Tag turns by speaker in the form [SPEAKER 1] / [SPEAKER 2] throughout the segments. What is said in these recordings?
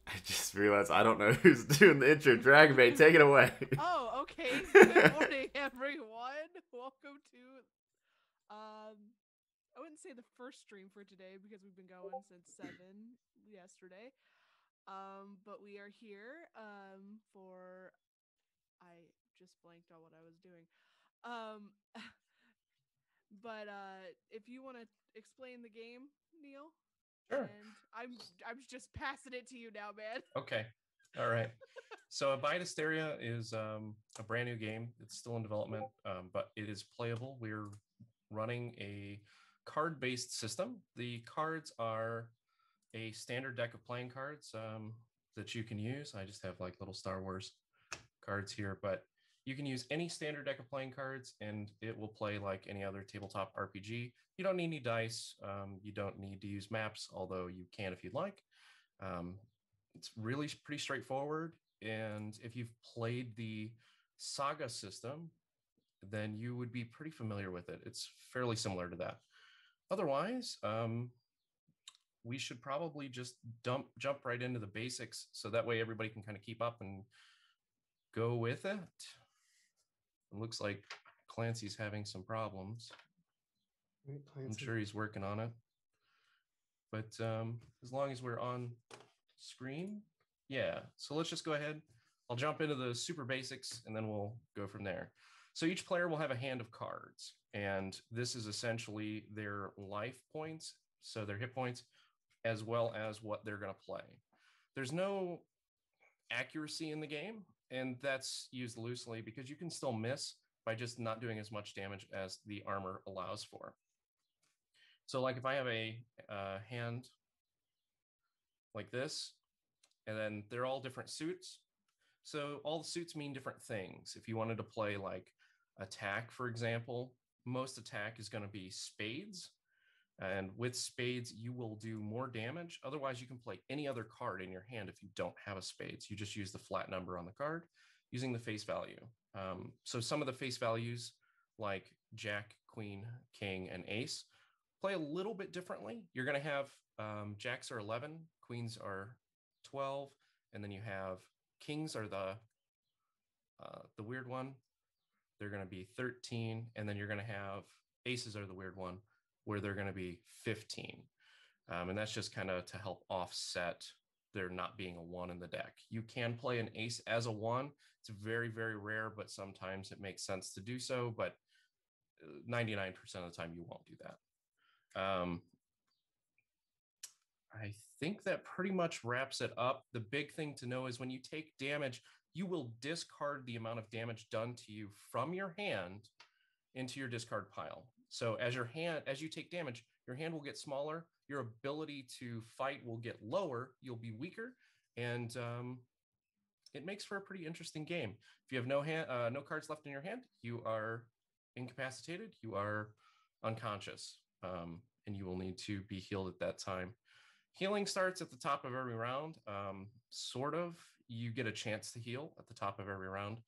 [SPEAKER 1] I just realized I don't know who's doing the intro. Dragonbait, take it away.
[SPEAKER 2] Oh, okay. Good morning, everyone. Welcome to I wouldn't say the first stream for today because we've been going since 7 yesterday. But we are here for I just blanked on what I was doing. Um but if you want to explain the game, Neil,
[SPEAKER 3] Sure.
[SPEAKER 2] and I'm just passing it to you now, man.
[SPEAKER 3] Okay. All right. So Abide Asteria is a brand new game. It's still in development, but it is playable. We're running a card-based system. The cards are a standard deck of playing cards that you can use. I just have like little Star Wars cards here, but you can use any standard deck of playing cards and it will play like any other tabletop RPG. You don't need any dice. You don't need to use maps, although you can if you'd like. Um, it's really pretty straightforward. And if you've played the Saga system, then you would be pretty familiar with it. It's fairly similar to that. Otherwise, we should probably just jump right into the basics so that way everybody can kind of keep up and go with it. It looks like Clancy's having some problems. I'm sure he's working on it. But as long as we're on screen, yeah. So let's just go ahead. I'll jump into the super basics and then we'll go from there. So each player will have a hand of cards, and this is essentially their life points, so their hit points, as well as what they're going to play. There's no accuracy in the game, and that's used loosely because you can still miss by just not doing as much damage as the armor allows for. So like if I have a hand like this, and then they're all different suits. So all the suits mean different things. If you wanted to play like attack, for example, most attack is going to be spades. And with spades, you will do more damage. Otherwise, you can play any other card in your hand if you don't have a spades. You just use the flat number on the card using the face value. So some of the face values like Jack, Queen, King, and Ace play a little bit differently. You're going to have Jacks are 11, Queens are 12, and then you have Kings are the weird one. They're going to be 13, and then you're going to have Aces are the weird one, where they're going to be 15. And that's just kind of to help offset there not being a 1 in the deck. You can play an ace as a 1. It's very, very rare, but sometimes it makes sense to do so. But 99% of the time, you won't do that. I think that pretty much wraps it up. The big thing to know is when you take damage, you will discard the amount of damage done to you from your hand into your discard pile. So as you take damage, your hand will get smaller. Your ability to fight will get lower. You'll be weaker, and it makes for a pretty interesting game. If you have no cards left in your hand, you are incapacitated. You are unconscious, and you will need to be healed at that time. Healing starts at the top of every round. Sort of. You get a chance to heal at the top of every round.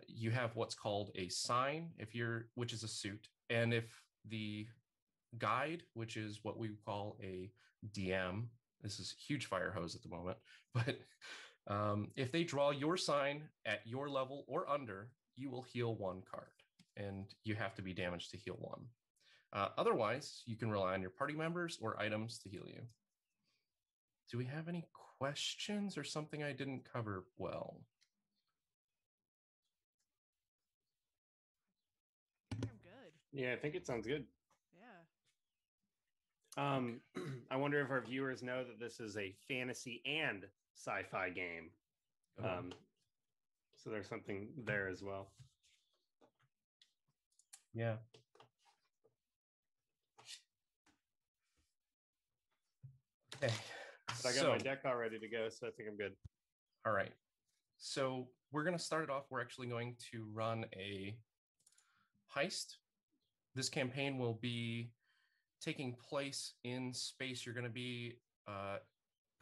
[SPEAKER 3] You have what's called a sign, which is a suit, and if the guide, which is what we call a DM, this is huge fire hose at the moment, but if they draw your sign at your level or under, you will heal 1 card, and you have to be damaged to heal 1. Otherwise, you can rely on your party members or items to heal you. Do we have any questions or something I didn't cover well?
[SPEAKER 2] I'm good.
[SPEAKER 4] Yeah, I think it sounds good.
[SPEAKER 2] Yeah.
[SPEAKER 4] I wonder if our viewers know that this is a fantasy and sci-fi game. So there's something there as well.
[SPEAKER 3] Yeah. Okay.
[SPEAKER 4] But I got my deck all ready to go, so I think I'm good.
[SPEAKER 3] All right. So we're going to start it off. We're actually going to run a heist. This campaign will be taking place in space. You're going to be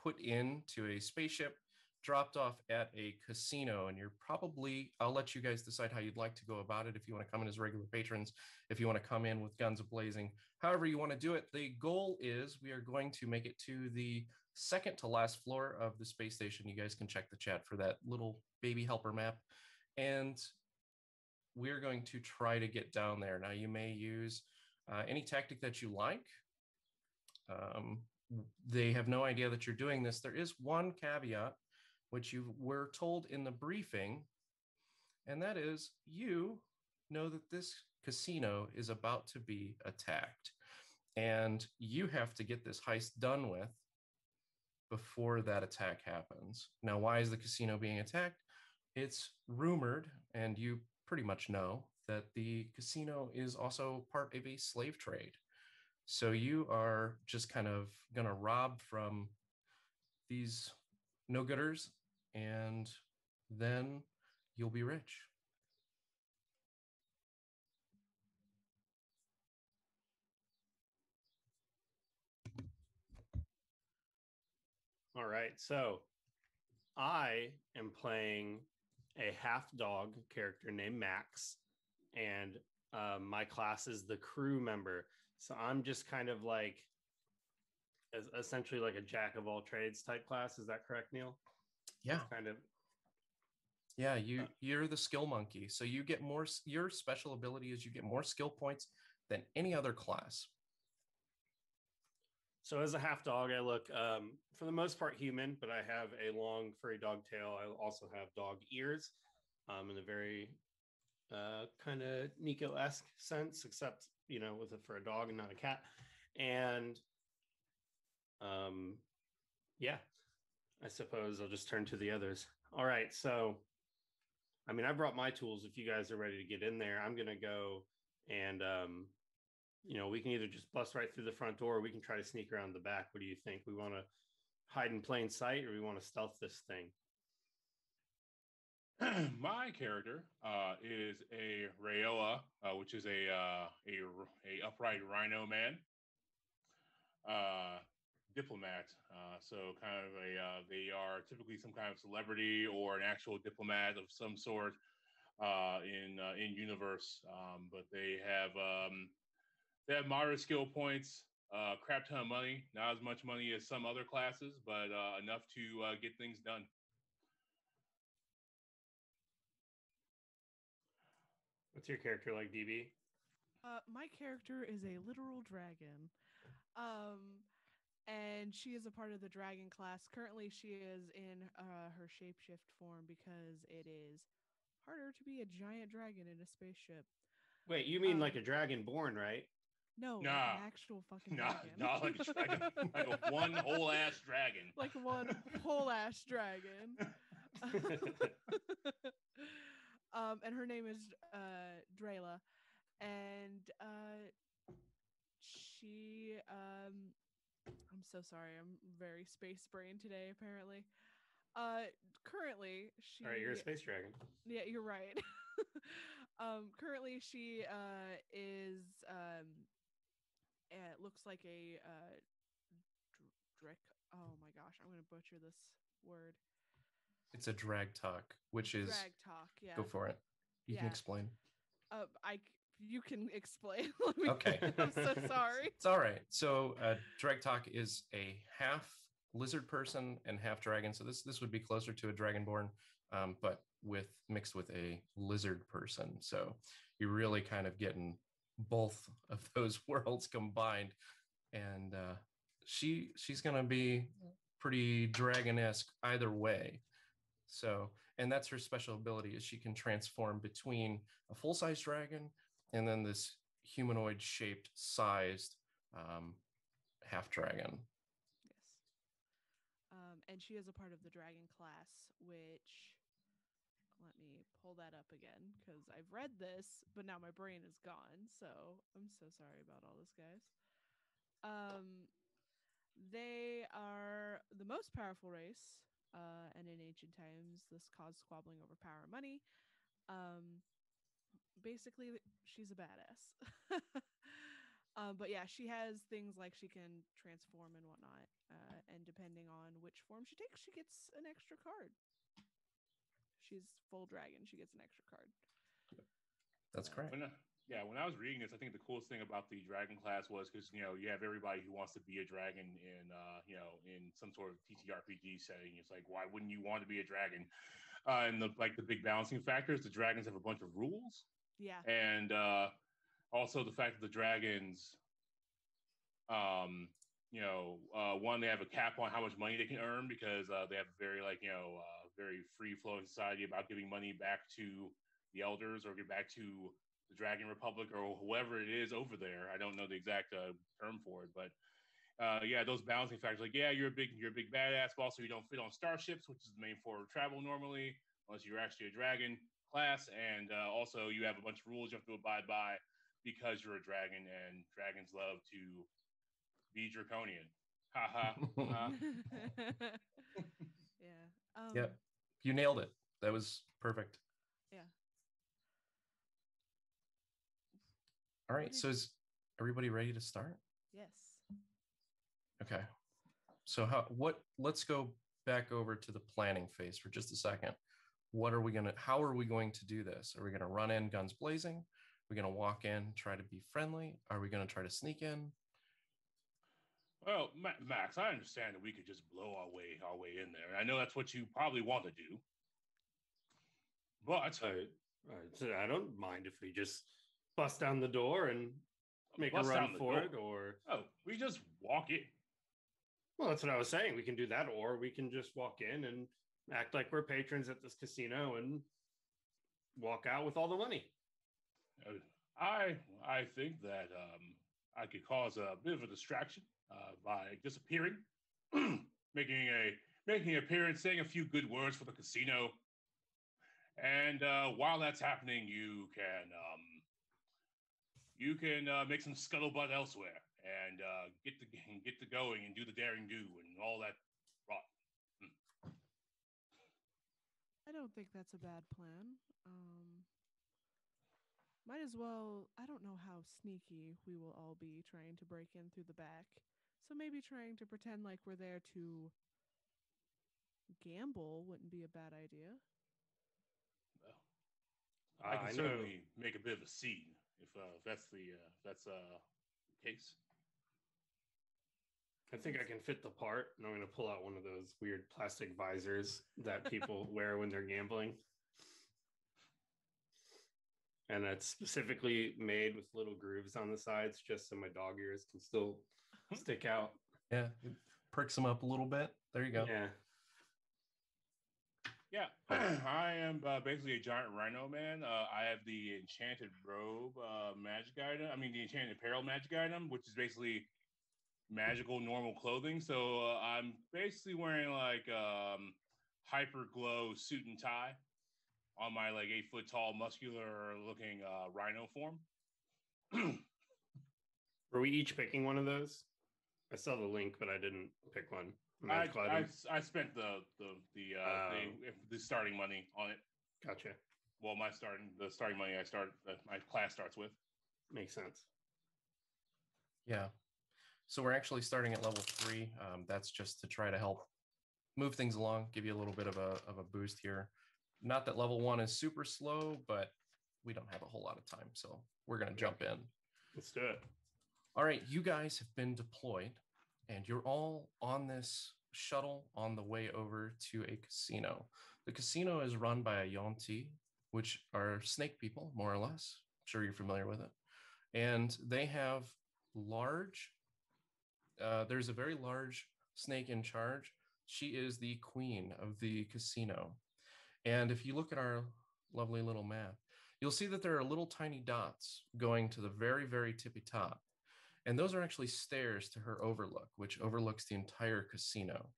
[SPEAKER 3] put into a spaceship dropped off at a casino, and you're probably, I'll let you guys decide how you'd like to go about it. If you want to come in as regular patrons, if you want to come in with guns blazing, however you want to do it. The goal is we are going to make it to the second to last floor of the space station. You guys can check the chat for that little baby helper map. And we're going to try to get down there. Now, you may use any tactic that you like. They have no idea that you're doing this. There is one caveat, which you were told in the briefing, and that is you know that this casino is about to be attacked, and you have to get this heist done with before that attack happens. Now, why is the casino being attacked? It's rumored, and you pretty much know, that the casino is also part of a slave trade. So you are just kind of going to rob from these no-gooders, and then you'll be rich.
[SPEAKER 4] All right, so I am playing a half dog character named Max, and my class is the crew member. So I'm just kind of like essentially like a jack of all trades type class. Is that correct, Neil?
[SPEAKER 3] Yeah.
[SPEAKER 4] That's kind of.
[SPEAKER 3] Yeah, you're the skill monkey. So you get more, your special ability is you get more skill points than any other class.
[SPEAKER 4] So as a half dog, I look for the most part human, but I have a long furry dog tail. I also have dog ears in a very kind of Nico-esque sense, except, you know, with it for a dog and not a cat. And yeah, I suppose I'll just turn to the others. All right, so I mean, I brought my tools. If you guys are ready to get in there, I'm gonna go and you know, we can either just bust right through the front door, or we can try to sneak around the back. What do you think? We want to hide in plain sight, or we want to stealth this thing?
[SPEAKER 5] My character is a Rayoa, which is a upright rhino man, diplomat. So kind of they are typically some kind of celebrity or an actual diplomat of some sort in universe, but they have moderate skill points, crap ton of money, not as much money as some other classes, but enough to get things done.
[SPEAKER 4] What's your character like, DB?
[SPEAKER 2] My character is a literal dragon. And she is a part of the dragon class. Currently, she is in her shapeshift form because it is harder to be a giant dragon in a spaceship.
[SPEAKER 4] Wait, you mean like a dragon born, right?
[SPEAKER 2] No,
[SPEAKER 5] Nah.
[SPEAKER 2] like an actual fucking dragon.
[SPEAKER 5] Not like a dragon, like a one whole ass dragon.
[SPEAKER 2] Like one whole ass dragon. And her name is Drayla, and she I'm so sorry, I'm very space brain today apparently. Currently she
[SPEAKER 4] All right, you're a space dragon.
[SPEAKER 2] Yeah, you're right. Currently she is it looks like a Drick. Oh my gosh, I'm gonna butcher this word.
[SPEAKER 3] It's a drag talk, which is
[SPEAKER 2] drag talk. Yeah.
[SPEAKER 3] Go for it. You can
[SPEAKER 2] Yeah.
[SPEAKER 3] explain.
[SPEAKER 2] You can explain.
[SPEAKER 3] Okay.
[SPEAKER 2] I'm so sorry.
[SPEAKER 3] It's all right. So drag talk is a half lizard person and half dragon. So this would be closer to a dragonborn, but mixed with a lizard person. So you're really kind of getting both of those worlds combined. And she's gonna be pretty dragon-esque either way. So, and that's her special ability, is she can transform between a full-size dragon and then this humanoid shaped sized half dragon.
[SPEAKER 2] Yes. And she is a part of the dragon class, which, let me pull that up again because I've read this, but now my brain is gone. So I'm so sorry about all this, guys. They are the most powerful race, and in ancient times, this caused squabbling over power and money. Basically, she's a badass. But yeah, she has things like she can transform and whatnot. And depending on which form she takes, she gets an extra card. She's full dragon. She gets an extra card.
[SPEAKER 3] That's correct.
[SPEAKER 5] When I was reading this, I think the coolest thing about the dragon class was because you have everybody who wants to be a dragon in some sort of TTRPG setting. It's like, why wouldn't you want to be a dragon? And the big balancing factors, the dragons have a bunch of rules.
[SPEAKER 2] Yeah.
[SPEAKER 5] And also the fact that the dragons, one, they have a cap on how much money they can earn because they have a very very free flowing society about giving money back to the elders or give back to the Dragon Republic or whoever it is over there. I don't know the exact term for it, but those balancing factors. Like, yeah, you're a big badass, but also you don't fit on starships, which is the main form of travel normally, unless you're actually a dragon class. And also, you have a bunch of rules you have to abide by because you're a dragon, and dragons love to be draconian. Ha ha.
[SPEAKER 2] Yeah.
[SPEAKER 3] Yeah, you nailed it. That was perfect.
[SPEAKER 2] Yeah.
[SPEAKER 3] All right, so is everybody ready to start?
[SPEAKER 2] Yes.
[SPEAKER 3] Okay. So let's go back over to the planning phase for just a second. How are we going to do this? Are we going to run in guns blazing? Are we going to walk in, try to be friendly? Are we going to try to sneak in?
[SPEAKER 5] Well, Max, I understand that we could just blow our way in there. And I know that's what you probably want to do. But
[SPEAKER 4] so I don't mind if we just bust down the door and make a run for it, or
[SPEAKER 5] we just walk in.
[SPEAKER 4] Well, that's what I was saying. We can do that, or we can just walk in and act like we're patrons at this casino and walk out with all the money.
[SPEAKER 5] I think that I could cause a bit of a distraction by disappearing, making an appearance, saying a few good words for the casino, and while that's happening, you can make some scuttlebutt elsewhere and get to going and do the daring do and all that rot.
[SPEAKER 2] I don't think that's a bad plan. Might as well. I don't know how sneaky we will all be trying to break in through the back. So maybe trying to pretend like we're there to gamble wouldn't be a bad idea.
[SPEAKER 5] Well, I can certainly make a bit of a scene if that's the case.
[SPEAKER 4] I think I can fit the part, and I'm going to pull out one of those weird plastic visors that people wear when they're gambling. And that's specifically made with little grooves on the sides, just so my dog ears can still stick out.
[SPEAKER 3] Yeah, it perks them up a little bit. There you go.
[SPEAKER 5] Yeah, I am basically a giant rhino man. I have the enchanted robe magic item. I mean, the enchanted apparel magic item, which is basically magical normal clothing. So I'm basically wearing like hyper glow suit and tie on my 8-foot tall, muscular looking rhino form.
[SPEAKER 4] Were we each picking one of those? I saw the link, but I didn't pick one.
[SPEAKER 5] I spent the starting money on it.
[SPEAKER 4] Gotcha.
[SPEAKER 5] Well, the starting money my class starts with.
[SPEAKER 4] Makes sense.
[SPEAKER 3] Yeah. So we're actually starting at level 3. That's just to try to help move things along, give you a little bit of a boost here. Not that level 1 is super slow, but we don't have a whole lot of time, so we're going to jump in.
[SPEAKER 4] Let's do it.
[SPEAKER 3] All right, you guys have been deployed, and you're all on this shuttle on the way over to a casino. The casino is run by a Yonti, which are snake people, more or less. I'm sure you're familiar with it. And they have there's a very large snake in charge. She is the queen of the casino. And if you look at our lovely little map, you'll see that there are little tiny dots going to the very, very tippy top. And those are actually stairs to her overlook, which overlooks the entire casino.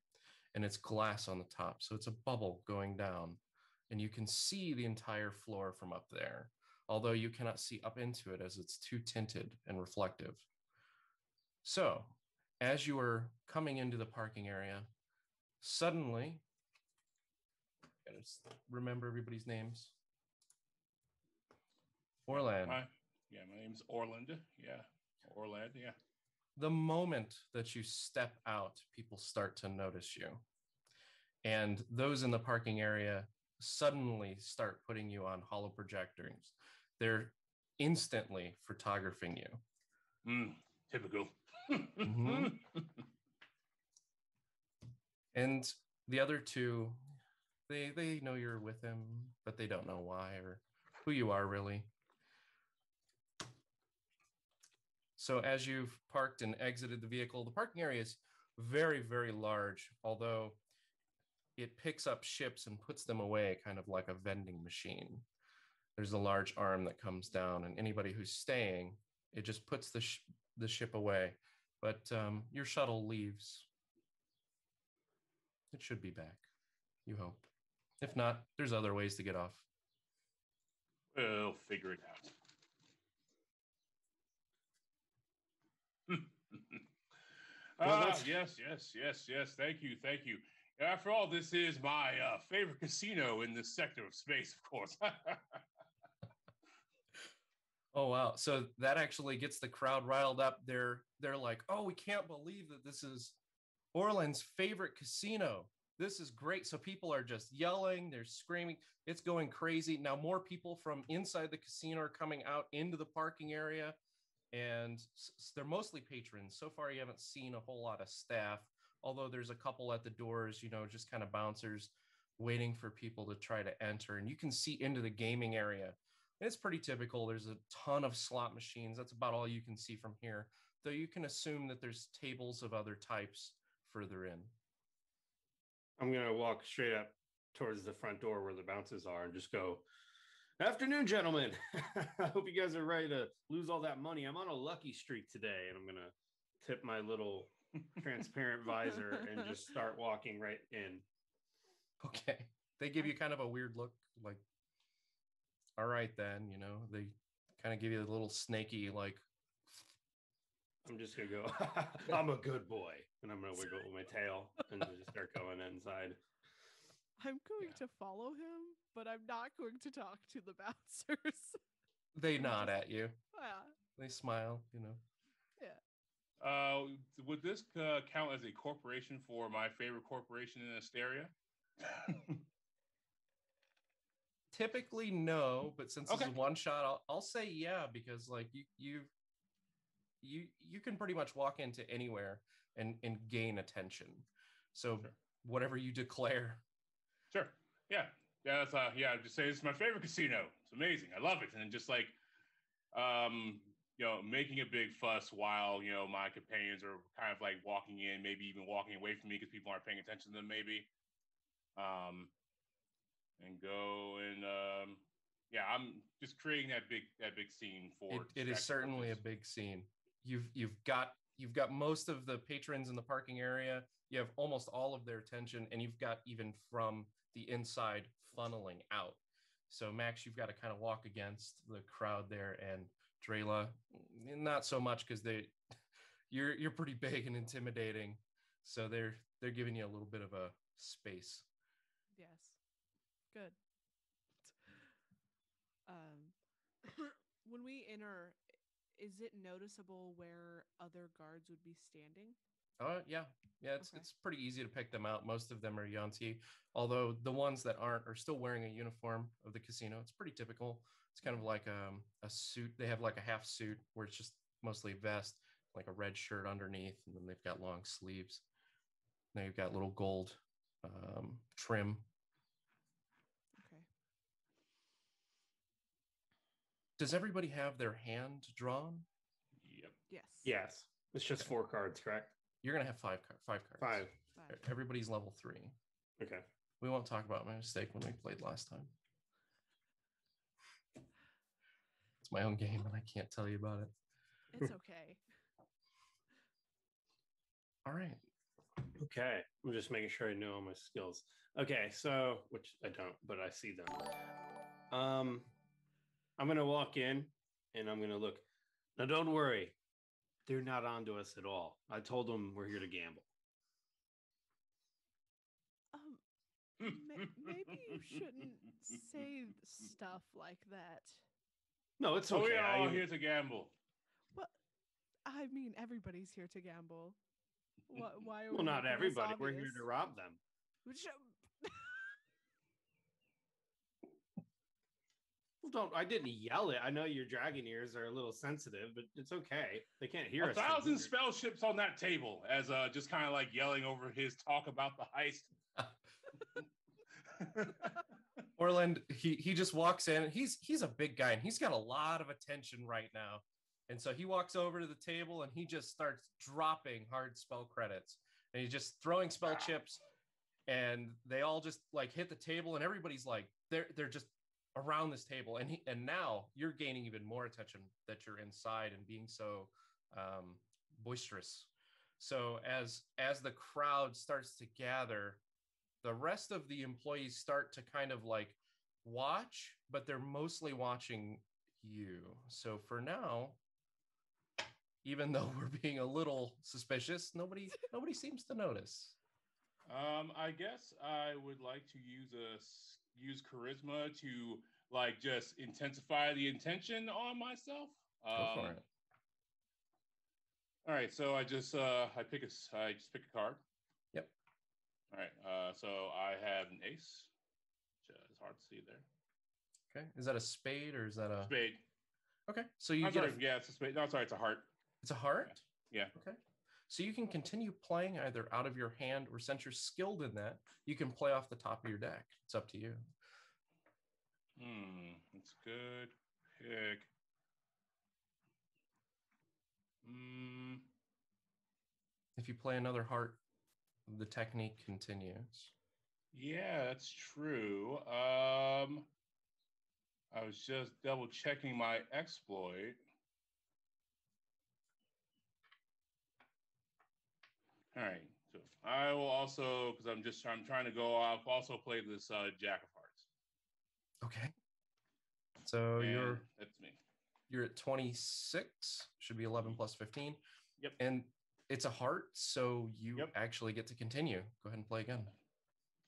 [SPEAKER 3] And it's glass on the top. So it's a bubble going down. And you can see the entire floor from up there, although you cannot see up into it as it's too tinted and reflective. So as you are coming into the parking area, suddenly, gotta remember everybody's names. Orland.
[SPEAKER 5] My name's Orland. Yeah. Or land, yeah.
[SPEAKER 3] The moment that you step out, people start to notice you. And those in the parking area suddenly start putting you on holo projectors. They're instantly photographing you.
[SPEAKER 5] Typical.
[SPEAKER 3] Mhm. And the other two, they know you're with him, but they don't know why or who you are really. So as you've parked and exited the vehicle, the parking area is very, very large, although it picks up ships and puts them away kind of like a vending machine. There's a large arm that comes down, and anybody who's staying, it just puts the ship away. But your shuttle leaves. It should be back, you hope. If not, there's other ways to get off.
[SPEAKER 5] We'll figure it out. Yes. Thank you. After all, this is my favorite casino in this sector of space, of course.
[SPEAKER 3] Oh wow! So that actually gets the crowd riled up. They're like, "Oh, we can't believe that this is Orland's favorite casino. This is great." So people are just yelling, they're screaming. It's going crazy. Now more people from inside the casino are coming out into the parking area, and they're mostly patrons. So far, you haven't seen a whole lot of staff, although there's a couple at the doors, just kind of bouncers waiting for people to try to enter. And you can see into the gaming area. And it's pretty typical. There's a ton of slot machines. That's about all you can see from here, though you can assume that there's tables of other types further in.
[SPEAKER 4] I'm going to walk straight up towards the front door where the bouncers are and just go, "Afternoon, gentlemen. I hope you guys are ready to lose all that money. I'm on a lucky streak today." And I'm going to tip my little transparent visor and just start walking right in.
[SPEAKER 3] Okay. They give you kind of a weird look, like, all right, then, they kind of give you a little snaky, like,
[SPEAKER 4] I'm just going to go, "I'm a good boy." And I'm going to wiggle my tail and just start going inside.
[SPEAKER 2] I'm going to follow him, but I'm not going to talk to the bouncers.
[SPEAKER 3] They nod at you.
[SPEAKER 2] Yeah.
[SPEAKER 3] They smile,
[SPEAKER 2] Yeah.
[SPEAKER 5] Would this count as a corporation for my favorite corporation in Asteria?
[SPEAKER 3] Typically, no, but since
[SPEAKER 5] Okay.
[SPEAKER 3] it's a one shot, I'll say yeah, because like you can pretty much walk into anywhere and gain attention. So
[SPEAKER 5] Sure.
[SPEAKER 3] whatever you declare.
[SPEAKER 5] Sure. Yeah. That's I'd just say it's my favorite casino. It's amazing. I love it. And just like making a big fuss while, my companions are kind of like walking in, maybe even walking away from me because people aren't paying attention to them, maybe. And go and I'm just creating that big scene for
[SPEAKER 3] It is certainly a big scene. You've got most of the patrons in the parking area. You have almost all of their attention, and you've got even from the inside funneling out. So Max, you've got to kind of walk against the crowd there, and Drela, not so much because you're pretty big and intimidating. So they're giving you a little bit of a space.
[SPEAKER 2] Yes. Good. When we enter, is it noticeable where other guards would be standing?
[SPEAKER 3] Yeah. It's
[SPEAKER 2] Okay.
[SPEAKER 3] it's pretty easy to pick them out. Most of them are Yanti, although the ones that aren't are still wearing a uniform of the casino. It's pretty typical. It's kind of like a suit. They have like a half suit where it's just mostly vest, like a red shirt underneath, and then they've got long sleeves. Now you've got little gold trim.
[SPEAKER 2] Okay.
[SPEAKER 3] Does everybody have their hand drawn?
[SPEAKER 5] Yep.
[SPEAKER 2] Yes.
[SPEAKER 4] Yes. It's just 4 cards, correct?
[SPEAKER 3] You're gonna have five cards.
[SPEAKER 4] 5.
[SPEAKER 2] 5.
[SPEAKER 3] Everybody's level 3.
[SPEAKER 4] Okay.
[SPEAKER 3] We won't talk about my mistake when we played last time. It's my own game, and I can't tell you about it.
[SPEAKER 2] It's okay.
[SPEAKER 3] All right.
[SPEAKER 4] Okay. I'm just making sure I know all my skills. Okay, so which I don't, but I see them. I'm gonna walk in and I'm gonna look. Now don't worry. They're not onto us at all. I told them we're here to gamble.
[SPEAKER 2] Maybe you shouldn't say stuff like that.
[SPEAKER 4] No, it's
[SPEAKER 5] So
[SPEAKER 4] okay.
[SPEAKER 5] we are all here to gamble.
[SPEAKER 2] Well, I mean, everybody's here to gamble. Why are
[SPEAKER 4] Well,
[SPEAKER 2] we
[SPEAKER 4] not
[SPEAKER 2] making this
[SPEAKER 4] everybody. We're here
[SPEAKER 2] obvious?
[SPEAKER 4] to rob them.
[SPEAKER 2] Which,
[SPEAKER 4] Well, don't. I didn't yell it. I know your dragon ears are a little sensitive, but it's okay. They can't hear us.
[SPEAKER 5] 1,000 spell chips on that table, as just kind of like yelling over his talk about the heist.
[SPEAKER 3] Orland, he just walks in. He's a big guy and he's got a lot of attention right now. And so he walks over to the table and he just starts dropping hard spell credits. And he's just throwing spell chips, and they all just like hit the table, and everybody's like they're just around this table. And now you're gaining even more attention that you're inside and being so boisterous. So as the crowd starts to gather, the rest of the employees start to kind of like watch, but they're mostly watching you. So for now, even though we're being a little suspicious, nobody seems to notice.
[SPEAKER 5] I guess I would like to use charisma to like just intensify the intention on myself.
[SPEAKER 3] Go for it.
[SPEAKER 5] All right, so I just pick a card.
[SPEAKER 3] Yep.
[SPEAKER 5] All right, so I have an ace, which is hard to see there.
[SPEAKER 3] Okay, is that a spade or is that a
[SPEAKER 5] spade?
[SPEAKER 3] Okay, so you
[SPEAKER 5] yeah, it's a spade. No, sorry, it's a heart.
[SPEAKER 3] It's a heart.
[SPEAKER 5] Yeah.
[SPEAKER 3] Okay. So you can continue playing either out of your hand, or since you're skilled in that, you can play off the top of your deck. It's up to you.
[SPEAKER 5] That's a good pick.
[SPEAKER 3] If you play another heart, the technique continues.
[SPEAKER 5] Yeah, that's true. I was just double checking my exploit. All right. So I will also, because I'm trying to go off, also play this Jack of Hearts.
[SPEAKER 3] Okay. So
[SPEAKER 5] and that's me.
[SPEAKER 3] You're at 26. Should be 11 plus 15.
[SPEAKER 5] Yep.
[SPEAKER 3] And it's a heart, so you actually get to continue. Go ahead and play again.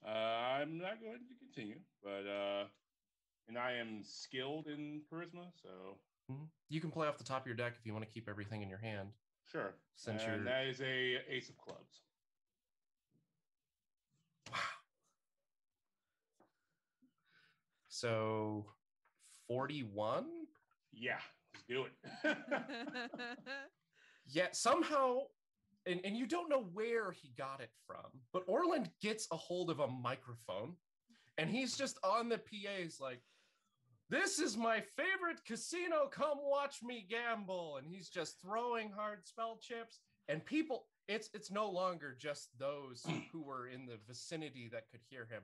[SPEAKER 5] I'm not going to continue, but and I am skilled in charisma, so
[SPEAKER 3] you can play off the top of your deck if you want to keep everything in your hand.
[SPEAKER 5] Sure. And that is a ace of clubs.
[SPEAKER 3] Wow. So 41?
[SPEAKER 5] Yeah, let's do it.
[SPEAKER 3] Yeah, somehow, and you don't know where he got it from, but Orland gets a hold of a microphone and he's just on the PA's like, "This is my favorite casino. Come watch me gamble." And he's just throwing hard spell chips, and people, it's no longer just those who were in the vicinity that could hear him.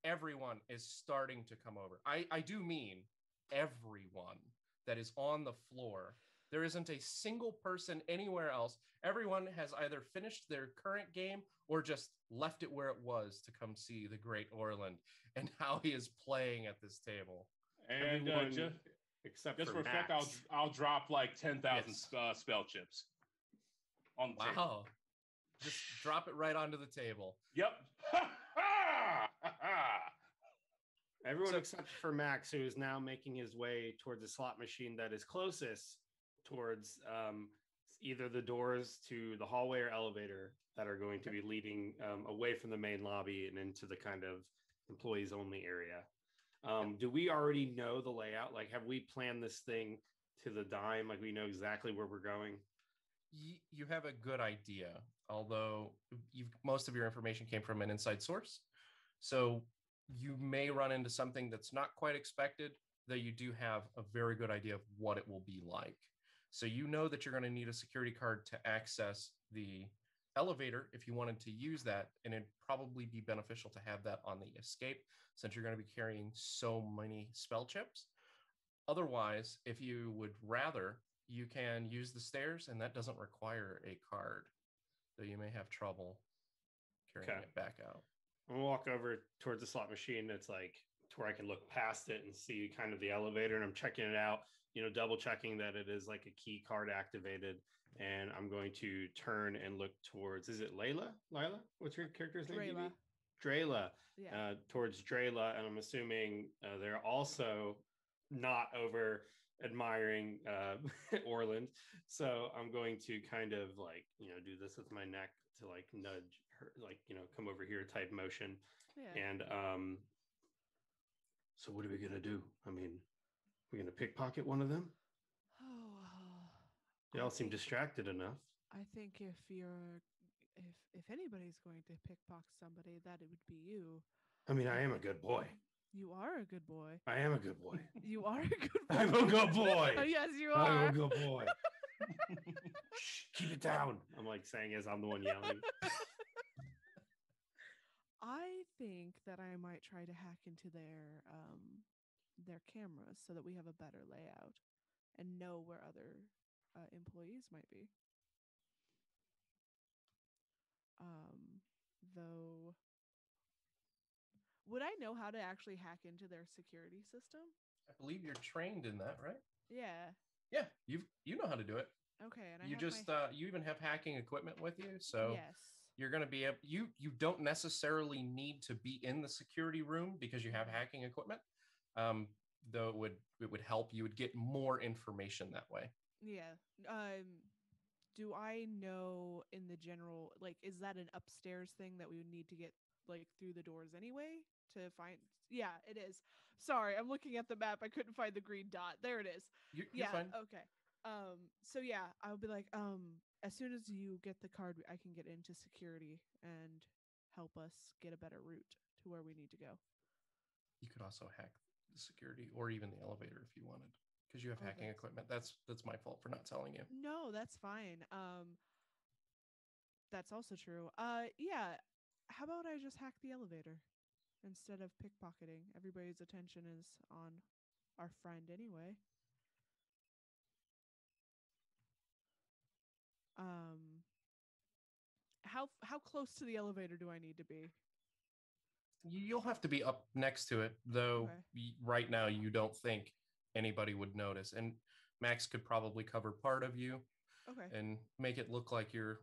[SPEAKER 3] Everyone is starting to come over. I do mean everyone that is on the floor. There isn't a single person anywhere else. Everyone has either finished their current game or just left it where it was to come see the great Orland and how he is playing at this table.
[SPEAKER 5] And
[SPEAKER 4] except
[SPEAKER 5] just
[SPEAKER 4] for
[SPEAKER 5] a fact,
[SPEAKER 4] Max.
[SPEAKER 5] I'll drop like 10,000 spell chips on the table.
[SPEAKER 3] Just drop it right onto the table.
[SPEAKER 5] Yep.
[SPEAKER 4] Everyone except for Max, who is now making his way towards a slot machine that is closest towards either the doors to the hallway or elevator that are going to be leading away from the main lobby and into the kind of employees only area. Do we already know the layout? Like, have we planned this thing to the dime? Like, we know exactly where we're going?
[SPEAKER 3] You have a good idea, although most of your information came from an inside source. So you may run into something that's not quite expected, though you do have a very good idea of what it will be like. So you know that you're going to need a security card to access the elevator if you wanted to use that, and it'd probably be beneficial to have that on the escape since you're going to be carrying so many spell chips. Otherwise, if you would rather, you can use the stairs, and that doesn't require a card, so you may have trouble carrying it back out.
[SPEAKER 4] I'm gonna walk over towards the slot machine. It's like to where I can look past it and see kind of the elevator, and I'm checking it out, double checking that it is like a key card activated. And I'm going to turn and look towards, is it Layla? Lila? What's your character's name? Drayla.
[SPEAKER 2] Yeah.
[SPEAKER 4] Towards Drayla. And I'm assuming they're also not over admiring Orland. So I'm going to kind of like, do this with my neck to like nudge her, like, come over here type motion.
[SPEAKER 2] Yeah.
[SPEAKER 4] And so what are we gonna do? I mean, we're gonna pickpocket one of them.
[SPEAKER 2] Oh,
[SPEAKER 4] They all seem distracted enough.
[SPEAKER 2] I think if anybody's going to pickpocket somebody, that it would be you.
[SPEAKER 4] I mean, I am a good boy.
[SPEAKER 2] You are a good boy.
[SPEAKER 4] I am a good boy.
[SPEAKER 2] You are a good boy.
[SPEAKER 4] I'm a good boy.
[SPEAKER 2] Oh, yes, you are.
[SPEAKER 4] I'm a good boy. Shh, keep it down. I'm like saying as I'm the one yelling.
[SPEAKER 2] I think that I might try to hack into their cameras so that we have a better layout and know where other employees might be. Though, would I know how to actually hack into their security system?
[SPEAKER 3] I believe you're trained in that, right?
[SPEAKER 2] Yeah.
[SPEAKER 3] Yeah, you know how to do it.
[SPEAKER 2] Okay, and
[SPEAKER 3] you just you even have hacking equipment with you, so
[SPEAKER 2] yes.
[SPEAKER 3] You're going to be able, you don't necessarily need to be in the security room because you have hacking equipment. Though it would help. You would get more information that way.
[SPEAKER 2] Yeah. Do I know in the general, like, is that an upstairs thing that we would need to get like through the doors anyway to find? Yeah, it is. Sorry, I'm looking at the map. I couldn't find the green dot. There it is.
[SPEAKER 3] You're fine.
[SPEAKER 2] Okay. So yeah, I'll be like, as soon as you get the card, I can get into security and help us get a better route to where we need to go.
[SPEAKER 3] You could also hack the security or even the elevator if you wanted, because you have hacking equipment. That's my fault for not telling you.
[SPEAKER 2] No, that's fine. That's also true. Yeah. How about I just hack the elevator instead of pickpocketing? Everybody's attention is on our friend anyway. How close to the elevator do I need to be?
[SPEAKER 3] You'll have to be up next to it, though.
[SPEAKER 2] Okay.
[SPEAKER 3] Right now, you don't think anybody would notice, and Max could probably cover part of you,
[SPEAKER 2] Okay,
[SPEAKER 3] and make it look like you're,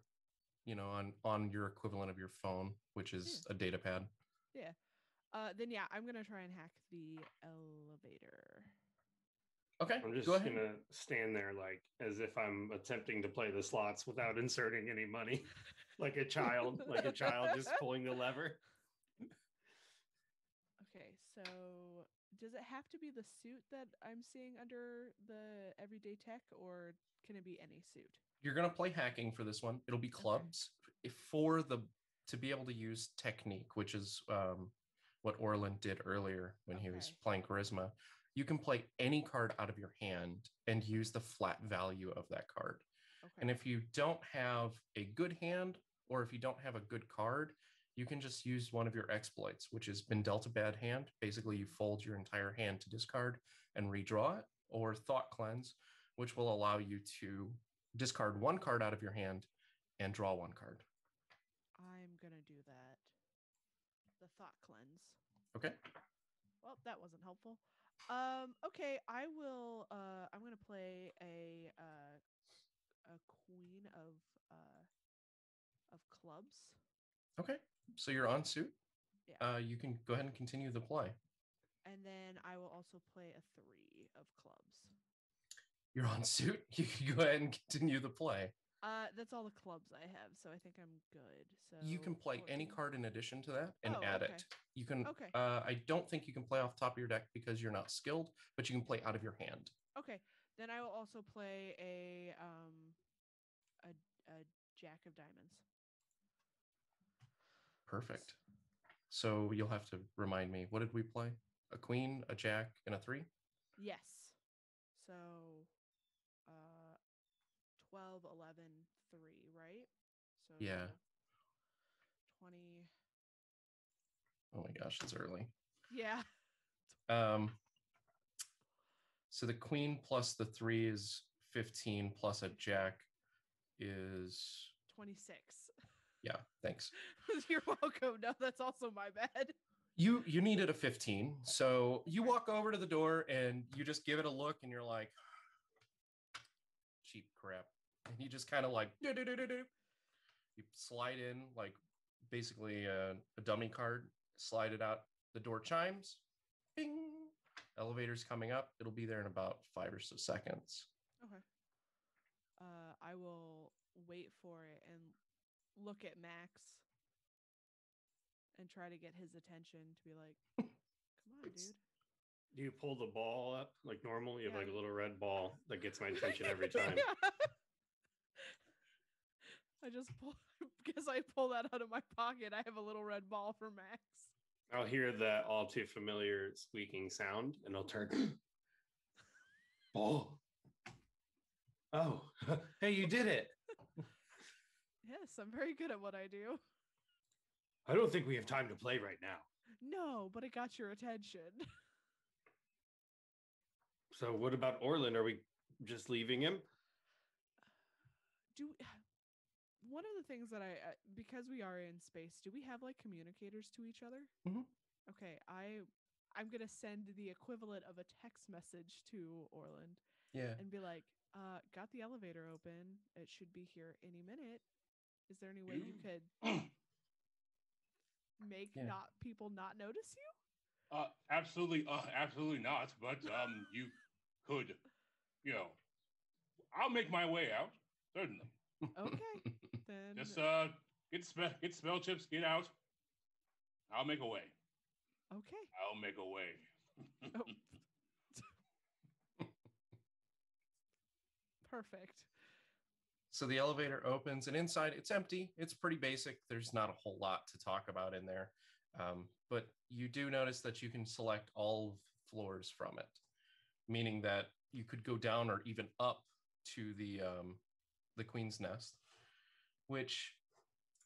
[SPEAKER 3] on your equivalent of your phone, which is a data pad.
[SPEAKER 2] Yeah. Then yeah, I'm gonna try and hack the elevator.
[SPEAKER 3] Okay,
[SPEAKER 4] I'm just
[SPEAKER 3] go ahead.
[SPEAKER 4] gonna stand there like as if I'm attempting to play the slots without inserting any money, like a child just pulling the lever.
[SPEAKER 2] Okay, so does it have to be the suit that I'm seeing under the everyday tech, or can it be any suit?
[SPEAKER 3] You're gonna play hacking for this one. It'll be clubs. If to be able to use technique, which is what Orland did earlier when he was playing charisma. You can play any card out of your hand and use the flat value of that card.
[SPEAKER 2] Okay.
[SPEAKER 3] And if you don't have a good hand, or if you don't have a good card, you can just use one of your exploits, which has been dealt a bad hand. Basically, you fold your entire hand to discard and redraw it, or Thought Cleanse, which will allow you to discard one card out of your hand and draw one card.
[SPEAKER 2] I'm going to do that. The Thought Cleanse.
[SPEAKER 3] Okay.
[SPEAKER 2] Well, that wasn't helpful. Okay, I will. I'm going to play a queen of clubs.
[SPEAKER 3] Okay, so you're on suit.
[SPEAKER 2] Yeah.
[SPEAKER 3] You can go ahead and continue the play.
[SPEAKER 2] And then I will also play a 3 of clubs.
[SPEAKER 3] You're on suit. You can go ahead and continue the play.
[SPEAKER 2] That's all the clubs I have, so I think I'm good. So
[SPEAKER 3] you can play
[SPEAKER 2] 14.
[SPEAKER 3] any card in addition to that and add it. You can.
[SPEAKER 2] Okay.
[SPEAKER 3] I don't think you can play off the top of your deck because you're not skilled, but you can play out of your hand.
[SPEAKER 2] Okay. Then I will also play a Jack of Diamonds.
[SPEAKER 3] Perfect. So you'll have to remind me. What did we play? A queen, a jack, and a 3?
[SPEAKER 2] Yes. So 12, 11, 3, right? So
[SPEAKER 3] yeah.
[SPEAKER 2] 20.
[SPEAKER 3] Oh my gosh, it's early.
[SPEAKER 2] Yeah.
[SPEAKER 3] So the queen plus the 3 is 15, plus a jack is
[SPEAKER 2] 26.
[SPEAKER 3] Yeah, thanks.
[SPEAKER 2] You're welcome. No, that's also my bad.
[SPEAKER 3] You needed a 15, so you walk over to the door and you just give it a look, and you're like, cheap crap. And you just kind of like, you slide in like basically a dummy card, slide it out. The door chimes, bing, Elevator's coming up. It'll be there in about 5 or so seconds.
[SPEAKER 2] Okay. I will wait for it and look at Max and try to get his attention to be like, come on, dude.
[SPEAKER 4] Do you pull the ball up like normal? You have
[SPEAKER 2] Yeah.
[SPEAKER 4] like a little red ball that gets my attention every time.
[SPEAKER 2] I just guess I pull that out of my pocket. I have a little red ball for Max.
[SPEAKER 4] I'll hear that all too familiar squeaking sound, and I'll turn. Ball. Oh, hey, you did it.
[SPEAKER 2] Yes, I'm very good at what I do.
[SPEAKER 4] I don't think we have time to play right now.
[SPEAKER 2] No, but it got your attention.
[SPEAKER 4] So what about Orland? Are we just leaving him?
[SPEAKER 2] One of the things that because we are in space, do we have like communicators to each other?
[SPEAKER 3] Mhm.
[SPEAKER 2] Okay, I'm gonna send the equivalent of a text message to Orland
[SPEAKER 3] Yeah.
[SPEAKER 2] and be like, got the elevator open. It should be here any minute. Is there any way you could make people not notice you?
[SPEAKER 5] Absolutely not. But you could, I'll make my way out. Certainly.
[SPEAKER 2] Okay, then.
[SPEAKER 5] Just get spell chips, get out. I'll make a way.
[SPEAKER 2] Okay.
[SPEAKER 5] I'll make a way.
[SPEAKER 2] Oh. Perfect.
[SPEAKER 3] So the elevator opens, and inside it's empty. It's pretty basic. There's not a whole lot to talk about in there. But you do notice that you can select all floors from it, meaning that you could go down or even up to the Queen's Nest, which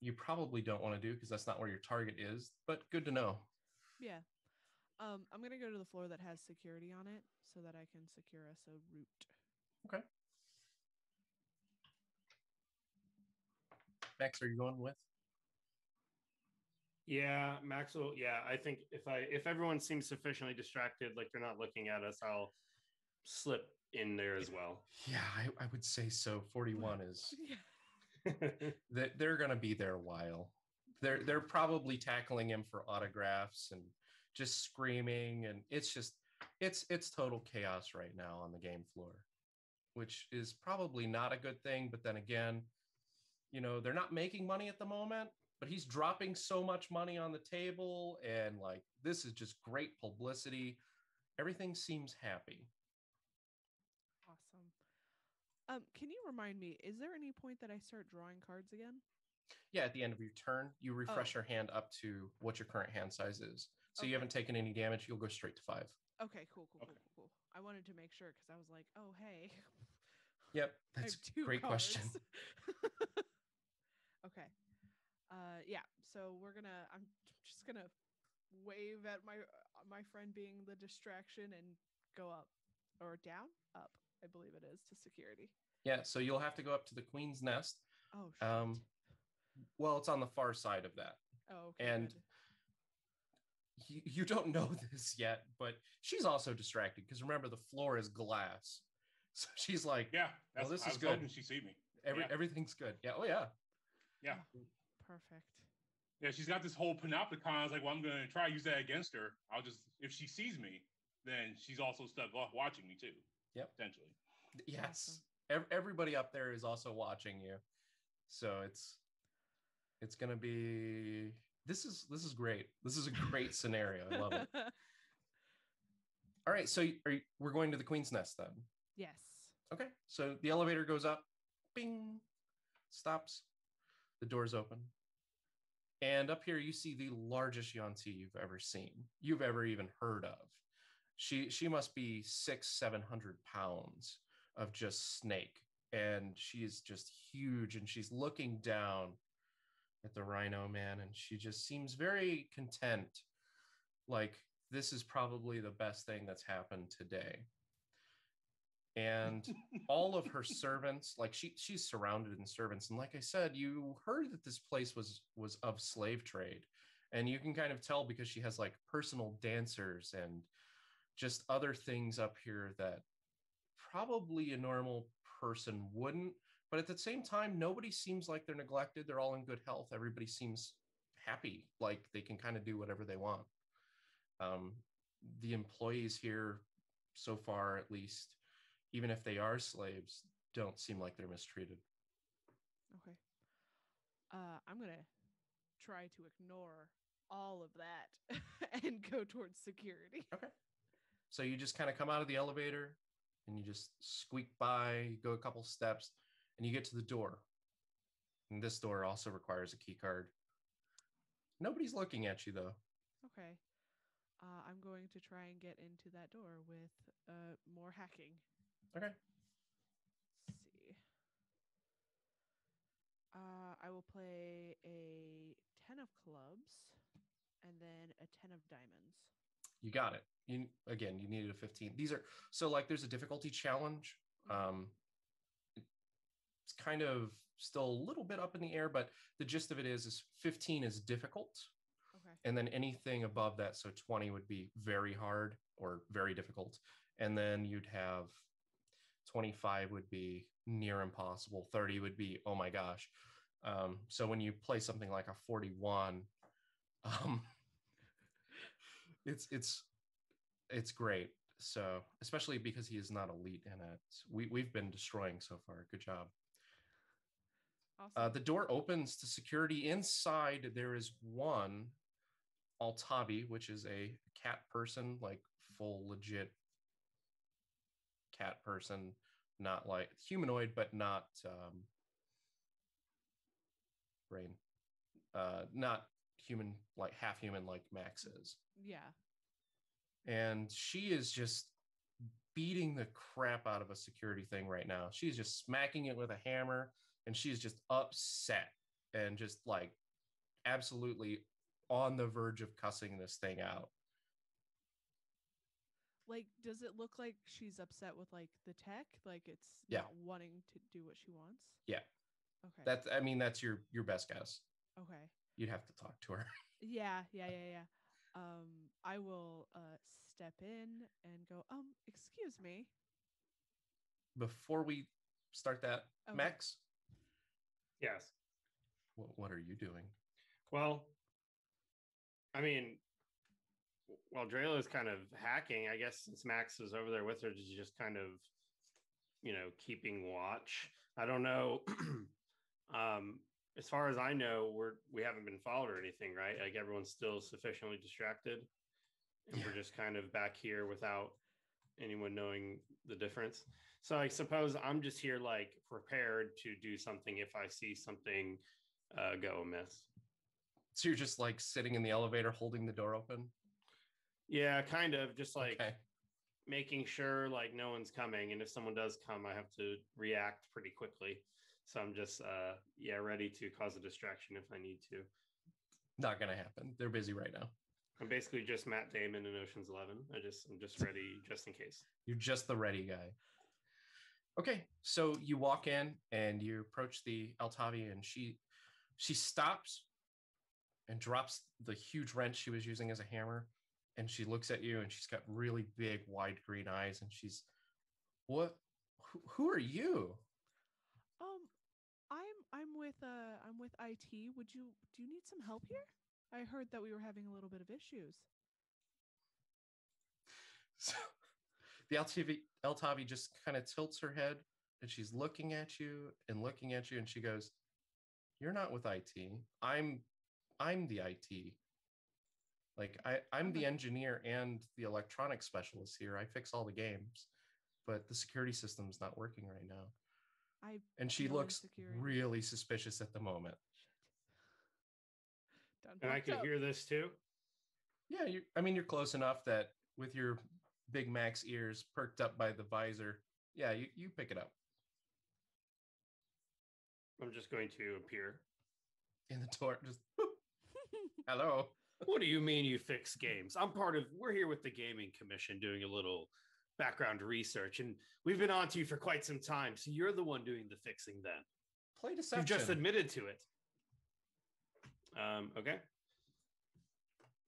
[SPEAKER 3] you probably don't want to do because that's not where your target is, but good to know.
[SPEAKER 2] Yeah. I'm going to go to the floor that has security on it so that I can secure us a route.
[SPEAKER 3] Okay. Max, are you going with?
[SPEAKER 4] Yeah, Maxwell. Yeah, I think if everyone seems sufficiently distracted, like they're not looking at us, I'll slip in there as well.
[SPEAKER 3] Yeah, I would say so. 41 is
[SPEAKER 2] Yeah.
[SPEAKER 3] that they're going to be there a while. They're probably tackling him for autographs and just screaming, and it's total chaos right now on the game floor, which is probably not a good thing. But then again, they're not making money at the moment, but he's dropping so much money on the table, and like this is just great publicity. Everything seems happy.
[SPEAKER 2] Awesome. Can you remind me, is there any point that I start drawing cards again?
[SPEAKER 3] Yeah, at the end of your turn, you refresh your hand up to what your current hand size is. So you haven't taken any damage, you'll go straight to 5.
[SPEAKER 2] Okay, cool. I wanted to make sure because I was like, oh, hey.
[SPEAKER 3] Yep, that's a great question.
[SPEAKER 2] Okay. Yeah, so I'm just gonna wave at my friend being the distraction and go up or down, up, I believe it is, to security.
[SPEAKER 3] Yeah, so you'll have to go up to the Queen's Nest.
[SPEAKER 2] Oh, shit.
[SPEAKER 3] Well, it's on the far side of that.
[SPEAKER 2] Oh, okay.
[SPEAKER 3] And you don't know this yet, but she's also distracted because remember the floor is glass. So she's like,
[SPEAKER 5] yeah,
[SPEAKER 3] well, this
[SPEAKER 5] I
[SPEAKER 3] is
[SPEAKER 5] was
[SPEAKER 3] good.
[SPEAKER 5] hoping she see me.
[SPEAKER 3] Everything's good. Yeah. Oh, yeah.
[SPEAKER 5] Yeah.
[SPEAKER 2] Oh, perfect.
[SPEAKER 5] Yeah, she's got this whole panopticon. I was like, well, I'm going to try to use that against her. If she sees me, then she's also stuck watching me too.
[SPEAKER 3] Yep.
[SPEAKER 5] Potentially.
[SPEAKER 3] Yes. Awesome. Everybody up there is also watching you. So it's going to be, this is great. This is a great scenario. I love it. All right. So we're going to the Queen's Nest then?
[SPEAKER 2] Yes.
[SPEAKER 3] Okay. So the elevator goes up, bing, stops. The doors open. And up here, you see the largest Yanti you've ever seen, you've ever even heard of. She must be 600-700 pounds of just snake. And she is just huge. And she's looking down at the Rhino Man. And she just seems very content. Like, this is probably the best thing that's happened today. And all of her servants, like she's surrounded in servants. And like I said, you heard that this place was of slave trade. And you can kind of tell because she has like personal dancers and just other things up here that probably a normal person wouldn't. But at the same time, nobody seems like they're neglected. They're all in good health. Everybody seems happy, like they can kind of do whatever they want. the employees here, so far at least, even if they are slaves, don't seem like they're mistreated.
[SPEAKER 2] Okay. I'm gonna try to ignore all of that and go towards security.
[SPEAKER 3] Okay. So you just kind of come out of the elevator and you just squeak by, you go a couple steps, and you get to the door. And this door also requires a key card. Nobody's looking at you though.
[SPEAKER 2] Okay. I'm going to try and get into that door with more hacking.
[SPEAKER 3] Okay.
[SPEAKER 2] Let's see. I will play a 10 of clubs and then a 10 of diamonds.
[SPEAKER 3] You got it. You needed a 15. These are so like there's a difficulty challenge. It's kind of still a little bit up in the air, but the gist of it is 15 is difficult.
[SPEAKER 2] Okay.
[SPEAKER 3] And then anything above that, so 20 would be very hard or very difficult. And then you'd have 25 would be near impossible. 30 would be, oh my gosh. So when you play something like a 41, it's great. So especially because he is not elite in it. We've been destroying so far. Good job.
[SPEAKER 2] Awesome.
[SPEAKER 3] The door opens to security. Inside, there is one Altavi, which is a cat person, like full legit cat person, not like humanoid, but not brain, not human, like half human, like Max is.
[SPEAKER 2] Yeah.
[SPEAKER 3] And she is just beating the crap out of a security thing right now. She's just smacking it with a hammer, and she's just upset and just like absolutely on the verge of cussing this thing out.
[SPEAKER 2] Like, does it look like she's upset with like the tech? Like it's
[SPEAKER 3] Yeah.
[SPEAKER 2] not wanting to do what she wants?
[SPEAKER 3] Yeah.
[SPEAKER 2] Okay.
[SPEAKER 3] That's your best guess.
[SPEAKER 2] Okay.
[SPEAKER 3] You'd have to talk to her.
[SPEAKER 2] Yeah. I will step in and go, excuse me.
[SPEAKER 3] Before we start that,
[SPEAKER 2] Okay.
[SPEAKER 3] Max,
[SPEAKER 4] Yes.
[SPEAKER 3] what are you doing?
[SPEAKER 4] Well, I mean, while Drayla is kind of hacking, I guess since Max is over there with her, she's just kind of, keeping watch. I don't know. As far as I know, we haven't been followed or anything, right? Like everyone's still sufficiently distracted, and we're just kind of back here without anyone knowing the difference. So I suppose I'm just here like prepared to do something if I see something go amiss.
[SPEAKER 3] So you're just like sitting in the elevator holding the door open?
[SPEAKER 4] Yeah, kind of just like
[SPEAKER 3] Okay.
[SPEAKER 4] making sure like no one's coming, and if someone does come, I have to react pretty quickly. So I'm just ready to cause a distraction if I need to.
[SPEAKER 3] Not gonna happen. They're busy right now.
[SPEAKER 4] I'm basically just Matt Damon in Ocean's 11. I'm just ready just in case.
[SPEAKER 3] You're just the ready guy. Okay, so you walk in and you approach the Altavi, and she stops and drops the huge wrench she was using as a hammer, and she looks at you, and she's got really big, wide green eyes, and she's, what? Who are you?
[SPEAKER 2] I'm with IT. Do you need some help here? I heard that we were having a little bit of issues.
[SPEAKER 3] So the Altavi just kind of tilts her head, and she's looking at you, and she goes, "You're not with IT. I'm the IT. Like I'm the engineer and the electronics specialist here. I fix all the games, but the security system's not working right now." And she looks really suspicious at the moment.
[SPEAKER 4] And I can hear this too?
[SPEAKER 3] Yeah, you're close enough that with your Big Mac's ears perked up by the visor, yeah, you pick it up.
[SPEAKER 4] I'm just going to appear
[SPEAKER 3] In the door, just, hello.
[SPEAKER 4] What do you mean you fix games? We're here with the Gaming Commission doing a little background research, and we've been on to you for quite some time. So you're the one doing the fixing then.
[SPEAKER 3] Play deception.
[SPEAKER 4] You've just admitted to it. Okay.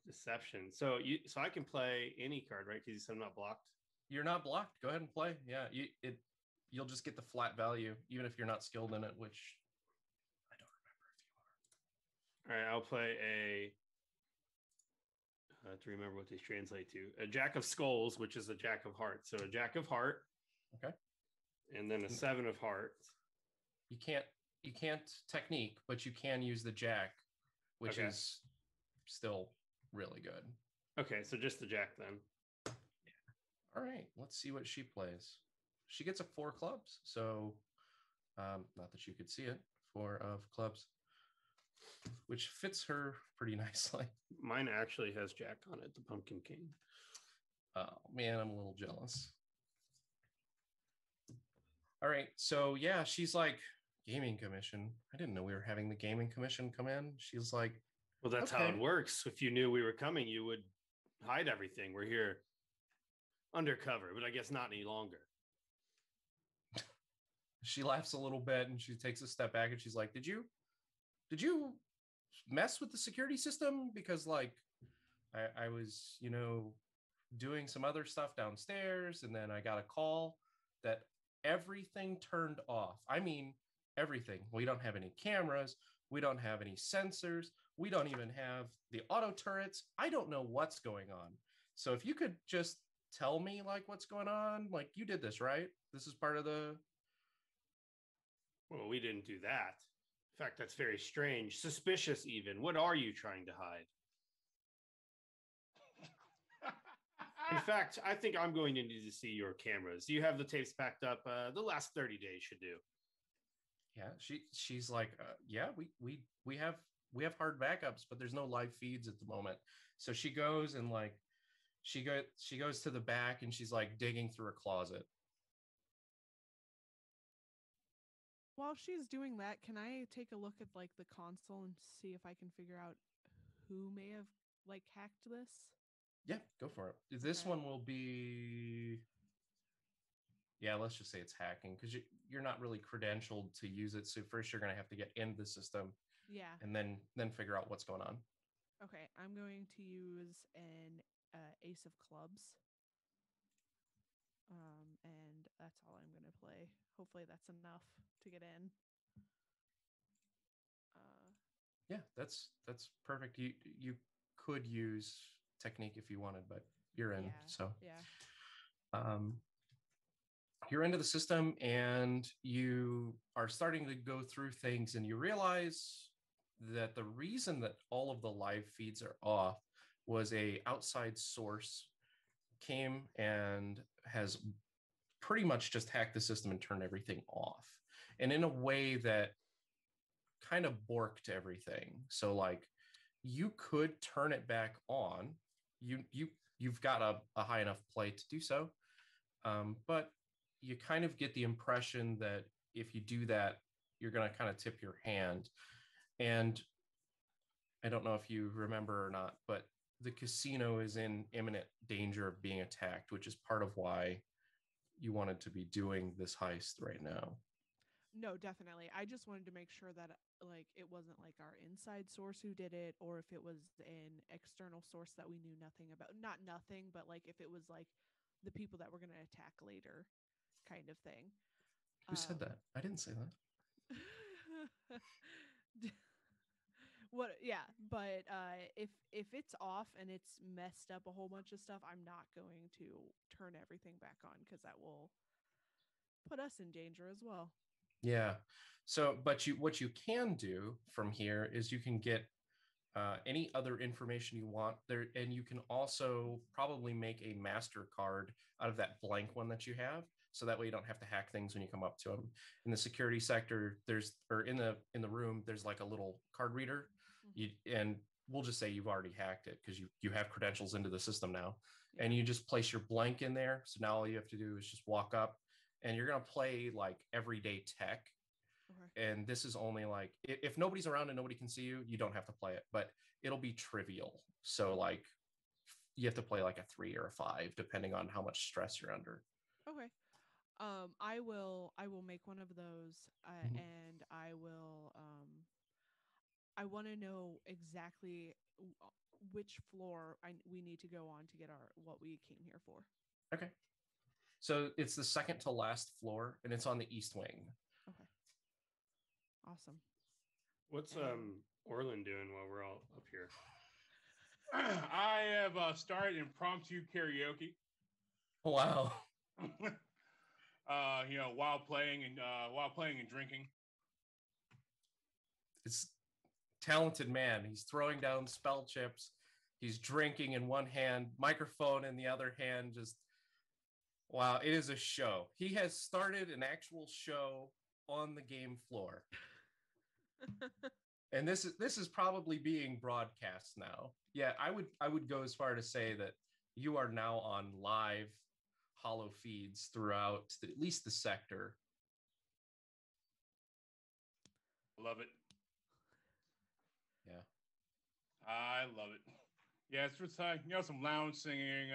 [SPEAKER 4] Deception. So I can play any card, right? Because you said I'm not blocked.
[SPEAKER 3] You're not blocked. Go ahead and play. Yeah, you'll just get the flat value, even if you're not skilled in it, which I don't remember if you are.
[SPEAKER 4] All right, I'll play a to remember what these translate to. A Jack of Skulls, which is a Jack of Hearts. So a Jack of Heart.
[SPEAKER 3] Okay.
[SPEAKER 4] And then a 7 of Hearts.
[SPEAKER 3] You can't technique, but you can use the Jack, which
[SPEAKER 4] Okay.
[SPEAKER 3] is still really good.
[SPEAKER 4] Okay, so just the Jack then.
[SPEAKER 3] All right, let's see what she plays. She gets a 4 clubs, so not that you could see it, 4 of clubs, which fits her pretty nicely.
[SPEAKER 4] Mine actually has Jack on it, the Pumpkin King.
[SPEAKER 3] Oh man, I'm a little jealous. All right, so yeah, she's like, gaming commission. I didn't know we were having the gaming commission come in. She's like,
[SPEAKER 4] Well, that's how it works. If you knew we were coming, you would hide everything. We're here undercover, but I guess not any longer.
[SPEAKER 3] She laughs a little bit and she takes a step back and she's like, did you mess with the security system? Because like I was, doing some other stuff downstairs and then I got a call that everything turned off. I mean, everything. We don't have any cameras. We don't have any sensors. We don't even have the auto turrets. I don't know what's going on. So if you could just tell me like what's going on, like you did this, right? This is part of the...
[SPEAKER 4] Well, we didn't do that. In fact, that's very strange. Suspicious even. What are you trying to hide? In fact, I think I'm going to need to see your cameras. You have the tapes packed up. The last 30 days should do.
[SPEAKER 3] Yeah, she's like, yeah, we have hard backups, but there's no live feeds at the moment. So she goes and like she goes to the back and she's like digging through a closet.
[SPEAKER 2] While she's doing that, can I take a look at like the console and see if I can figure out who may have like hacked this?
[SPEAKER 3] Yeah, go for it. This one will be, yeah, let's just say it's hacking because you're not really credentialed to use it. So first you're going to have to get into the system.
[SPEAKER 2] Yeah.
[SPEAKER 3] And then figure out what's going on.
[SPEAKER 2] Okay, I'm going to use an ace of clubs. And that's all I'm going to play. Hopefully that's enough to get in.
[SPEAKER 3] Yeah, that's perfect. You could use technique if you wanted, but you're in.
[SPEAKER 2] Yeah,
[SPEAKER 3] so
[SPEAKER 2] yeah.
[SPEAKER 3] You're into the system and you are starting to go through things and you realize that the reason that all of the live feeds are off was a outside source came and has pretty much just hacked the system and turned everything off. And in a way that kind of borked everything. So like you could turn it back on. You've got a high enough play to do so. But you kind of get the impression that if you do that, you're going to kind of tip your hand. And I don't know if you remember or not, but the casino is in imminent danger of being attacked, which is part of why you wanted to be doing this heist right now.
[SPEAKER 2] No, definitely. I just wanted to make sure that like it wasn't like our inside source who did it, or if it was an external source that we knew nothing about. Not nothing, but like if it was like the people that we're going to attack later kind of thing.
[SPEAKER 3] Who said that? I didn't say that.
[SPEAKER 2] What? Yeah, but if it's off and it's messed up a whole bunch of stuff, I'm not going to turn everything back on because that will put us in danger as well.
[SPEAKER 3] Yeah. So, but what you can do from here is you can get any other information you want there, and you can also probably make a master card out of that blank one that you have. So that way you don't have to hack things when you come up to them. In the security sector, in the room, there's like a little card reader. And we'll just say you've already hacked it because you have credentials into the system now. Yeah. And you just place your blank in there. So now all you have to do is just walk up and you're going to play like everyday tech. Okay. And this is only like, if nobody's around and nobody can see you, you don't have to play it, but it'll be trivial. So like you have to play like a 3 or a 5, depending on how much stress you're under.
[SPEAKER 2] Okay. I will make one of those and I will, I want to know exactly which floor we need to go on to get what we came here for.
[SPEAKER 3] Okay. So it's the second to last floor and it's on the east wing.
[SPEAKER 2] Okay. Awesome.
[SPEAKER 4] What's Orlin doing while we're all up here?
[SPEAKER 5] I have started impromptu karaoke.
[SPEAKER 3] Wow.
[SPEAKER 5] While playing and drinking.
[SPEAKER 3] It's talented man. He's throwing down spell chips. He's drinking in one hand, microphone in the other hand. Just wow, it is a show. He has started an actual show on the game floor. And this is probably being broadcast now. Yeah, I would go as far to say that you are now on live hollow feeds throughout at least the sector.
[SPEAKER 5] Love it.
[SPEAKER 3] Yeah.
[SPEAKER 5] I love it. Yeah, it's just some lounge singing,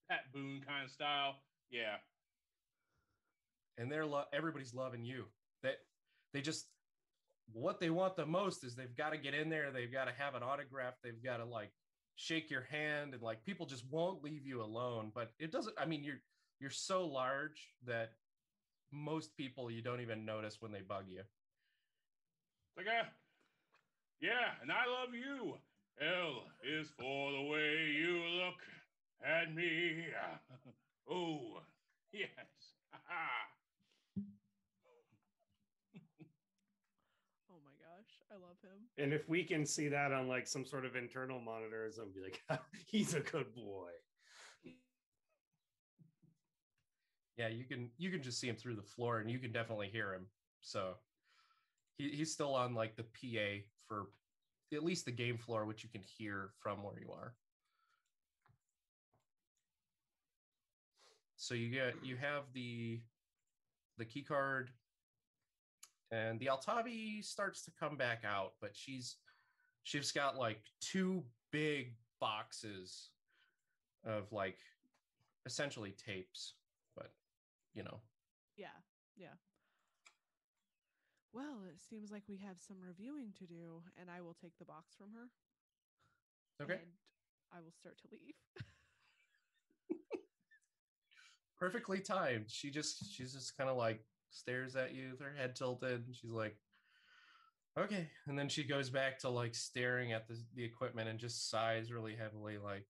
[SPEAKER 5] Pat Boone kind of style. Yeah.
[SPEAKER 3] And everybody's loving you. They just what they want the most is they've got to get in there, they've got to have an autograph, they've got to like shake your hand, and like people just won't leave you alone. But it doesn't, I mean, you're so large that most people you don't even notice when they bug you.
[SPEAKER 5] Like yeah, and I love you. L is for the way you look at me. Oh, yes.
[SPEAKER 2] Oh my gosh, I love him.
[SPEAKER 4] And if we can see that on like some sort of internal monitors, I'll be like, he's a good boy.
[SPEAKER 3] Yeah, you can just see him through the floor, and you can definitely hear him. So he's still on like the PA for at least the game floor, which you can hear from where you are. So you have the key card, and the Altavi starts to come back out, but she's got like two big boxes of like essentially tapes, but
[SPEAKER 2] Yeah. Well, it seems like we have some reviewing to do, and I will take the box from her.
[SPEAKER 3] Okay.
[SPEAKER 2] And I will start to leave.
[SPEAKER 3] Perfectly timed. She's just kind of like stares at you with her head tilted, and she's like, okay. And then she goes back to like staring at the equipment and just sighs really heavily, like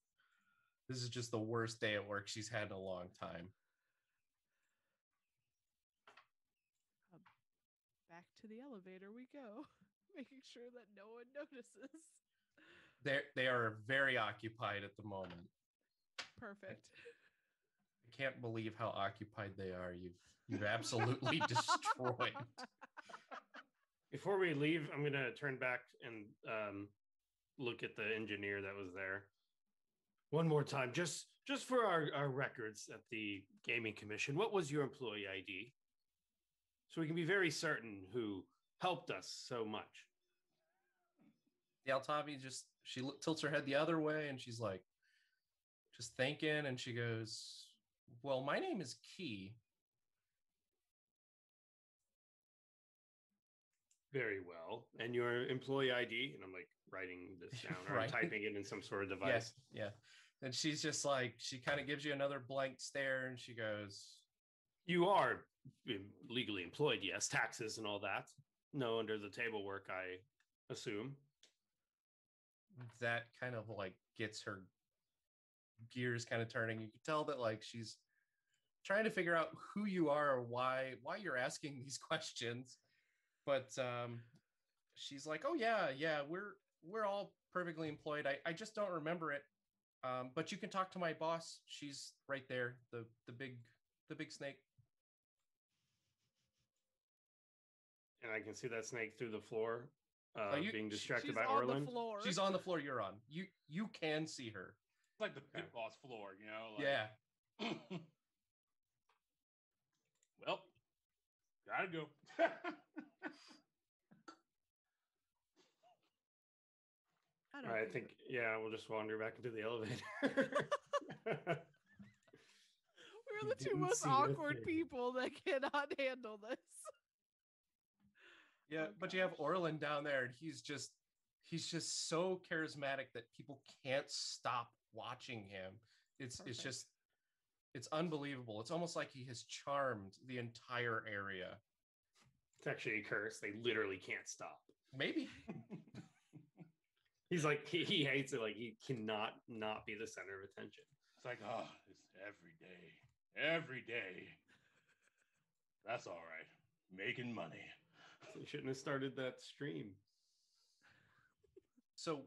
[SPEAKER 3] this is just the worst day at work she's had in a long time.
[SPEAKER 2] Back to the elevator we go, making sure that no one notices.
[SPEAKER 3] They are very occupied at the moment.
[SPEAKER 2] Perfect.
[SPEAKER 3] I can't believe how occupied they are. You've absolutely destroyed.
[SPEAKER 4] Before we leave, I'm gonna turn back and look at the engineer that was there one more time, just for our records at the Gaming Commission. What was your employee ID? So we can be very certain who helped us so much.
[SPEAKER 3] The Altavi she tilts her head the other way, and she's like, just thinking, and she goes, well, my name is Key.
[SPEAKER 4] Very well. And your employee ID? And I'm like writing this down or
[SPEAKER 3] Right.
[SPEAKER 4] typing it in some sort of device.
[SPEAKER 3] Yeah. And she's just like, she kind of gives you another blank stare, and she goes,
[SPEAKER 4] You are legally employed, yes, taxes and all that. No under the table work, I assume.
[SPEAKER 3] that kind of like gets her gears kind of turning. You can tell that like she's trying to figure out who you are or why you're asking these questions. But she's like, oh yeah, we're all perfectly employed. I just don't remember it. But you can talk to my boss. She's right there, the big snake.
[SPEAKER 4] And I can see that snake through the floor, being distracted
[SPEAKER 2] She's
[SPEAKER 4] by
[SPEAKER 2] on
[SPEAKER 4] Orlin.
[SPEAKER 2] the floor.
[SPEAKER 3] She's on the floor you're on. You can see her.
[SPEAKER 5] It's like the pit boss floor, Like,
[SPEAKER 3] Yeah.
[SPEAKER 5] Well, gotta go.
[SPEAKER 2] I
[SPEAKER 4] All right, I think, we'll just wander back into the elevator.
[SPEAKER 2] We're the two
[SPEAKER 4] Didn't
[SPEAKER 2] most
[SPEAKER 4] see a
[SPEAKER 2] awkward
[SPEAKER 4] thing.
[SPEAKER 2] people that cannot handle this.
[SPEAKER 3] Yeah,
[SPEAKER 2] Oh,
[SPEAKER 3] but you have
[SPEAKER 2] gosh.
[SPEAKER 3] Orlin down there, and he's just so charismatic that people can't stop watching him. It's
[SPEAKER 2] Perfect.
[SPEAKER 3] it's unbelievable. It's almost like he has charmed the entire area.
[SPEAKER 4] It's actually a curse. They literally can't stop.
[SPEAKER 3] Maybe.
[SPEAKER 4] He's like he hates it. Like he cannot not be the center of attention.
[SPEAKER 5] It's like, oh, it's every day. That's all right. Making money.
[SPEAKER 4] So you shouldn't have started that stream.
[SPEAKER 3] So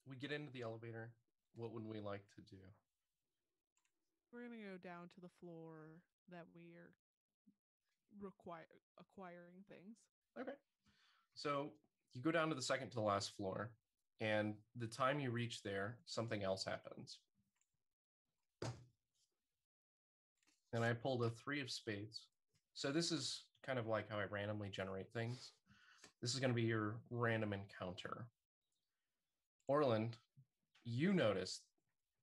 [SPEAKER 3] we get into the elevator. What would we like to do?
[SPEAKER 2] We're gonna go down to the floor that we are acquiring things.
[SPEAKER 3] Okay. So you go down to the second to the last floor, and the time you reach there, something else happens. And I pulled a 3 of spades. So this is kind of like how I randomly generate things. This is going to be your random encounter. Orland, you noticed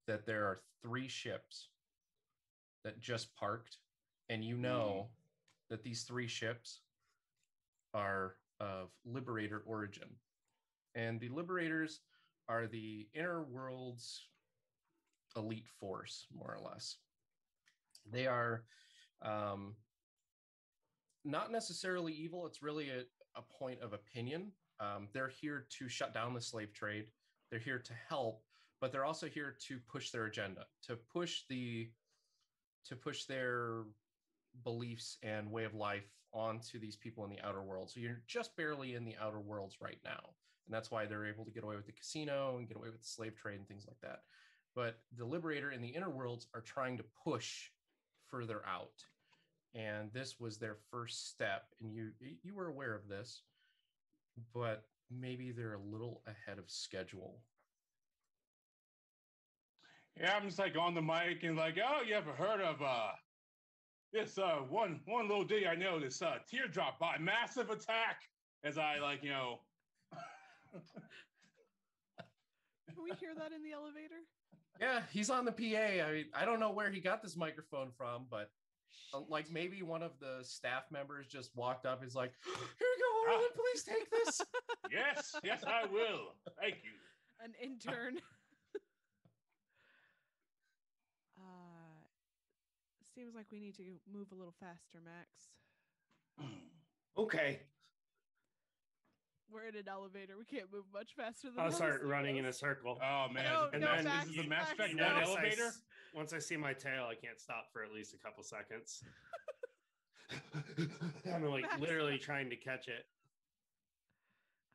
[SPEAKER 3] that there are 3 ships that just parked, and you know that these 3 ships are of Liberator origin. And the Liberators are the inner world's elite force, more or less. They are not necessarily evil. It's really a point of opinion. They're here to shut down the slave trade. They're here to help, but they're also here to push their agenda, to push their beliefs and way of life onto these people in the outer world. So you're just barely in the outer worlds right now. And that's why they're able to get away with the casino and get away with the slave trade and things like that. But the Liberator in the inner worlds are trying to push further out. And this was their first step. And you were aware of this, but maybe they're a little ahead of schedule.
[SPEAKER 5] Yeah, I'm just like on the mic and like, oh, you ever heard of this one little ditty I know, this teardrop by Massive Attack, as I like, you know.
[SPEAKER 2] Can we hear that in the elevator?
[SPEAKER 3] Yeah, he's on the PA. I don't know where he got this microphone from, but like maybe one of the staff members just walked up. He's like, "Here you go, Orland, please take this."
[SPEAKER 5] Yes, I will. Thank you.
[SPEAKER 2] An intern. Seems like we need to move a little faster, Max.
[SPEAKER 4] Okay.
[SPEAKER 2] We're in an elevator. We can't move much faster than
[SPEAKER 4] I'll
[SPEAKER 2] that.
[SPEAKER 4] start running in a circle.
[SPEAKER 5] Oh man!
[SPEAKER 2] No,
[SPEAKER 5] and
[SPEAKER 2] no,
[SPEAKER 5] then
[SPEAKER 2] Max,
[SPEAKER 5] this is the Mass
[SPEAKER 2] Max,
[SPEAKER 5] Effect
[SPEAKER 2] no.
[SPEAKER 5] one elevator.
[SPEAKER 4] Once I see my tail, I can't stop for at least a couple seconds. I'm like
[SPEAKER 2] Max.
[SPEAKER 4] literally trying to catch it.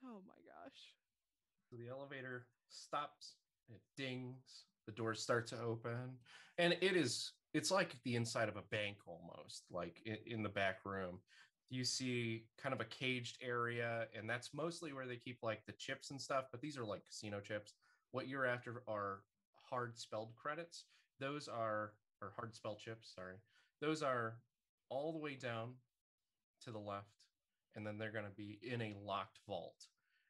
[SPEAKER 2] Oh my gosh.
[SPEAKER 3] So the elevator stops, it dings, the doors start to open, and it's like the inside of a bank almost, like in the back room. You see kind of a caged area, and that's mostly where they keep like the chips and stuff, but these are like casino chips. What you're after are hard spelled credits. Those are, or hard spelled chips, sorry. Those are all the way down to the left, and then they're going to be in a locked vault.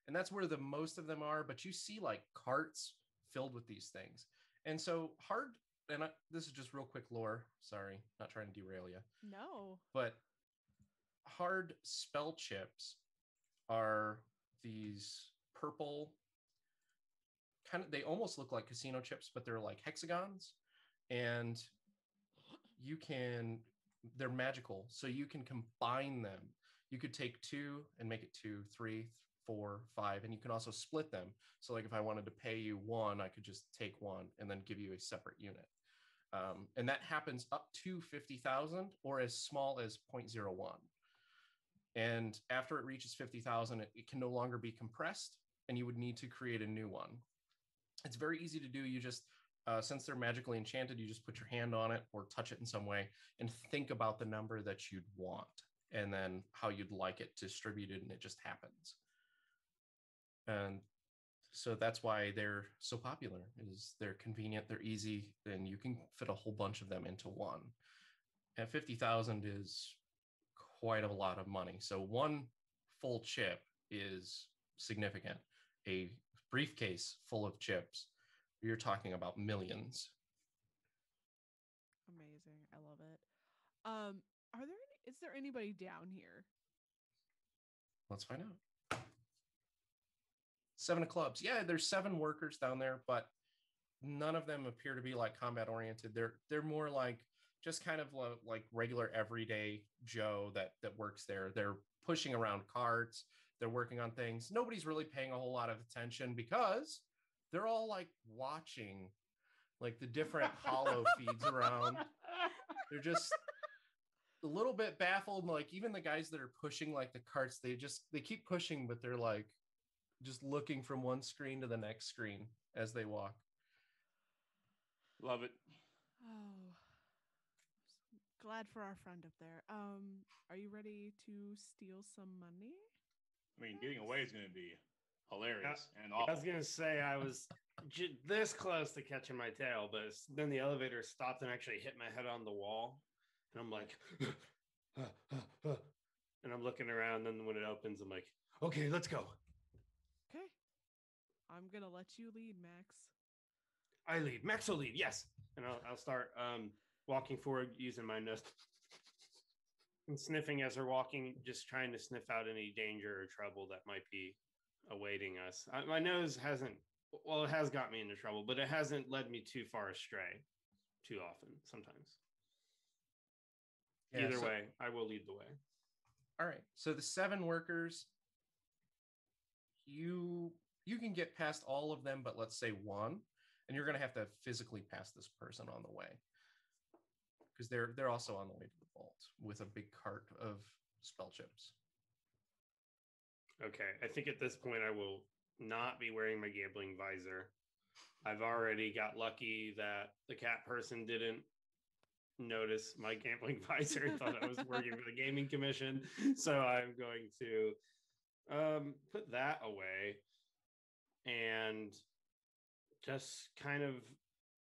[SPEAKER 3] And that's where the most of them are, but you see like carts filled with these things. And so hard, and this is just real quick lore, sorry, not trying to derail you.
[SPEAKER 2] No.
[SPEAKER 3] But hard spell chips are these purple, kind of, they almost look like casino chips, but they're like hexagons. And they're magical. So you can combine them. You could take 2 and make it 2, 3, 4, 5, and you can also split them. So like if I wanted to pay you 1, I could just take 1 and then give you a separate unit. And that happens up to 50,000 or as small as 0.01. And after it reaches 50,000, it can no longer be compressed, and you would need to create a new one. It's very easy to do. You just, since they're magically enchanted, you just put your hand on it or touch it in some way and think about the number that you'd want and then how you'd like it distributed, and it just happens. And so that's why they're so popular, is they're convenient, they're easy, and you can fit a whole bunch of them into one. And 50,000 is quite a lot of money. So one full chip is significant. A briefcase full of chips, you're talking about millions.
[SPEAKER 2] Amazing. I love it. Is there anybody down here?
[SPEAKER 3] Let's find out. 7 of clubs. Yeah, there's 7 workers down there, but none of them appear to be like combat oriented. They're more like just kind of like regular everyday Joe that works there. They're pushing around carts. They're working on things. Nobody's really paying a whole lot of attention because they're all like watching like the different hollow feeds around. They're just a little bit baffled. Like even the guys that are pushing like the carts, they keep pushing, but they're like just looking from one screen to the next screen as they walk.
[SPEAKER 5] Love it.
[SPEAKER 2] Oh, glad for our friend up there. Are you ready to steal some money?
[SPEAKER 5] I mean, getting away is going to be hilarious and
[SPEAKER 4] I
[SPEAKER 5] awful.
[SPEAKER 4] was gonna say I was this close to catching my tail, but then the elevator stopped and actually hit my head on the wall, and I'm like, and I'm looking around. Then when it opens, I'm like, okay, let's go.
[SPEAKER 2] Okay. I'm gonna let you lead, Max.
[SPEAKER 4] I lead. Max will lead. Yes, and I'll start walking forward using my nose and sniffing as we're walking, just trying to sniff out any danger or trouble that might be awaiting us. My nose hasn't, well, it has got me into trouble, but it hasn't led me too far astray too often sometimes.
[SPEAKER 3] Yeah,
[SPEAKER 4] Either way, I will lead the way.
[SPEAKER 3] All right. So the 7 workers, you can get past all of them, but let's say 1, and you're going to have to physically pass this person on the way because they're also on the way to the vault with a big cart of spell chips.
[SPEAKER 4] Okay, I think at this point I will not be wearing my gambling visor. I've already got lucky that the cat person didn't notice my gambling visor and thought I was working for the gaming commission. So I'm going to put that away and just kind of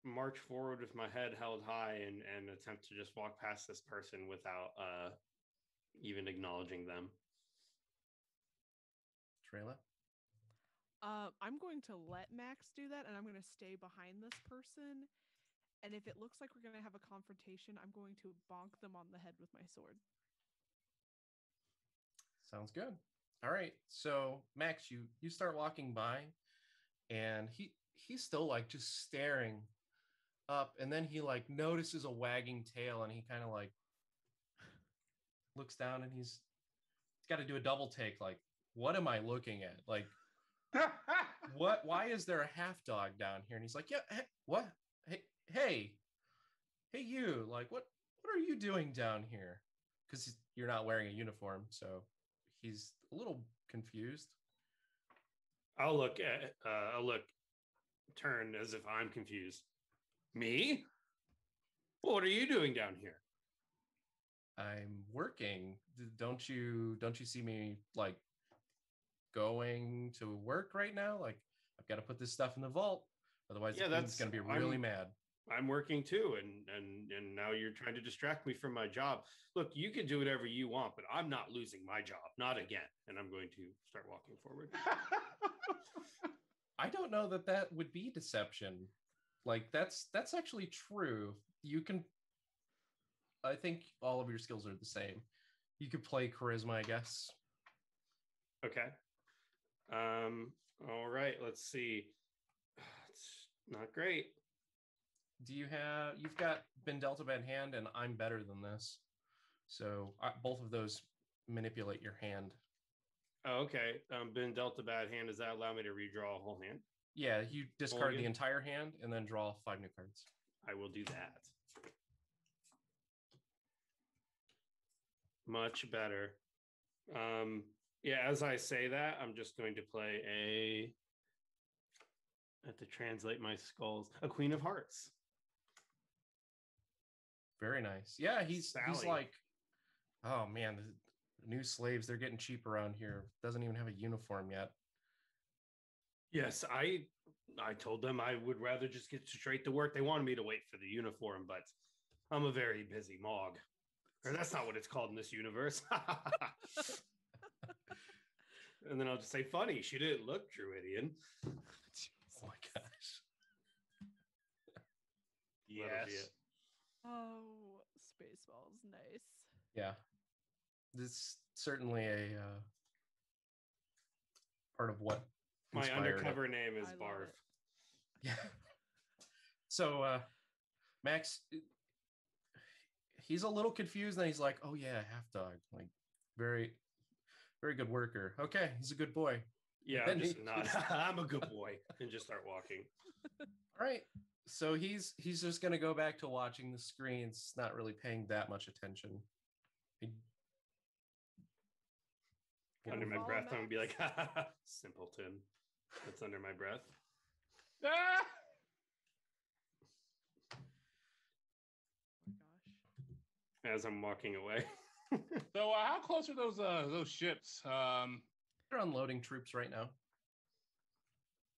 [SPEAKER 4] march forward with my head held high and attempt to just walk past this person without even acknowledging them.
[SPEAKER 3] Trayla?
[SPEAKER 2] I'm going to let Max do that, and I'm going to stay behind this person. And if it looks like we're going to have a confrontation, I'm going to bonk them on the head with my sword.
[SPEAKER 3] Sounds good. All right. So Max, you start walking by, and he's still like just staring up, and then he like notices a wagging tail, and he kind of like looks down, and he's got to do a double take. Like, what am I looking at? Like, why is there a half dog down here? And he's like, yeah, hey, what? Hey, you, like, what are you doing down here? Because you're not wearing a uniform, so he's a little confused.
[SPEAKER 4] I'll turn as if I'm confused. Me? What are you doing down here?
[SPEAKER 3] I'm working. Don't you see me like going to work right now? Like, I've got to put this stuff in the vault, otherwise the queen's going to be really mad.
[SPEAKER 4] I'm working too, and now you're trying to distract me from my job. Look, you can do whatever you want, but I'm not losing my job, not again. And I'm going to start walking forward.
[SPEAKER 3] I don't know that would be deception. Like that's actually true. You can. I think all of your skills are the same. You could play charisma, I guess.
[SPEAKER 4] Okay. All right. Let's see. It's not great.
[SPEAKER 3] You've got been dealt a bad hand, and I'm better than this. So both of those manipulate your hand.
[SPEAKER 4] Oh, okay. Been dealt a bad hand. Does that allow me to redraw a whole hand?
[SPEAKER 3] Yeah, you discard the entire hand and then draw 5 new cards.
[SPEAKER 4] I will do that. Much better. Yeah, as I say that, I'm just going to play I have to translate my skulls. A Queen of Hearts.
[SPEAKER 3] Very nice. Yeah, he's like, oh man, the new slaves, they're getting cheap around here. Doesn't even have a uniform yet.
[SPEAKER 4] Yes, I told them I would rather just get straight to work. They wanted me to wait for the uniform, but I'm a very busy Mog. Or that's not what it's called in this universe. And then I'll just say, funny, she didn't look Druidian.
[SPEAKER 3] Oh my gosh.
[SPEAKER 5] Yes.
[SPEAKER 2] Oh, Spaceballs, nice.
[SPEAKER 3] Yeah. This is certainly a part of what
[SPEAKER 4] my undercover name is Barf.
[SPEAKER 3] Yeah. So Max, he's a little confused, and he's like, oh yeah, half dog. Like very very good worker. Okay, he's a good boy.
[SPEAKER 4] Yeah,
[SPEAKER 3] And
[SPEAKER 4] I'm just
[SPEAKER 3] he
[SPEAKER 4] not.
[SPEAKER 3] just-
[SPEAKER 4] I'm a good boy, and just start walking.
[SPEAKER 3] All right. So he's just gonna go back to watching the screens, not really paying that much attention. He-
[SPEAKER 2] Gonna
[SPEAKER 4] Under my
[SPEAKER 2] follow
[SPEAKER 4] breath, I'm gonna be
[SPEAKER 2] Max.
[SPEAKER 4] like, ha, ha, ha, simpleton. That's under my breath.
[SPEAKER 5] Ah!
[SPEAKER 2] Oh my gosh.
[SPEAKER 4] As I'm walking away.
[SPEAKER 5] So how close are those ships?
[SPEAKER 3] They're unloading troops right now.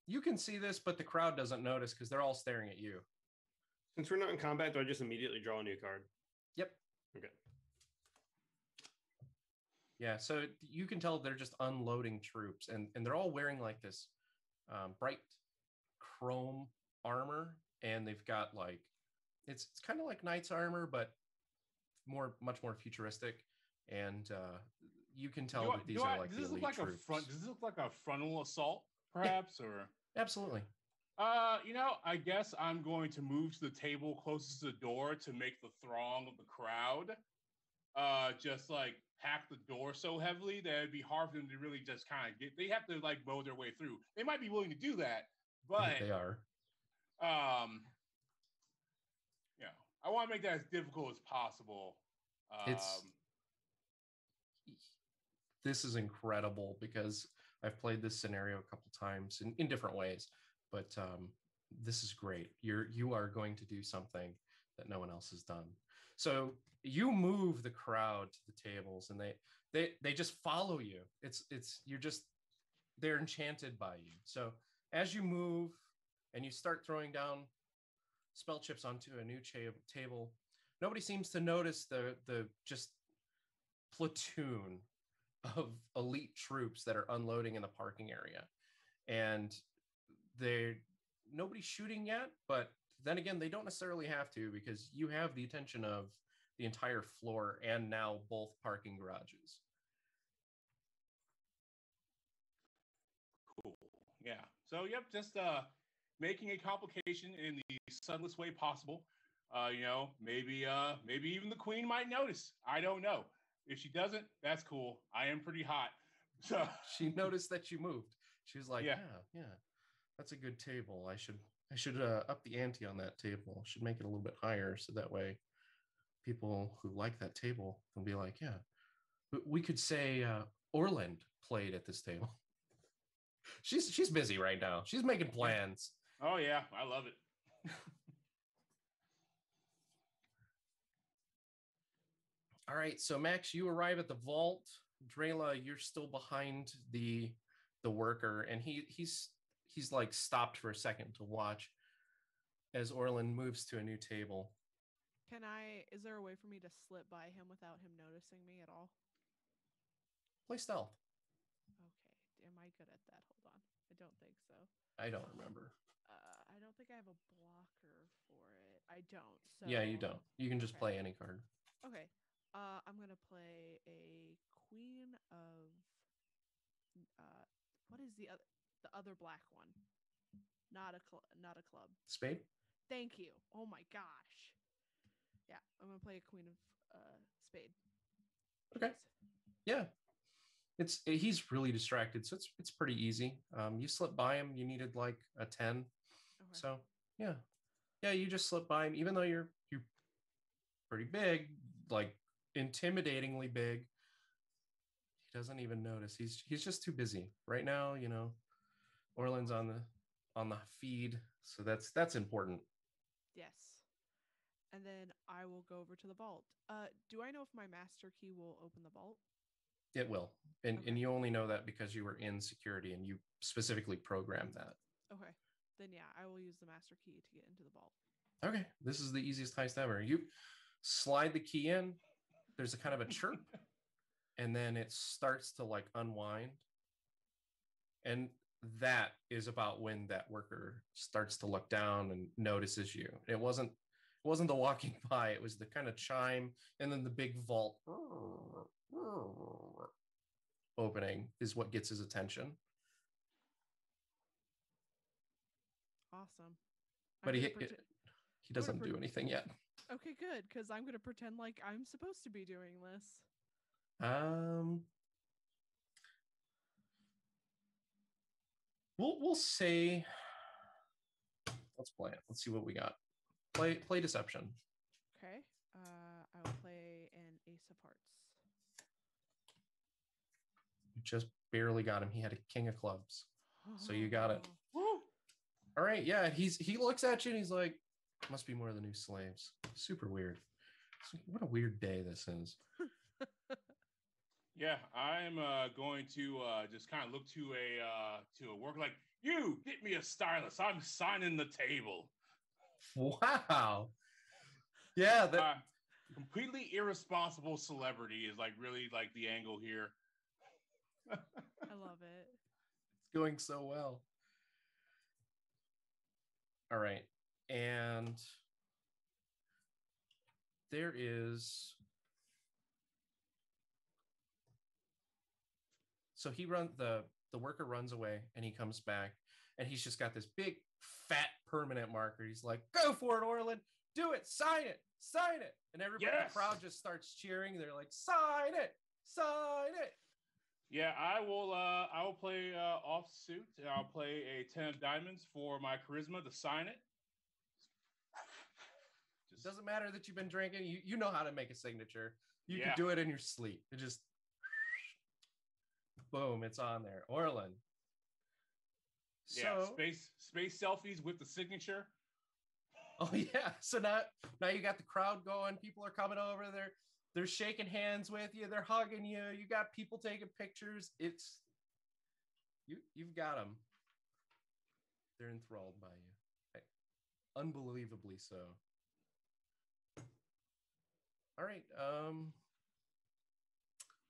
[SPEAKER 3] You can see this, but the crowd doesn't notice because they're all staring at you.
[SPEAKER 4] Since we're not in combat, do I just immediately draw a new card?
[SPEAKER 3] Yep.
[SPEAKER 4] Okay.
[SPEAKER 3] Yeah, so you can tell they're just unloading troops, and they're all wearing like this bright chrome armor, and they've got like it's kind of like knight's armor, but much more futuristic. And you can tell that these are like
[SPEAKER 5] does
[SPEAKER 3] the
[SPEAKER 5] this look
[SPEAKER 3] elite
[SPEAKER 5] like
[SPEAKER 3] troops.
[SPEAKER 5] does this look like a frontal assault, perhaps, or?
[SPEAKER 3] Absolutely.
[SPEAKER 5] I guess I'm going to move to the table closest to the door to make the throng of the crowd just like pack the door so heavily that it'd be hard for them to really just kind of get. They have to like mow their way through. They might be willing to do that, but
[SPEAKER 3] They are.
[SPEAKER 5] you know, I want to make that as difficult as possible.
[SPEAKER 3] This is incredible because I've played this scenario a couple times in different ways, but this is great. You are going to do something that no one else has done. So you move the crowd to the tables, and they just follow you. They're enchanted by you. So as you move and you start throwing down spell chips onto a new table, nobody seems to notice the just platoon of elite troops that are unloading in the parking area, and nobody's shooting yet, but then again, they don't necessarily have to because you have the attention of the entire floor and now both parking garages.
[SPEAKER 5] Cool. Yeah. So yep, just making a complication in the subtlest way possible. Maybe even the queen might notice. I don't know. If she doesn't, that's cool. I am pretty hot. So
[SPEAKER 3] She noticed that you moved. She was like,
[SPEAKER 5] Yeah.
[SPEAKER 3] yeah, that's a good table. I should up the ante on that table. Should make it a little bit higher so that way people who like that table will be like, yeah, we could say Orland played at this table. She's busy right now. She's making plans.
[SPEAKER 5] oh yeah, I love it.
[SPEAKER 3] All right, so Max, you arrive at the vault. Drela, you're still behind the worker, and he's like stopped for a second to watch as Orland moves to a new table.
[SPEAKER 2] Is there a way for me to slip by him without him noticing me at all?
[SPEAKER 3] Play stealth.
[SPEAKER 2] Okay. Am I good at that? Hold on. I don't think so.
[SPEAKER 3] I don't remember.
[SPEAKER 2] I don't think I have a blocker for it. I don't. So
[SPEAKER 3] Yeah, you don't. You can just
[SPEAKER 2] Okay.
[SPEAKER 3] play any card.
[SPEAKER 2] Okay. I'm gonna play a queen of. What is the other black one? Not a club.
[SPEAKER 3] Spade?
[SPEAKER 2] Thank you. Oh my gosh. Yeah, I'm gonna play a queen of spade.
[SPEAKER 3] Okay. Yeah. He's really distracted, so it's pretty easy. You slip by him. You needed like a 10.
[SPEAKER 2] Okay.
[SPEAKER 3] So yeah, you just slip by him, even though you're pretty big, like intimidatingly big. He doesn't even notice. He's just too busy right now. Orland's on the feed, so that's important.
[SPEAKER 2] Yes. And then I will go over to the vault. Do I know if my master key will open the vault?
[SPEAKER 3] It will, and
[SPEAKER 2] Okay.
[SPEAKER 3] and you only know that because you were in security and you specifically programmed that.
[SPEAKER 2] Okay. Then yeah, I will use the master key to get into the vault.
[SPEAKER 3] Okay, this is the easiest heist ever. You slide the key in. There's a kind of a chirp, and then it starts to like unwind. And that is about when that worker starts to look down and notices you. It wasn't the walking by. It was the kind of chime, and then the big vault opening is what gets his attention.
[SPEAKER 2] Awesome.
[SPEAKER 3] But
[SPEAKER 2] I'm
[SPEAKER 3] he
[SPEAKER 2] gonna pretend-
[SPEAKER 3] doesn't do anything yet.
[SPEAKER 2] Okay, good, because I'm gonna pretend like I'm supposed to be doing this.
[SPEAKER 3] We'll say, let's play it. Let's see what we got. Play deception.
[SPEAKER 2] Okay. I will play an ace of hearts.
[SPEAKER 3] You just barely got him. He had a king of clubs. So you got it.
[SPEAKER 2] Oh.
[SPEAKER 3] Woo! All right, yeah. He looks at you and he's like, must be more of the new slaves. Super weird. What a weird day this is.
[SPEAKER 5] Yeah, I'm going to just kind of look to a work like, you get me a stylus. I'm signing the table.
[SPEAKER 3] Wow. Yeah, that
[SPEAKER 5] Completely irresponsible celebrity is like really like the angle here.
[SPEAKER 2] I love it.
[SPEAKER 3] it's going so well. All right. And there is so the worker runs away and he comes back and he's just got this big fat permanent marker. He's like, go for it, Orland, do it, sign it, and everybody in the crowd just starts cheering. They're like, sign it.
[SPEAKER 5] Yeah, I will play offsuit. I'll play a 10 of diamonds for my charisma to sign it.
[SPEAKER 3] It doesn't matter that you've been drinking. You know how to make a signature. You
[SPEAKER 5] Yeah.
[SPEAKER 3] can do it in your sleep. It just boom, it's on there. Orland.
[SPEAKER 5] Yeah,
[SPEAKER 3] So
[SPEAKER 5] space selfies with the signature.
[SPEAKER 3] oh yeah. So now you got the crowd going. People are coming over. They're shaking hands with you. They're hugging you. You got people taking pictures. It's you've got them. They're enthralled by you. Unbelievably so. All right.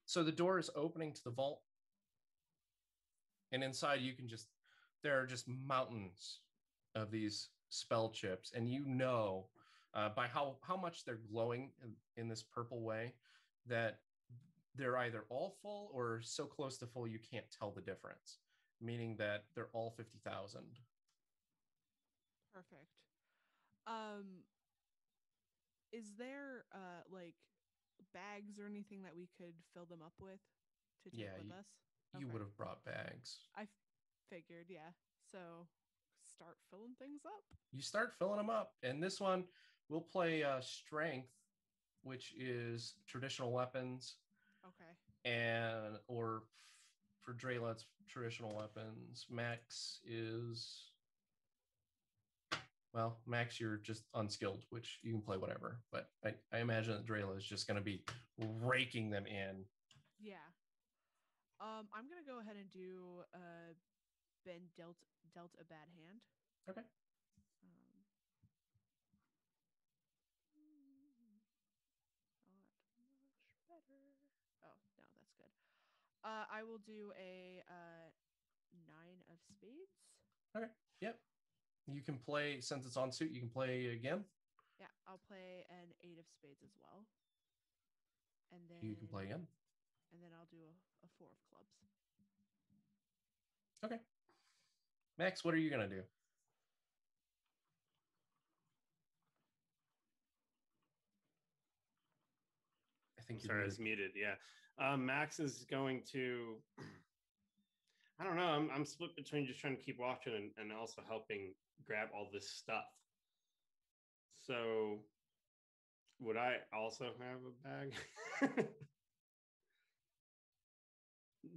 [SPEAKER 3] So the door is opening to the vault. And inside there are just mountains of these spell chips. And you know by how much they're glowing in this purple way that they're either all full or so close to full you can't tell the difference, meaning that they're all 50,000.
[SPEAKER 2] Perfect. Is there like bags or anything that we could fill them up with to take with us?
[SPEAKER 3] You
[SPEAKER 2] Okay.
[SPEAKER 3] would have brought bags.
[SPEAKER 2] I figured, yeah. So start filling things up.
[SPEAKER 3] You start filling them up. And this one, we'll play strength, which is traditional weapons.
[SPEAKER 2] Okay.
[SPEAKER 3] And or for Drayla, it's traditional weapons. Max is Max, you're just unskilled, which you can play whatever. But I imagine that Drayla is just going to be raking them in.
[SPEAKER 2] Yeah. I'm gonna go ahead and do Ben dealt a bad hand.
[SPEAKER 3] Okay.
[SPEAKER 2] Not much better. Oh no, that's good. I will do a 9 of spades.
[SPEAKER 3] Okay. Yep. You can play, since it's on suit, you can play again.
[SPEAKER 2] Yeah, I'll play an 8 of spades as well. And then
[SPEAKER 3] You can play again.
[SPEAKER 2] And then I'll do a 4 of clubs.
[SPEAKER 3] Okay. Max, what are you going to do? I think
[SPEAKER 4] I was muted. Yeah. Max is going to, I don't know. I'm split between just trying to keep watching and also helping grab all this stuff. So would I also have a bag?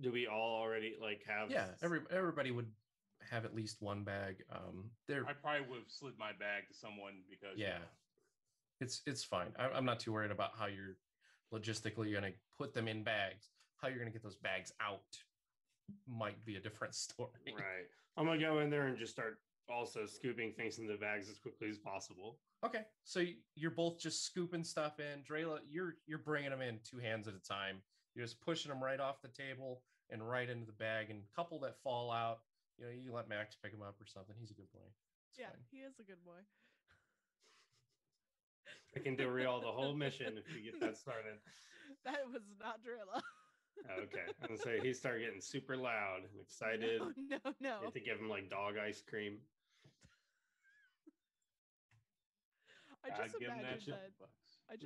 [SPEAKER 4] Do we all already like have?
[SPEAKER 3] Yeah, everybody would have at least one bag.
[SPEAKER 5] I probably would have slid my bag to someone because
[SPEAKER 3] it's fine. I'm not too worried about how you're logistically going to put them in bags. How you're going to get those bags out might be a different story.
[SPEAKER 4] Right. I'm gonna go in there and just start also scooping things in the bags as quickly as possible.
[SPEAKER 3] Okay, so you're both just scooping stuff in. Drayla, you're bringing them in 2 hands at a time. You're just pushing them right off the table and right into the bag. And a couple that fall out, you let Max pick them up or something. He's a good boy. It's fine.
[SPEAKER 2] He is a good boy.
[SPEAKER 4] I can derail the whole mission if we get that started.
[SPEAKER 2] That was not Drilla.
[SPEAKER 4] Okay. I'm gonna say he started getting super loud and excited.
[SPEAKER 2] No.
[SPEAKER 4] You have to give him like dog ice cream.
[SPEAKER 2] I just imagine that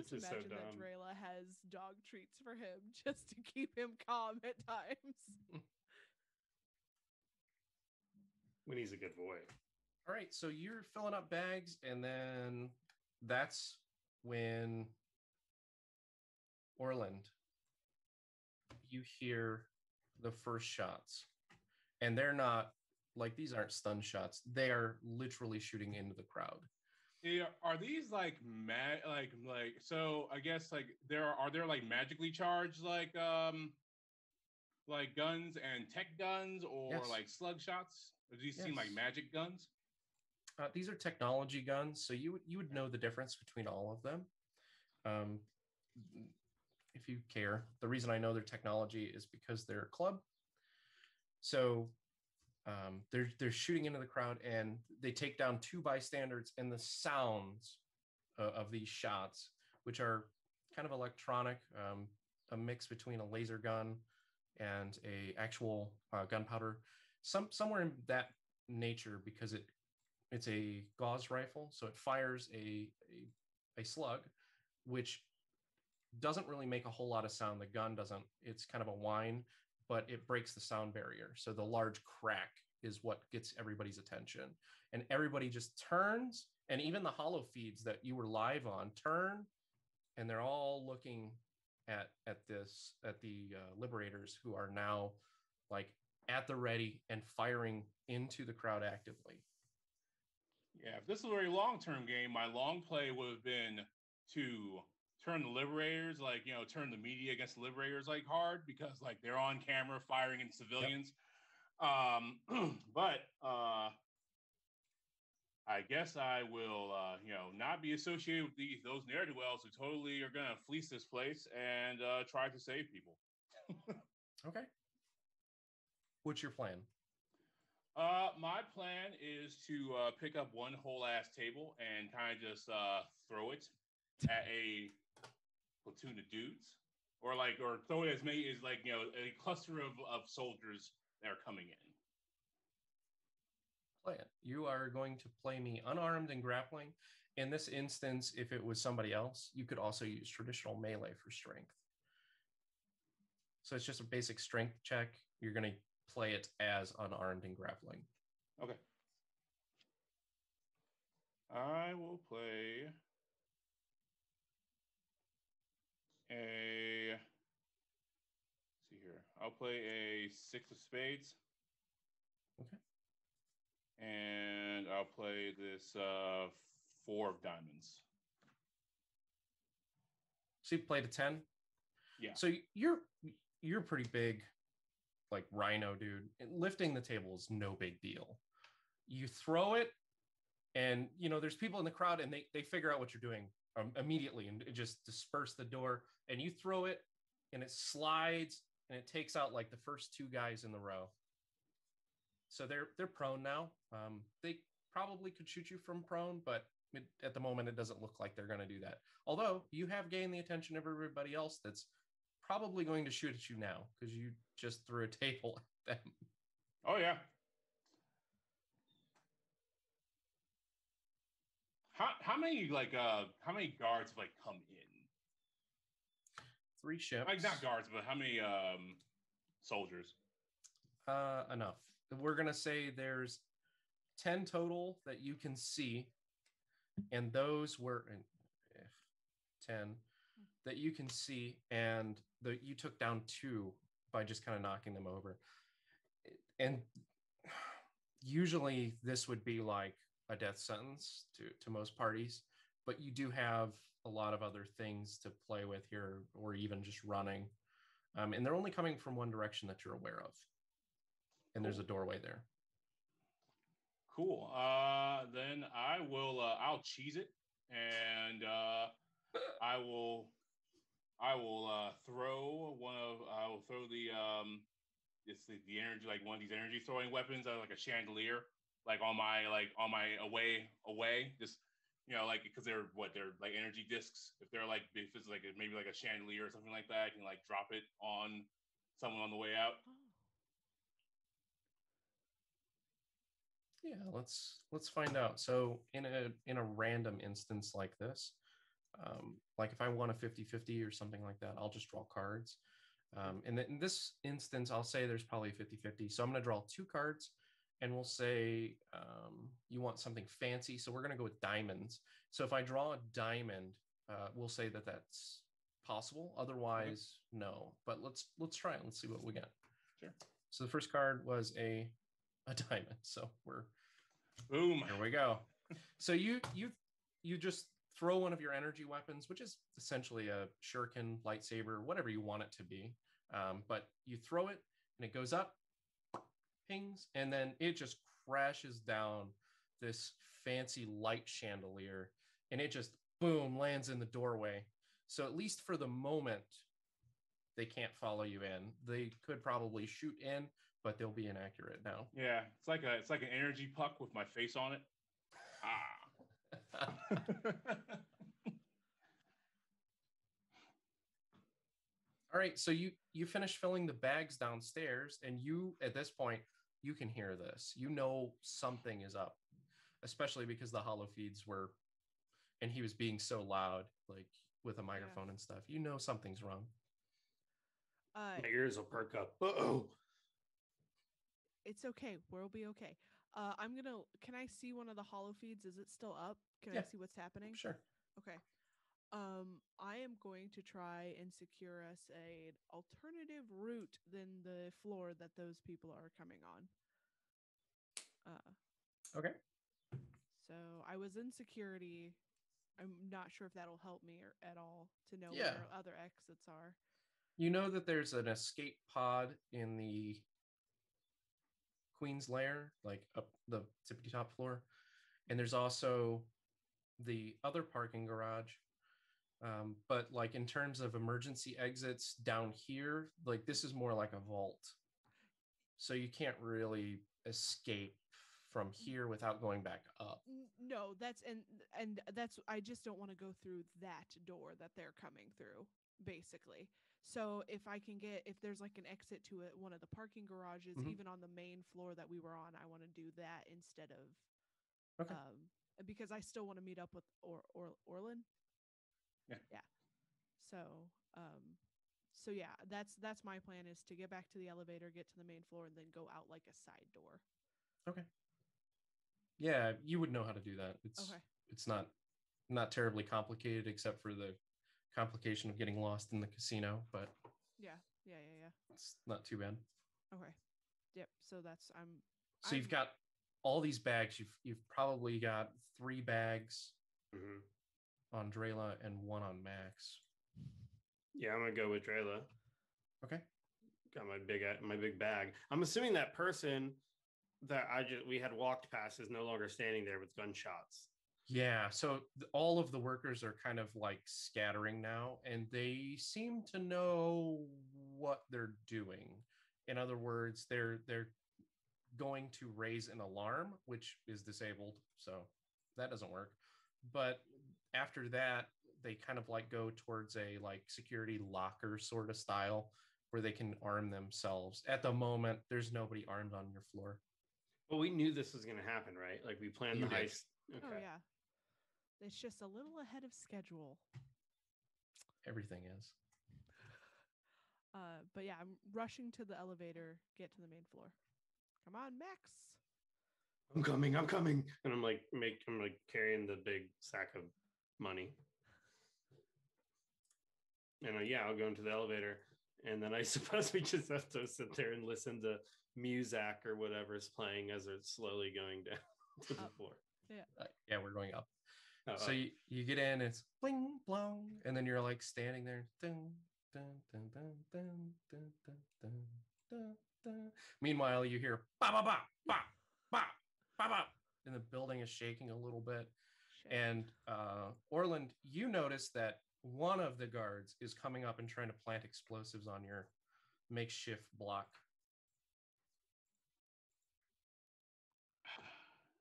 [SPEAKER 2] Drayla has dog treats for him just to keep him calm at times.
[SPEAKER 4] when he's a good boy.
[SPEAKER 3] All right, so you're filling up bags, and then that's when Orland, you hear the first shots, and they're not like these aren't stun shots. They are literally shooting into the crowd.
[SPEAKER 5] Yeah, are these like so I guess like there like magically charged like guns and tech guns or
[SPEAKER 3] Yes.
[SPEAKER 5] like slug shots? Or do these seem like
[SPEAKER 3] Yes.
[SPEAKER 5] magic guns?
[SPEAKER 3] These are technology guns, so you would know the difference between all of them. Um, if you care, the reason I know they're technology is because they're a club. So they're shooting into the crowd, and they take down 2 bystanders, and the sounds of these shots, which are kind of electronic, a mix between a laser gun and a actual gunpowder, somewhere in that nature, because it's a gauze rifle, so it fires a slug, which doesn't really make a whole lot of sound. The gun doesn't. It's kind of a whine, but it breaks the sound barrier. So the large crack is what gets everybody's attention, and everybody just turns. And even the hollow feeds that you were live on turn, and they're all looking at the liberators, who are now like at the ready and firing into the crowd actively.
[SPEAKER 5] Yeah, if this is a very long-term game, my long play would have been to turn the liberators, like, turn the media against the liberators like hard, because like they're on camera firing into civilians. Yep. But I guess I will, not be associated with those ne'er-do-wells who totally are gonna fleece this place and try to save people.
[SPEAKER 3] Okay. What's your plan?
[SPEAKER 5] My plan is to pick up one whole ass table and kind of just throw it at a platoon of dudes, or throw it as many as a cluster of soldiers that are coming in.
[SPEAKER 3] Play it. You are going to play me unarmed and grappling. In this instance, if it was somebody else, you could also use traditional melee for strength. So it's just a basic strength check. You're going to play it as unarmed and grappling.
[SPEAKER 5] Okay. I will play let's see here. I'll play a 6 of spades.
[SPEAKER 3] Okay.
[SPEAKER 5] And I'll play this 4 of diamonds.
[SPEAKER 3] So you played a 10?
[SPEAKER 5] Yeah.
[SPEAKER 3] So you're pretty big, like rhino dude. Lifting the table is no big deal. You throw it, and there's people in the crowd, and they figure out what you're doing immediately, and just disperse the door. And you throw it, and it slides, and it takes out like the first 2 guys in the row. So they're prone now. They probably could shoot you from prone, but at the moment it doesn't look like they're going to do that. Although you have gained the attention of everybody else that's probably going to shoot at you now, because you just threw a table at them.
[SPEAKER 5] Oh yeah. How many guards have come in?
[SPEAKER 3] 3 ships.
[SPEAKER 5] Like, not guards, but how many soldiers?
[SPEAKER 3] Enough. We're gonna say there's 10 total that you can see, and those were 10 that you can see, and you took down 2 by just kind of knocking them over. And usually this would be like a death sentence to most parties, but you do have a lot of other things to play with here, or even just running. And they're only coming from one direction that you're aware of. And There's a doorway there.
[SPEAKER 5] Cool. Then I will. I'll cheese it, and I will throw one of. I will throw the it's the energy, like one of these energy throwing weapons, like a chandelier, like on my away. Just because they're like energy discs. If it's like maybe like a chandelier or something like that, I can like drop it on someone on the way out.
[SPEAKER 3] Yeah, let's find out. So in a random instance like this, like if I want a 50-50 or something like that, I'll just draw cards. And in this instance, I'll say there's probably 50-50. So I'm going to draw 2 cards, and we'll say you want something fancy. So we're going to go with diamonds. So if I draw a diamond, we'll say that that's possible. Otherwise, no. But let's try it. Let's see what we get.
[SPEAKER 5] Sure.
[SPEAKER 3] So the first card was a diamond. So we're
[SPEAKER 5] Boom.
[SPEAKER 3] here we go. So you just throw one of your energy weapons, which is essentially a shuriken, lightsaber, whatever you want it to be. But you throw it and it goes up, pings, and then it just crashes down this fancy light chandelier, and it just boom lands in the doorway. So at least for the moment, they can't follow you in. They could probably shoot in, but they'll be inaccurate now.
[SPEAKER 5] Yeah, it's like an energy puck with my face on it. Ah.
[SPEAKER 3] All right, so you finish filling the bags downstairs, and you at this point you can hear this. You know something is up, especially because the hollow feeds were, and he was being so loud, like with a microphone and stuff. You know something's wrong.
[SPEAKER 4] My ears will perk up. Uh-oh.
[SPEAKER 2] It's okay. We'll be okay. Can I see one of the hollow feeds? Is it still up? Can
[SPEAKER 3] Yeah.
[SPEAKER 2] I see what's happening?
[SPEAKER 3] Sure.
[SPEAKER 2] Okay. I am going to try and secure us an alternative route than the floor that those people are coming on.
[SPEAKER 3] Okay.
[SPEAKER 2] So I was in security. I'm not sure if that'll help me at all to know
[SPEAKER 3] Yeah.
[SPEAKER 2] where other exits are.
[SPEAKER 3] You know that there's an escape pod in the Queen's Lair, like up the tippity top floor. And there's also the other parking garage. But like in terms of emergency exits down here, like this is more like a vault. So you can't really escape from here without going back up.
[SPEAKER 2] No, that's I just don't want to go through that door that they're coming through, basically. So if there's like an exit to it, one of the parking garages, even on the main floor that we were on, I want to do that instead of because I still want to meet up with Orlin. Yeah. So yeah, that's my plan, is to get back to the elevator, get to the main floor, and then go out like a side door.
[SPEAKER 3] Okay. Yeah, you would know how to do that. It's not terribly complicated, except for the complication of getting lost in the casino, but
[SPEAKER 2] yeah.
[SPEAKER 3] it's not too bad.
[SPEAKER 2] Okay. Yep. So
[SPEAKER 3] So you've got all these bags. You've probably got 3 bags on Drayla and 1 on Max.
[SPEAKER 4] Yeah, I'm gonna go with Drayla.
[SPEAKER 3] Okay.
[SPEAKER 4] Got my big bag. I'm assuming that person that we had walked past is no longer standing there with gunshots.
[SPEAKER 3] Yeah, so all of the workers are kind of like scattering now, and they seem to know what they're doing. In other words, they're going to raise an alarm, which is disabled, so that doesn't work. But after that, they kind of like go towards a like security locker sort of style where they can arm themselves. At the moment, there's nobody armed on your floor.
[SPEAKER 4] Well, we knew this was going to happen, right? Like we planned the heist. Okay.
[SPEAKER 2] Oh yeah. It's just a little ahead of schedule.
[SPEAKER 3] Everything is.
[SPEAKER 2] But yeah, I'm rushing to the elevator, get to the main floor. Come on, Max.
[SPEAKER 4] I'm coming. And I'm like carrying the big sack of money. And I'll go into the elevator. And then I suppose we just have to sit there and listen to music or whatever's playing as it's slowly going down to the floor.
[SPEAKER 2] Yeah.
[SPEAKER 3] Yeah, we're going up. So you get in, it's bling blong, and then you're like standing there. Dun, dun, dun, dun, dun, dun, dun, dun, dun, dun. Meanwhile, you hear ba ba ba ba ba ba ba, and the building is shaking a little bit.
[SPEAKER 2] Shit.
[SPEAKER 3] And Orland, you notice that one of the guards is coming up and trying to plant explosives on your makeshift block.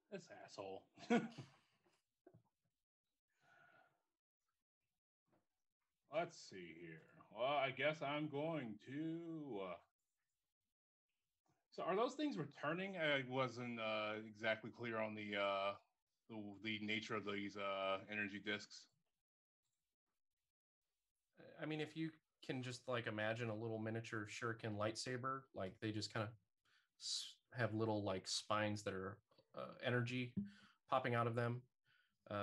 [SPEAKER 5] This asshole. Let's see here. Well, I guess I'm going to. So, are those things returning? I wasn't exactly clear on the nature of these energy discs.
[SPEAKER 3] I mean, if you can just like imagine a little miniature shuriken lightsaber, like they just kind of have little like spines that are energy popping out of them.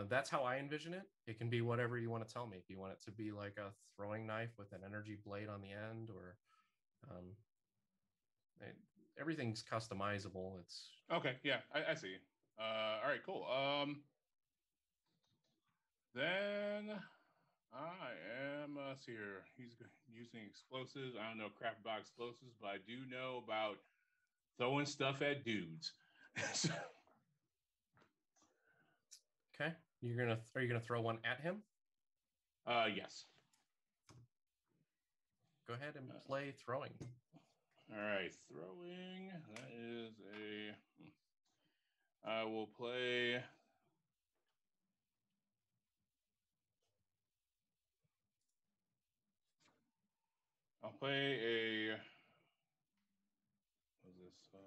[SPEAKER 3] That's how I envision it. It can be whatever you want to tell me. If you want it to be like a throwing knife with an energy blade on the end, or um, everything's customizable. It's
[SPEAKER 5] Okay, yeah, I see. All right, cool. Then I am, see here, he's using explosives. I don't know crap about explosives, but I do know about throwing stuff at dudes. So,
[SPEAKER 3] okay. Are you gonna throw one at him?
[SPEAKER 5] yes.
[SPEAKER 3] Go ahead and play throwing.
[SPEAKER 5] All right, throwing. That is a. I will play. I'll play a. What is this?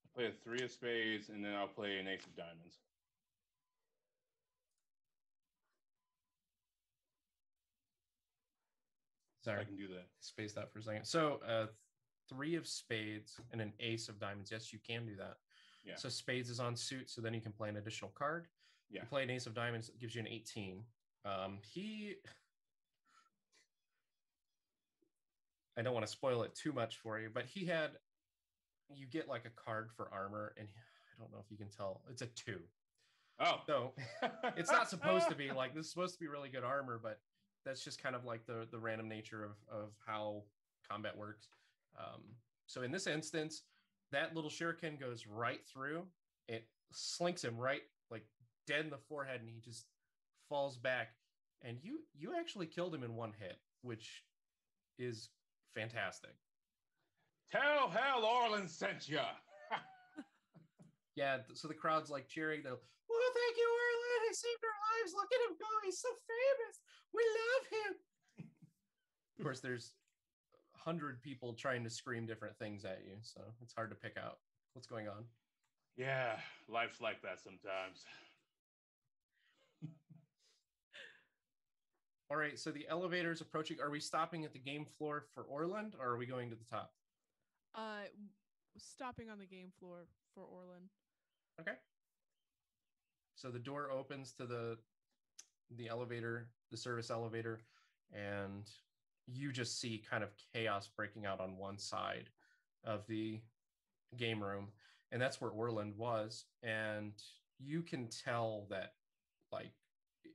[SPEAKER 5] I'll play a 3 of spades, and then I'll play an ace of diamonds.
[SPEAKER 3] Sorry,
[SPEAKER 5] I can do that.
[SPEAKER 3] Spaced out for a second. So 3 of spades and an ace of diamonds. Yes, you can do that.
[SPEAKER 5] Yeah.
[SPEAKER 3] So spades is on suit, so then you can play an additional card.
[SPEAKER 5] Yeah.
[SPEAKER 3] You play an ace of diamonds, it gives you an 18. I don't want to spoil it too much for you, but you get like a card for armor, and I don't know if you can tell, it's a 2.
[SPEAKER 5] Oh.
[SPEAKER 3] So it's not supposed to be like, this is supposed to be really good armor, but that's just kind of like the random nature of how combat works. So in this instance, that little shuriken goes right through. It slinks him right like dead in the forehead, and he just falls back. And you actually killed him in one hit, which is fantastic.
[SPEAKER 5] Tell hell Orland sent you.
[SPEAKER 3] Yeah, so the crowd's like cheering. They'll, well, thank you, Orland. He saved our lives. Look at him go. He's so famous. We love him. Of course, there's 100 people trying to scream different things at you, so it's hard to pick out what's going on.
[SPEAKER 5] Yeah, life's like that sometimes.
[SPEAKER 3] All right, so the elevator's approaching. Are we stopping at the game floor for Orland, or are we going to the top?
[SPEAKER 2] Stopping on the game floor for Orland.
[SPEAKER 3] Okay. So the door opens to the elevator, the service elevator, and you just see kind of chaos breaking out on one side of the game room, and that's where Orland was. And you can tell that like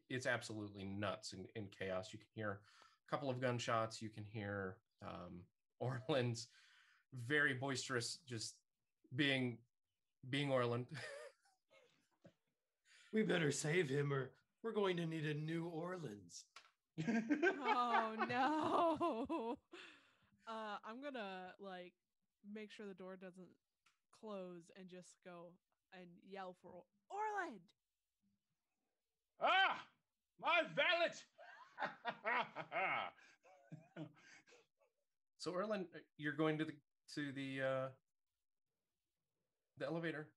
[SPEAKER 3] it's absolutely nuts in chaos. You can hear a couple of gunshots. You can hear Orland's very boisterous, just being Orland.
[SPEAKER 4] We better save him, or we're going to need a new Orleans.
[SPEAKER 2] Oh no. I'm gonna like make sure the door doesn't close and just go and yell for Orland.
[SPEAKER 5] Ah, my valet.
[SPEAKER 3] So Orland, you're going to the elevator.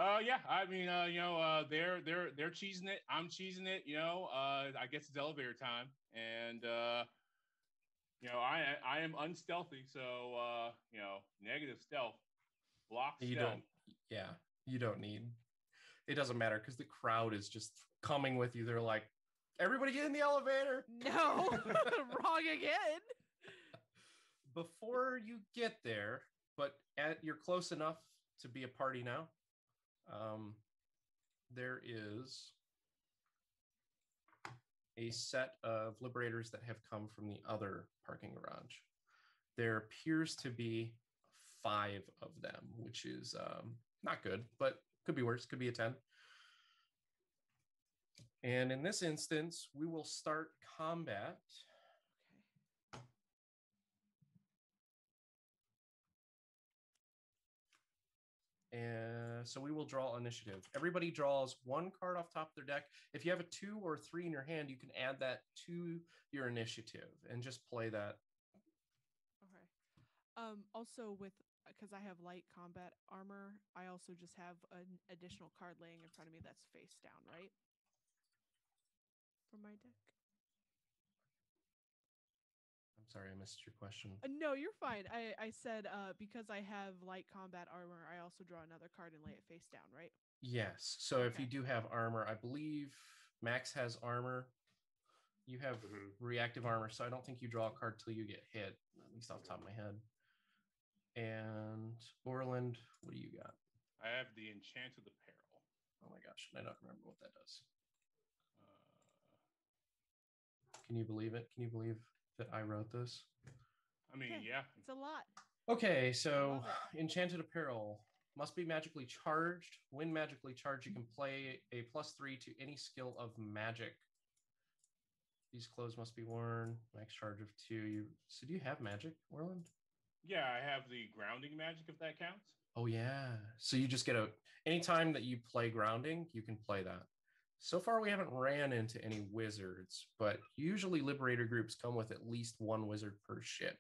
[SPEAKER 5] Yeah, I mean, they're cheesing it. I'm cheesing it. I guess it's elevator time, and I am unstealthy, so negative stealth, block
[SPEAKER 3] You
[SPEAKER 5] stealth.
[SPEAKER 3] don't. Yeah, you don't need. It doesn't matter because the crowd is just coming with you. They're like, everybody get in the elevator.
[SPEAKER 2] No, wrong again.
[SPEAKER 3] Before you get there, but you're close enough to be a party now. There is a set of liberators that have come from the other parking garage. There appears to be 5 of them, which is not good, but could be worse, could be a 10. And in this instance, we will start combat. And so we will draw initiative. Everybody draws 1 card off top of their deck. If you have a 2 or 3 in your hand, you can add that to your initiative and just play that.
[SPEAKER 2] Okay. Also because I have light combat armor, I also just have an additional card laying in front of me that's face down, right? For my deck.
[SPEAKER 3] I'm sorry, I missed your question.
[SPEAKER 2] No, you're fine. I said because I have light combat armor, I also draw another card and lay it face down, right?
[SPEAKER 3] Yes. So if
[SPEAKER 2] Okay.
[SPEAKER 3] you do have armor, I believe Max has armor. You have reactive armor, so I don't think you draw a card till you get hit, at least off the top of my head. And Orland, what do you got?
[SPEAKER 5] I have the Enchanted Apparel.
[SPEAKER 3] Oh my gosh, I don't remember what that does. Can you believe it? Can you believe that I wrote this?
[SPEAKER 5] I mean, yeah.
[SPEAKER 2] It's a lot.
[SPEAKER 3] Okay, so Enchanted Apparel must be magically charged. When magically charged, you can play a +3 to any skill of magic. These clothes must be worn. Max charge of 2. So do you have magic, Orland?
[SPEAKER 5] Yeah, I have the grounding magic, if that counts.
[SPEAKER 3] Oh yeah. So you just get anytime that you play grounding, you can play that. So far, we haven't ran into any wizards, but usually Liberator groups come with at least one wizard per ship.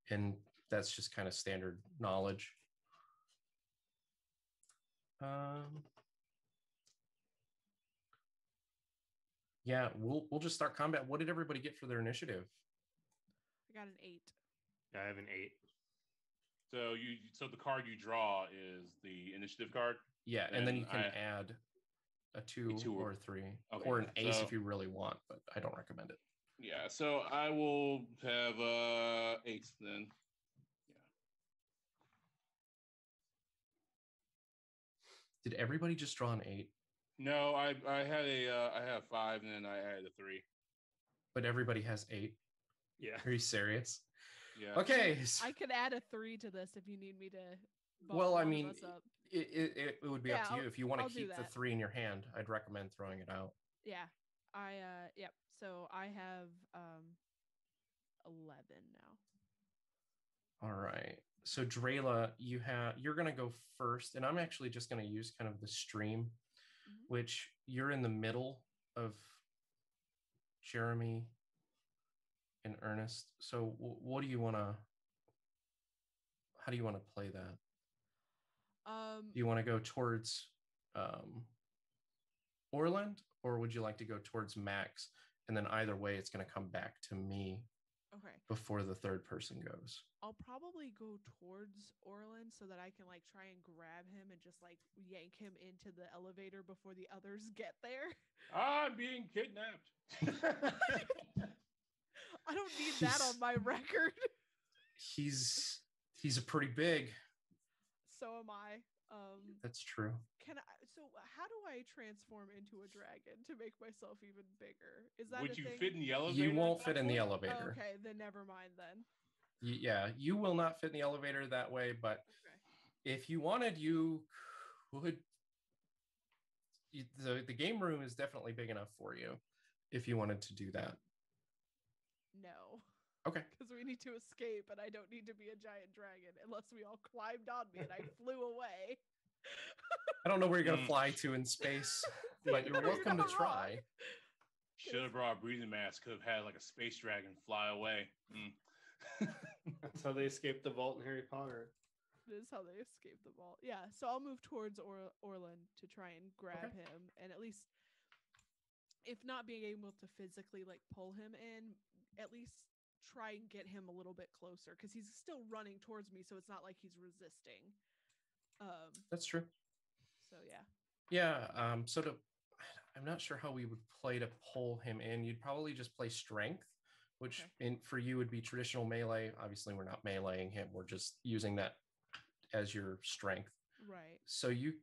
[SPEAKER 3] And that's just kind of standard knowledge. Yeah, we'll just start combat. What did everybody get for their initiative?
[SPEAKER 2] I got an 8.
[SPEAKER 4] Yeah, I have an 8.
[SPEAKER 5] So the card you draw is the initiative card.
[SPEAKER 3] Yeah, and then you can add a 2 or a 3,
[SPEAKER 5] okay,
[SPEAKER 3] or an ace if you really want, but I don't recommend it.
[SPEAKER 5] Yeah, so I will have 8 then. Yeah.
[SPEAKER 3] Did everybody just draw an 8?
[SPEAKER 5] No, I had I have 5 and then I added a 3.
[SPEAKER 3] But everybody has 8.
[SPEAKER 4] Yeah.
[SPEAKER 3] Are you serious?
[SPEAKER 5] Yeah.
[SPEAKER 3] Okay.
[SPEAKER 2] I could add a 3 to this if you need me to.
[SPEAKER 3] Well, I mean, it would be up to you. If you want to keep the 3 in your hand, I'd recommend throwing it out.
[SPEAKER 2] Yeah. Yep. So I have 11 now.
[SPEAKER 3] All right. So Drayla, you're gonna go first, and I'm actually just gonna use kind of the stream, which you're in the middle of Jeremy and Ernest. So what do you wanna? How do you want to play that? Do you want to go towards Orland, or would you like to go towards Max? And then either way, it's going to come back to me.
[SPEAKER 2] Okay.
[SPEAKER 3] Before the third person goes.
[SPEAKER 2] I'll probably go towards Orland so that I can like try and grab him and just like yank him into the elevator before the others get there.
[SPEAKER 5] I'm being kidnapped.
[SPEAKER 2] I don't need that on my record.
[SPEAKER 3] He's a pretty big.
[SPEAKER 2] So am I.
[SPEAKER 3] That's true.
[SPEAKER 2] So how do I transform into a dragon to make myself even bigger? Is that
[SPEAKER 5] Would you
[SPEAKER 2] thing?
[SPEAKER 5] fit in the elevator?
[SPEAKER 3] You won't fit in the elevator.
[SPEAKER 2] Okay, then never mind then.
[SPEAKER 3] Yeah, you will not fit in the elevator that way, but if you wanted, you could. The game room is definitely big enough for you if you wanted to do that.
[SPEAKER 2] No.
[SPEAKER 3] Okay.
[SPEAKER 2] Because we need to escape, and I don't need to be a giant dragon unless we all climbed on me and I flew away.
[SPEAKER 3] I don't know where you're going to fly to in space, but you're welcome to try.
[SPEAKER 5] Should have brought a breathing mask. Could have had like a space dragon fly away.
[SPEAKER 4] That's how they escaped the vault in Harry Potter.
[SPEAKER 2] This is how they escaped the vault. Yeah, so I'll move towards Orland to try and grab him, and at least, if not being able to physically like pull him in, at least try and get him a little bit closer because he's still running towards me, so it's not like he's resisting.
[SPEAKER 3] That's true.
[SPEAKER 2] So yeah.
[SPEAKER 3] Yeah. I'm not sure how we would play to pull him in. You'd probably just play strength, which for you would be traditional melee. Obviously, we're not meleeing him. We're just using that as your strength.
[SPEAKER 2] Right.
[SPEAKER 3] So you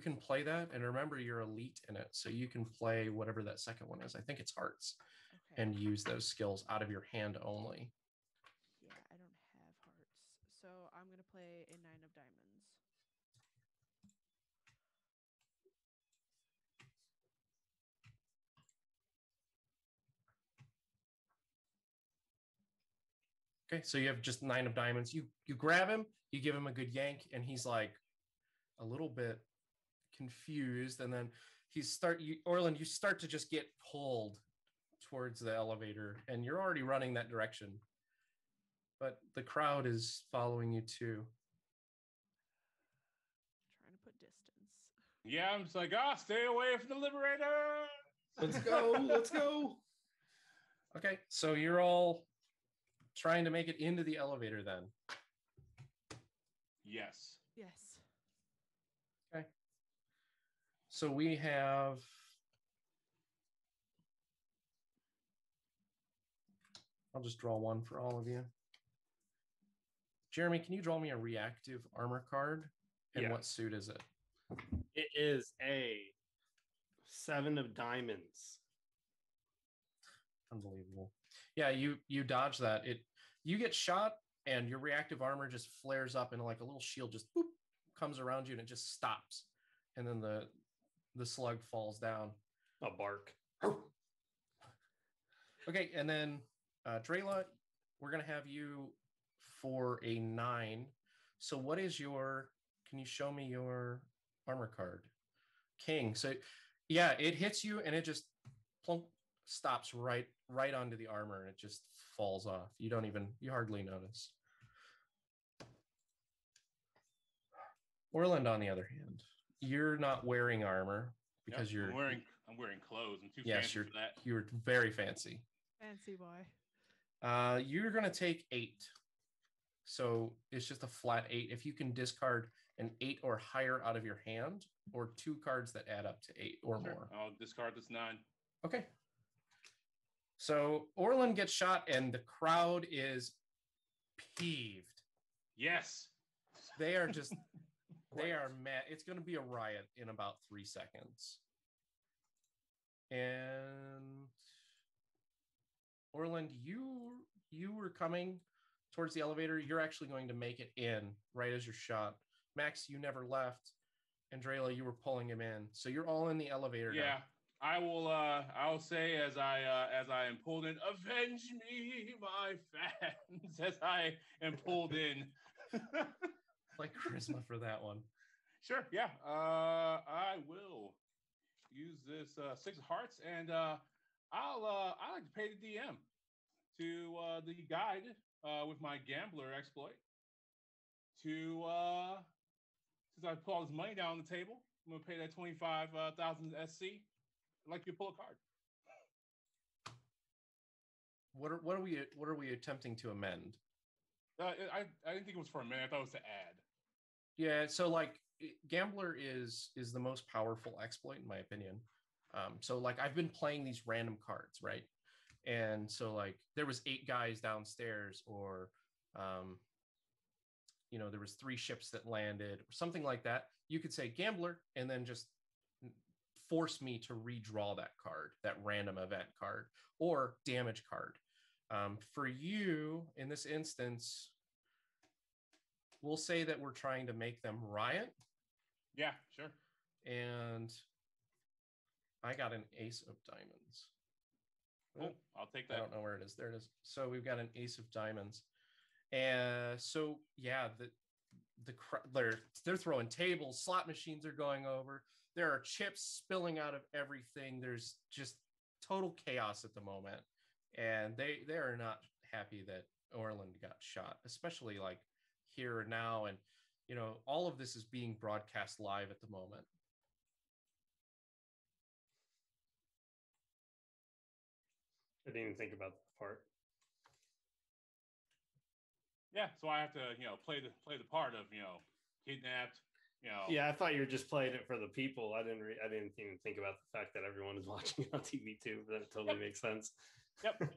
[SPEAKER 3] can play that, and remember you're elite in it, so you can play whatever that second one is. I think it's hearts. And use those skills out of your hand only.
[SPEAKER 2] Yeah, I don't have hearts. So I'm going to play a 9 of diamonds.
[SPEAKER 3] Okay, so you have just 9 of diamonds. You grab him, you give him a good yank, and he's like a little bit confused. And then Orland, you start to just get pulled towards the elevator, and you're already running that direction, but the crowd is following you too.
[SPEAKER 2] Trying to put distance.
[SPEAKER 5] Yeah, I'm just like, stay away from the Liberator.
[SPEAKER 3] Let's go. Okay, so you're all trying to make it into the elevator then?
[SPEAKER 5] Yes.
[SPEAKER 2] Yes.
[SPEAKER 3] Okay. So we have I'll just draw one for all of you. Jeremy, can you draw me a reactive armor card? And
[SPEAKER 4] Yeah.
[SPEAKER 3] what suit is it?
[SPEAKER 4] It is a 7 of diamonds.
[SPEAKER 3] Unbelievable. Yeah, you dodge that. You get shot and your reactive armor just flares up and like a little shield just boop, comes around you and it just stops. And then the slug falls down.
[SPEAKER 4] A bark.
[SPEAKER 3] Okay, and then Drayla, we're gonna have you for a 9. So what is can you show me your armor card? King. So yeah, it hits you and it just plunk stops right onto the armor and it just falls off. You hardly notice. Orland, on the other hand, you're not wearing armor because
[SPEAKER 5] I'm wearing clothes. I'm too fancy for that.
[SPEAKER 3] You're very fancy.
[SPEAKER 2] Fancy boy.
[SPEAKER 3] You're gonna take 8. So it's just a flat 8. If you can discard an 8 or higher out of your hand, or 2 cards that add up to 8 or more.
[SPEAKER 5] I'll discard this 9.
[SPEAKER 3] Okay. So Orland gets shot and the crowd is peeved.
[SPEAKER 5] Yes.
[SPEAKER 3] They are just, they are mad. It's going to be a riot in about 3 seconds. And Orland, you were coming towards the elevator. You're actually going to make it in right as you're shot. Max, you never left. And Drayla, you were pulling him in. So you're all in the elevator now.
[SPEAKER 5] Yeah. I'll say as I am pulled in, avenge me, my fans, as I am pulled in.
[SPEAKER 3] Like charisma for that one.
[SPEAKER 5] Sure, yeah. I will use this 6 of hearts, and I like to pay the DM to the guide with my gambler exploit to since I pull all this money down on the table. I'm gonna pay that 25,000 SC. I'd like you to pull a card.
[SPEAKER 3] What are we attempting to amend?
[SPEAKER 5] I didn't think it was for a minute. I thought it was to add.
[SPEAKER 3] Yeah, so like gambler is the most powerful exploit in my opinion. So like I've been playing these random cards, right? And so like there was 8 guys downstairs, or there was 3 ships that landed, or something like that. You could say gambler and then just force me to redraw that card, that random event card or damage card. For you, in this instance, we'll say that we're trying to make them riot.
[SPEAKER 5] Yeah, sure.
[SPEAKER 3] And I got an ace of diamonds.
[SPEAKER 5] Cool. I'll take that.
[SPEAKER 3] I don't know where it is. There it is. So we've got an ace of diamonds. And so, yeah, they're throwing tables, slot machines are going over. There are chips spilling out of everything. There's just total chaos at the moment. And they are not happy that Orland got shot, especially like here and now. And, all of this is being broadcast live at the moment.
[SPEAKER 4] I didn't even think about that part.
[SPEAKER 5] Yeah, so I have to, play the part of, kidnapped,
[SPEAKER 4] Yeah, I thought you were just playing it for the people. I didn't even think about the fact that everyone is watching it on TV too. That totally makes sense.
[SPEAKER 5] Yep.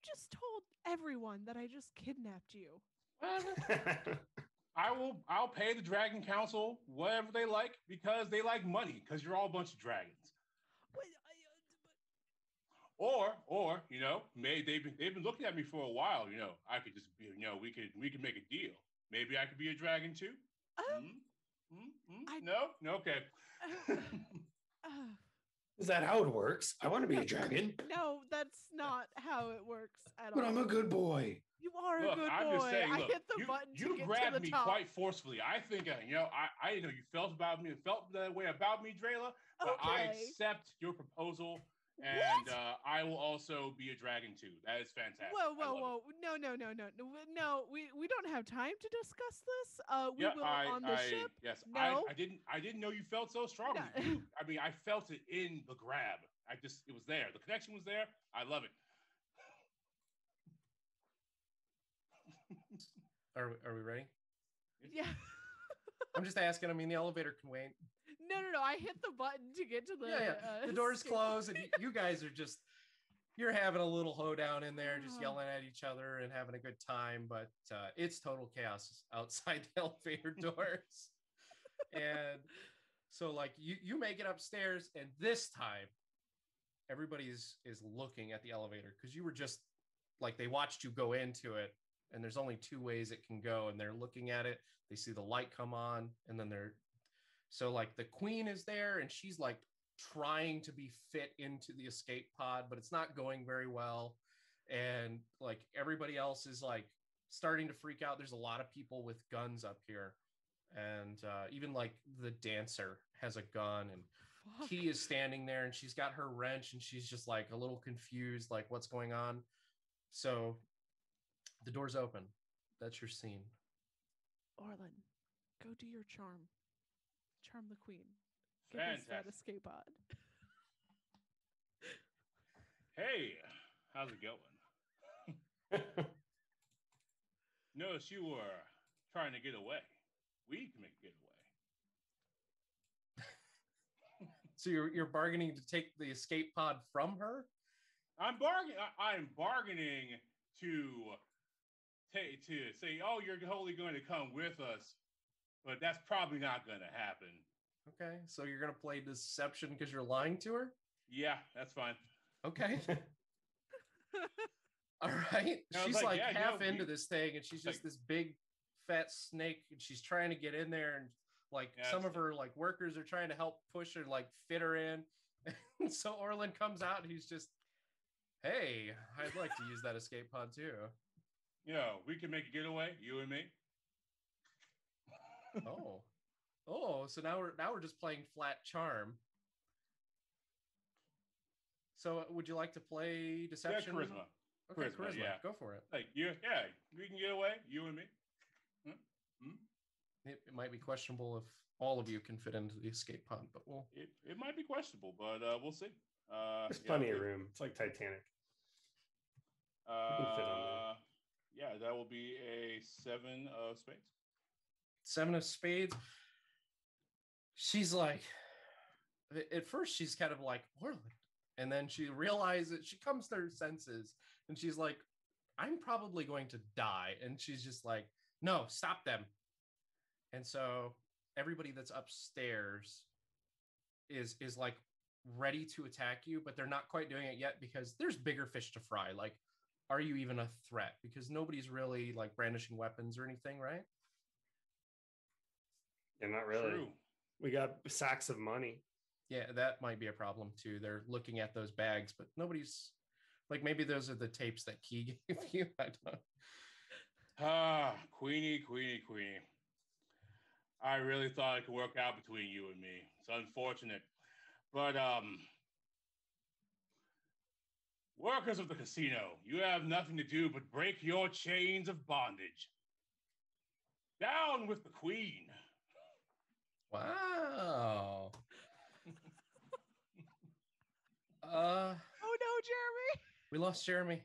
[SPEAKER 2] Just told everyone that I just kidnapped you.
[SPEAKER 5] I'll pay the Dragon Council whatever they like because they like money, because you're all a bunch of dragons. Or maybe they've been looking at me for a while. I could just be, we could make a deal. Maybe I could be a dragon too. No, okay.
[SPEAKER 6] Is that how it works? I want to be a dragon.
[SPEAKER 2] No, that's not how it works at all.
[SPEAKER 6] But I'm a good boy.
[SPEAKER 2] You are
[SPEAKER 5] Look,
[SPEAKER 2] a good
[SPEAKER 5] I'm
[SPEAKER 2] boy.
[SPEAKER 5] just saying,
[SPEAKER 2] I
[SPEAKER 5] look,
[SPEAKER 2] hit the button to
[SPEAKER 5] you
[SPEAKER 2] get
[SPEAKER 5] grabbed
[SPEAKER 2] to the
[SPEAKER 5] me
[SPEAKER 2] top.
[SPEAKER 5] quite forcefully. I think, I know you felt that way about me, Drayla, but I
[SPEAKER 2] Okay.
[SPEAKER 5] accept your proposal. And I will also be a dragon too. That is fantastic.
[SPEAKER 2] Whoa. No. No, we don't have time to discuss this. We will on the ship.
[SPEAKER 5] Yes,
[SPEAKER 2] No.
[SPEAKER 5] I didn't know you felt so strongly.
[SPEAKER 2] No.
[SPEAKER 5] I felt it in the grab. It was there. The connection was there. I love it.
[SPEAKER 3] Are we ready?
[SPEAKER 2] Yeah.
[SPEAKER 3] I'm just asking. I mean, the elevator can wait.
[SPEAKER 2] No. I hit the button to get to the.
[SPEAKER 3] Yeah. The doors
[SPEAKER 2] escape.
[SPEAKER 3] close, and you guys are just you're having a little hoedown in there, just yelling at each other and having a good time. But it's total chaos outside the elevator doors. And so, like, you make it upstairs, and this time everybody is looking at the elevator because you were just like they watched you go into it, and there's only two ways it can go, and they're looking at it. They see the light come on, and then they're so like the queen is there, and she's like trying to be fit into the escape pod, but it's not going very well. And like everybody else is like starting to freak out. There's a lot of people with guns up here, and even like the dancer has a gun, and
[SPEAKER 2] Fuck.
[SPEAKER 3] Key is standing there, and she's got her wrench, and she's just like a little confused, like what's going on. So the door's open. That's your scene.
[SPEAKER 2] Orlin, go do your charm. Charm the queen. Give us that
[SPEAKER 5] Fantastic.
[SPEAKER 2] escape pod.
[SPEAKER 5] Hey, how's it going? Notice you were trying to get away. We can make a getaway.
[SPEAKER 3] So you're bargaining to take the escape pod from her?
[SPEAKER 5] I'm bargaining to say, oh, you're totally going to come with us, but that's probably not going to happen.
[SPEAKER 3] Okay, so you're gonna play deception because you're lying to her?
[SPEAKER 5] Yeah, that's fine.
[SPEAKER 3] Okay. All right.
[SPEAKER 5] I was
[SPEAKER 3] She's
[SPEAKER 5] like,
[SPEAKER 3] like
[SPEAKER 5] yeah,
[SPEAKER 3] half
[SPEAKER 5] no,
[SPEAKER 3] into this thing, and she's just
[SPEAKER 5] like-
[SPEAKER 3] this big fat snake, and she's trying to get in there, and like
[SPEAKER 5] Yeah,
[SPEAKER 3] some
[SPEAKER 5] it's
[SPEAKER 3] of her like workers are trying to help push her, like fit her in. And so Orlin comes out, and he's just, hey, I'd like to use that escape pod too.
[SPEAKER 5] We can make a getaway, you and me.
[SPEAKER 3] Oh, so now we're just playing flat charm. So would you like to play deception?
[SPEAKER 5] Yeah, charisma.
[SPEAKER 3] Okay,
[SPEAKER 5] Charisma,
[SPEAKER 3] charisma.
[SPEAKER 5] yeah.
[SPEAKER 3] Go for it.
[SPEAKER 5] Like we can get away, you and me.
[SPEAKER 3] It might be questionable if all of you can fit into the escape pod, but we'll.
[SPEAKER 5] It might be questionable, but we'll see.
[SPEAKER 4] There's plenty of room. It's like Titanic. can fit on there.
[SPEAKER 5] Yeah, that will be a 7 of spades.
[SPEAKER 3] 7 of spades. She's like, at first she's kind of like, Orland. And then she realizes, she comes to her senses, and she's like, I'm probably going to die. And she's just like, no, stop them. And so everybody that's upstairs is like ready to attack you, but they're not quite doing it yet because there's bigger fish to fry. Like, are you even a threat? Because nobody's really like brandishing weapons or anything, right?
[SPEAKER 4] Yeah, not really.
[SPEAKER 5] True.
[SPEAKER 4] We got sacks of money.
[SPEAKER 3] Yeah, that might be a problem too. They're looking at those bags, but nobody's like, maybe those are the tapes that Key gave you. I don't.
[SPEAKER 5] Queenie. I really thought it could work out between you and me. It's unfortunate. But workers of the casino, you have nothing to do but break your chains of bondage. Down with the queen.
[SPEAKER 3] Wow.
[SPEAKER 2] Oh no, Jeremy!
[SPEAKER 3] We lost Jeremy.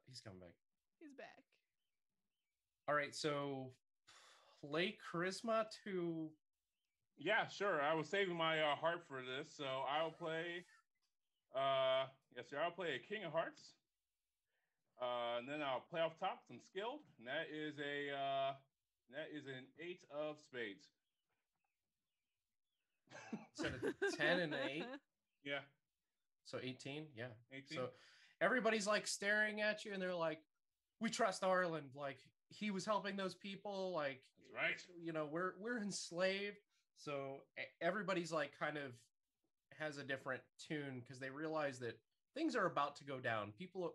[SPEAKER 3] He's coming back.
[SPEAKER 2] He's back.
[SPEAKER 3] All right, so play charisma to.
[SPEAKER 5] Yeah, sure. I was saving my heart for this, so I'll play. Yes, sir. I'll play a King of Hearts, and then I'll play off top some skilled, and that is an 8 of spades.
[SPEAKER 3] So a 10 and an 8.
[SPEAKER 5] Yeah.
[SPEAKER 3] So 18. Yeah.
[SPEAKER 5] 18.
[SPEAKER 3] So everybody's like staring at you, and they're like, "We trust Arlen. Like he was helping those people. Like
[SPEAKER 5] That's right.
[SPEAKER 3] You know, we're enslaved." So everybody's like kind of has a different tune because they realize that things are about to go down. People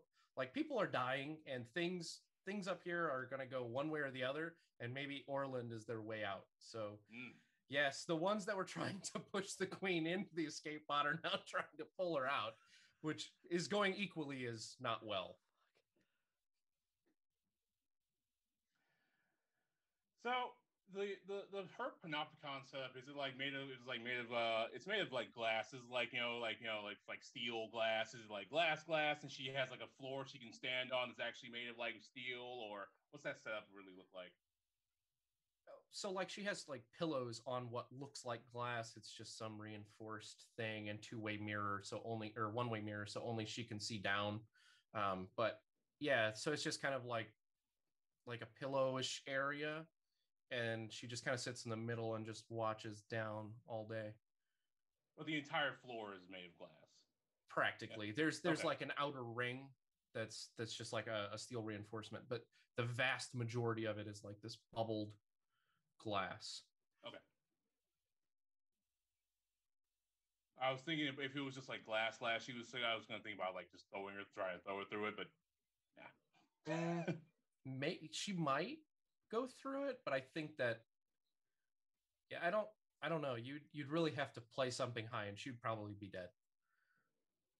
[SPEAKER 3] are dying, and things up here are going to go one way or the other, and maybe Orland is their way out. So yes, the ones that were trying to push the queen into the escape pod are now trying to pull her out, which is going equally as not well.
[SPEAKER 5] So her panopticon setup, is it like made of it's made of like glass. Is it like like steel glass? Is it like glass and she has like a floor she can stand on that's actually made of like steel, or what's that setup really look like?
[SPEAKER 3] So like she has like pillows on what looks like glass. It's just some reinforced thing and two-way mirror, so only or one-way mirror, so only she can see down. But yeah, so it's just kind of like a pillowish area, and she just kind of sits in the middle and just watches down all day.
[SPEAKER 5] But the entire floor is made of glass.
[SPEAKER 3] Practically,
[SPEAKER 5] Yeah.
[SPEAKER 3] there's
[SPEAKER 5] Okay.
[SPEAKER 3] like an outer ring that's just like a steel reinforcement, but the vast majority of it is like this bubbled glass.
[SPEAKER 5] Okay. I was thinking if it was just like glass, she was saying I was going to think about like just trying to throw it through it, but yeah.
[SPEAKER 3] She might go through it, but I think that I don't know. You'd really have to play something high, and she'd probably be dead.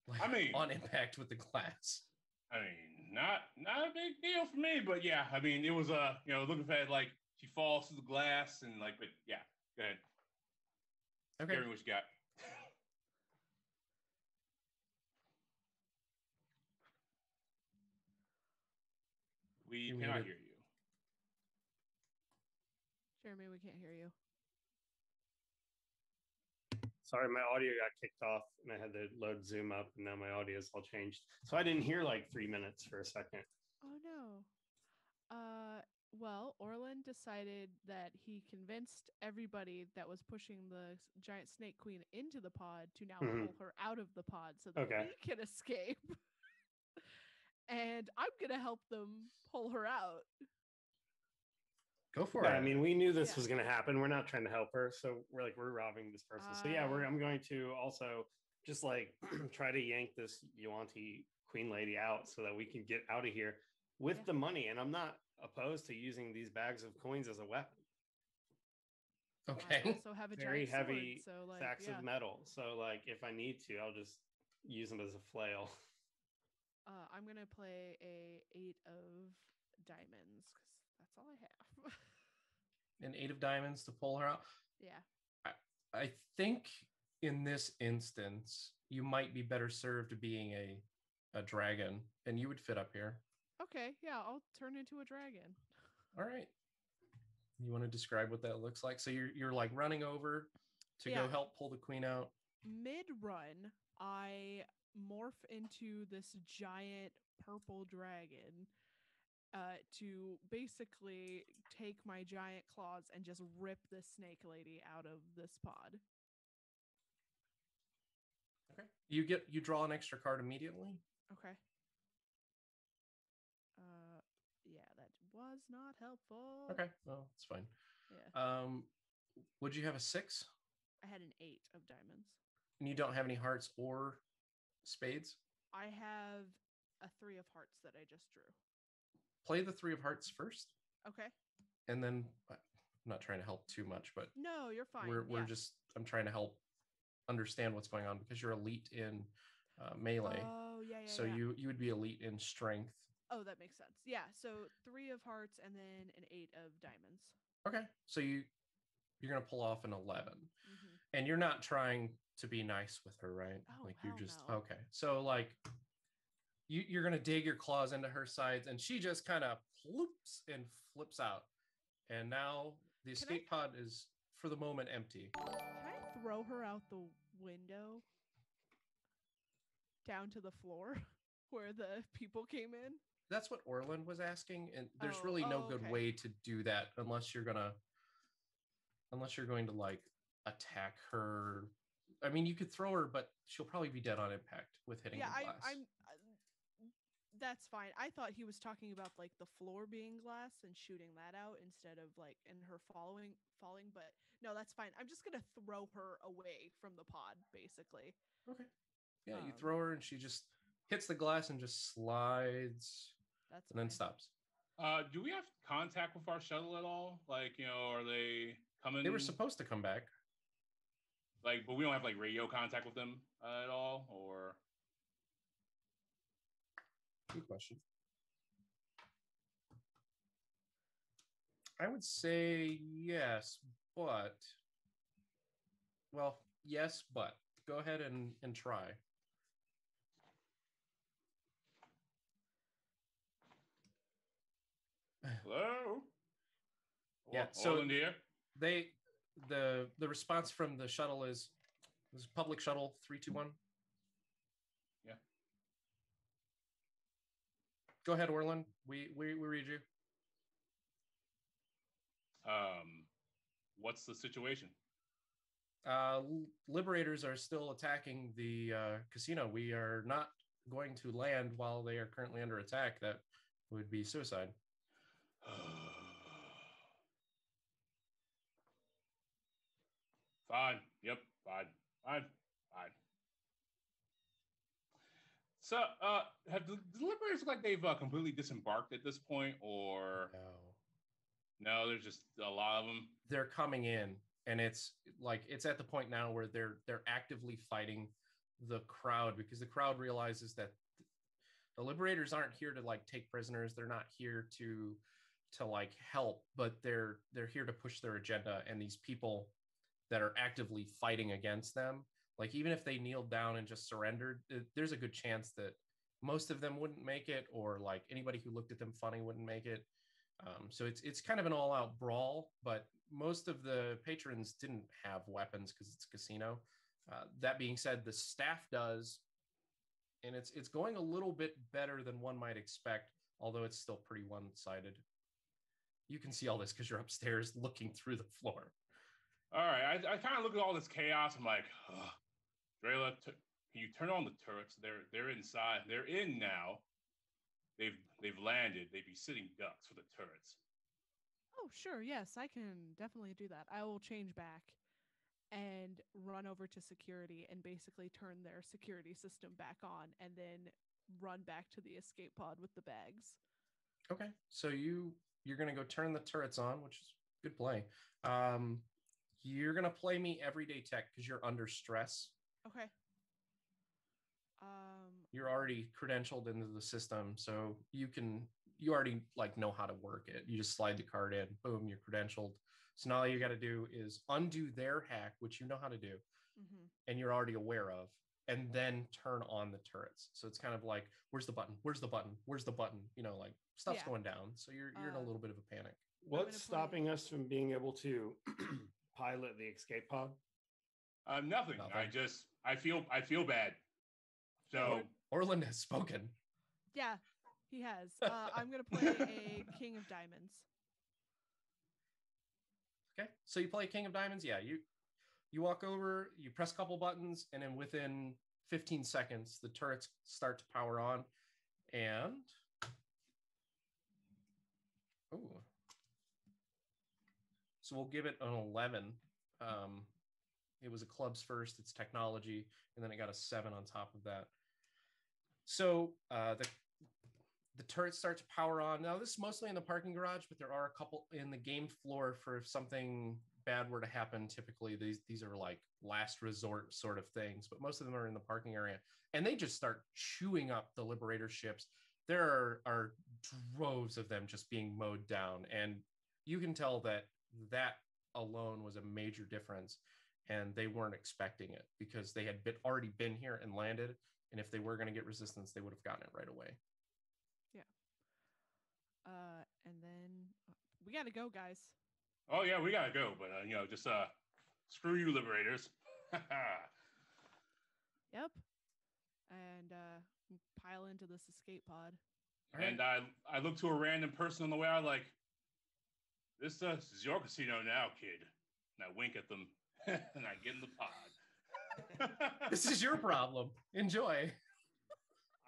[SPEAKER 3] Like,
[SPEAKER 5] I mean,
[SPEAKER 3] on impact with the glass.
[SPEAKER 5] I mean, not a big deal for me, but yeah, I mean, it was looking at like she falls through the glass and like, but yeah, go ahead.
[SPEAKER 3] Okay.
[SPEAKER 5] Gary, what you got? We cannot hear you.
[SPEAKER 2] Jeremy, we can't hear you.
[SPEAKER 4] Sorry, my audio got kicked off and I had to load Zoom up and now my audio is all changed. So I didn't hear like 3 minutes for a second.
[SPEAKER 2] Oh no. Well, Orlin decided that he convinced everybody that was pushing the giant snake queen into the pod to now pull her out of the pod so that we can escape. And I'm gonna help them pull her out.
[SPEAKER 3] Go for it.
[SPEAKER 4] I mean, we knew this was going to happen. We're not trying to help her, so we're robbing this person. So yeah, I'm going to also just like try to yank this Yuanti queen lady out so that we can get out of here with the money. And I'm not opposed to using these bags of coins as a weapon.
[SPEAKER 3] Okay.
[SPEAKER 2] I also have a
[SPEAKER 4] very
[SPEAKER 2] giant
[SPEAKER 4] heavy
[SPEAKER 2] sword, so like,
[SPEAKER 4] sacks of metal. So like, if I need to, I'll just use them as a flail.
[SPEAKER 2] I'm gonna play a 8 of diamonds because that's all I have.
[SPEAKER 3] An 8 of diamonds to pull her out.
[SPEAKER 2] Yeah.
[SPEAKER 3] I think in this instance, you might be better served being a dragon, and you would fit up here.
[SPEAKER 2] Okay, yeah, I'll turn into a dragon.
[SPEAKER 3] All right. You want to describe what that looks like? So you're like running over to go help pull the queen out.
[SPEAKER 2] Mid-run, I morph into this giant purple dragon to basically take my giant claws and just rip this snake lady out of this pod.
[SPEAKER 3] Okay. You draw an extra card immediately.
[SPEAKER 2] Okay. Yeah, that was not helpful.
[SPEAKER 3] Okay, well, it's fine.
[SPEAKER 2] Yeah.
[SPEAKER 3] Would you have a 6?
[SPEAKER 2] I had an 8 of diamonds.
[SPEAKER 3] And you don't have any hearts or spades?
[SPEAKER 2] I have a 3 of hearts that I just drew.
[SPEAKER 3] Play the 3 of hearts first.
[SPEAKER 2] Okay.
[SPEAKER 3] And then I'm not trying to help too much, but
[SPEAKER 2] no, you're fine.
[SPEAKER 3] We're just I'm trying to help understand what's going on because you're elite in melee.
[SPEAKER 2] Oh yeah.
[SPEAKER 3] So you would be elite in strength.
[SPEAKER 2] Oh, that makes sense. Yeah. So 3 of hearts and then an 8 of diamonds.
[SPEAKER 3] Okay. So you're gonna pull off an 11, and you're not trying to be nice with her, right?
[SPEAKER 2] Oh,
[SPEAKER 3] like you're just
[SPEAKER 2] no.
[SPEAKER 3] okay. So like you're gonna dig your claws into her sides, and she just kind of ploops and flips out. And now the escape pod is, for the moment, empty.
[SPEAKER 2] Can I throw her out the window down to the floor where the people came in?
[SPEAKER 3] That's what Orlin was asking, and there's really no good way to do that unless you're going to like attack her. I mean, you could throw her, but she'll probably be dead on impact with hitting the glass.
[SPEAKER 2] That's fine. I thought he was talking about like the floor being glass and shooting that out instead of like in her falling, but no, that's fine. I'm just gonna throw her away from the pod, basically.
[SPEAKER 3] Okay. Yeah, you throw her and she just hits the glass and just slides.
[SPEAKER 2] That's
[SPEAKER 3] and then stops.
[SPEAKER 5] Do we have contact with our shuttle at all? Like, are they coming?
[SPEAKER 3] They were supposed to come back.
[SPEAKER 5] Like, but we don't have like radio contact with them at all, or?
[SPEAKER 3] Good question. I would say yes, but yes, but go ahead and try.
[SPEAKER 5] Hello.
[SPEAKER 3] Yeah,
[SPEAKER 5] So
[SPEAKER 3] so
[SPEAKER 5] here.
[SPEAKER 3] they the response from the shuttle is public shuttle 321.
[SPEAKER 5] Yeah.
[SPEAKER 3] Go ahead, Orland. We read you.
[SPEAKER 5] What's the situation?
[SPEAKER 3] Liberators are still attacking the casino. We are not going to land while they are currently under attack. That would be suicide.
[SPEAKER 5] Fine. Yep. Fine. Fine. Fine. So, have the Liberators look like they've completely disembarked at this point, or no? There's just a lot of them.
[SPEAKER 3] They're coming in, and it's at the point now where they're actively fighting the crowd, because the crowd realizes that the Liberators aren't here to like take prisoners. They're not here to like help, but they're here to push their agenda. And these people that are actively fighting against them, like even if they kneeled down and just surrendered, there's a good chance that most of them wouldn't make it, or like anybody who looked at them funny wouldn't make it. So it's kind of an all-out brawl, but most of the patrons didn't have weapons because it's a casino. That being said, the staff does, and it's going a little bit better than one might expect, although it's still pretty one-sided. You can see all this because you're upstairs looking through the floor.
[SPEAKER 5] All right, I kind of look at all this chaos. I'm like, Drayla, can you turn on the turrets? They're inside. They're in now. They've landed. They'd be sitting ducks for the turrets.
[SPEAKER 2] Oh, sure. Yes, I can definitely do that. I will change back and run over to security and basically turn their security system back on, and then run back to the escape pod with the bags.
[SPEAKER 3] Okay, so you're gonna go turn the turrets on, which is good play. You're gonna play me everyday tech because you're under stress.
[SPEAKER 2] Okay.
[SPEAKER 3] You're already credentialed into the system, so you already like know how to work it. You just slide the card in, boom, you're credentialed. So now all you got to do is undo their hack, which you know how to do, and you're already aware of, and then turn on the turrets. So it's kind of like, where's the button? Where's the button? Where's the button? You know, like stuff's going down. So you're in a little bit of a panic.
[SPEAKER 6] What's stopping us from being able to pilot the escape pod?
[SPEAKER 5] Nothing. I feel bad. So
[SPEAKER 3] Orland has spoken.
[SPEAKER 2] Yeah, he has. I'm gonna play a King of Diamonds.
[SPEAKER 3] Okay, so you play King of Diamonds. Yeah, you walk over, you press a couple buttons, and then within 15 seconds, the turrets start to power on. And so we'll give it an 11. It was a clubs first, it's technology, and then it got a 7 on top of that. So the turrets start to power on. Now, this is mostly in the parking garage, but there are a couple in the game floor for if something bad were to happen. Typically, these are like last resort sort of things, but most of them are in the parking area. And they just start chewing up the Liberator ships. There are droves of them just being mowed down. And you can tell that alone was a major difference. And they weren't expecting it because they had already been here and landed. And if they were going to get resistance, they would have gotten it right away.
[SPEAKER 2] Yeah. And then we got to go, guys.
[SPEAKER 5] Oh, yeah, we got to go. But, just screw you, Liberators.
[SPEAKER 2] Yep. And pile into this escape pod.
[SPEAKER 5] And I look to a random person on the way out like, this is your casino now, kid. And I wink at them and I get in the pod.
[SPEAKER 3] This is your problem. Enjoy.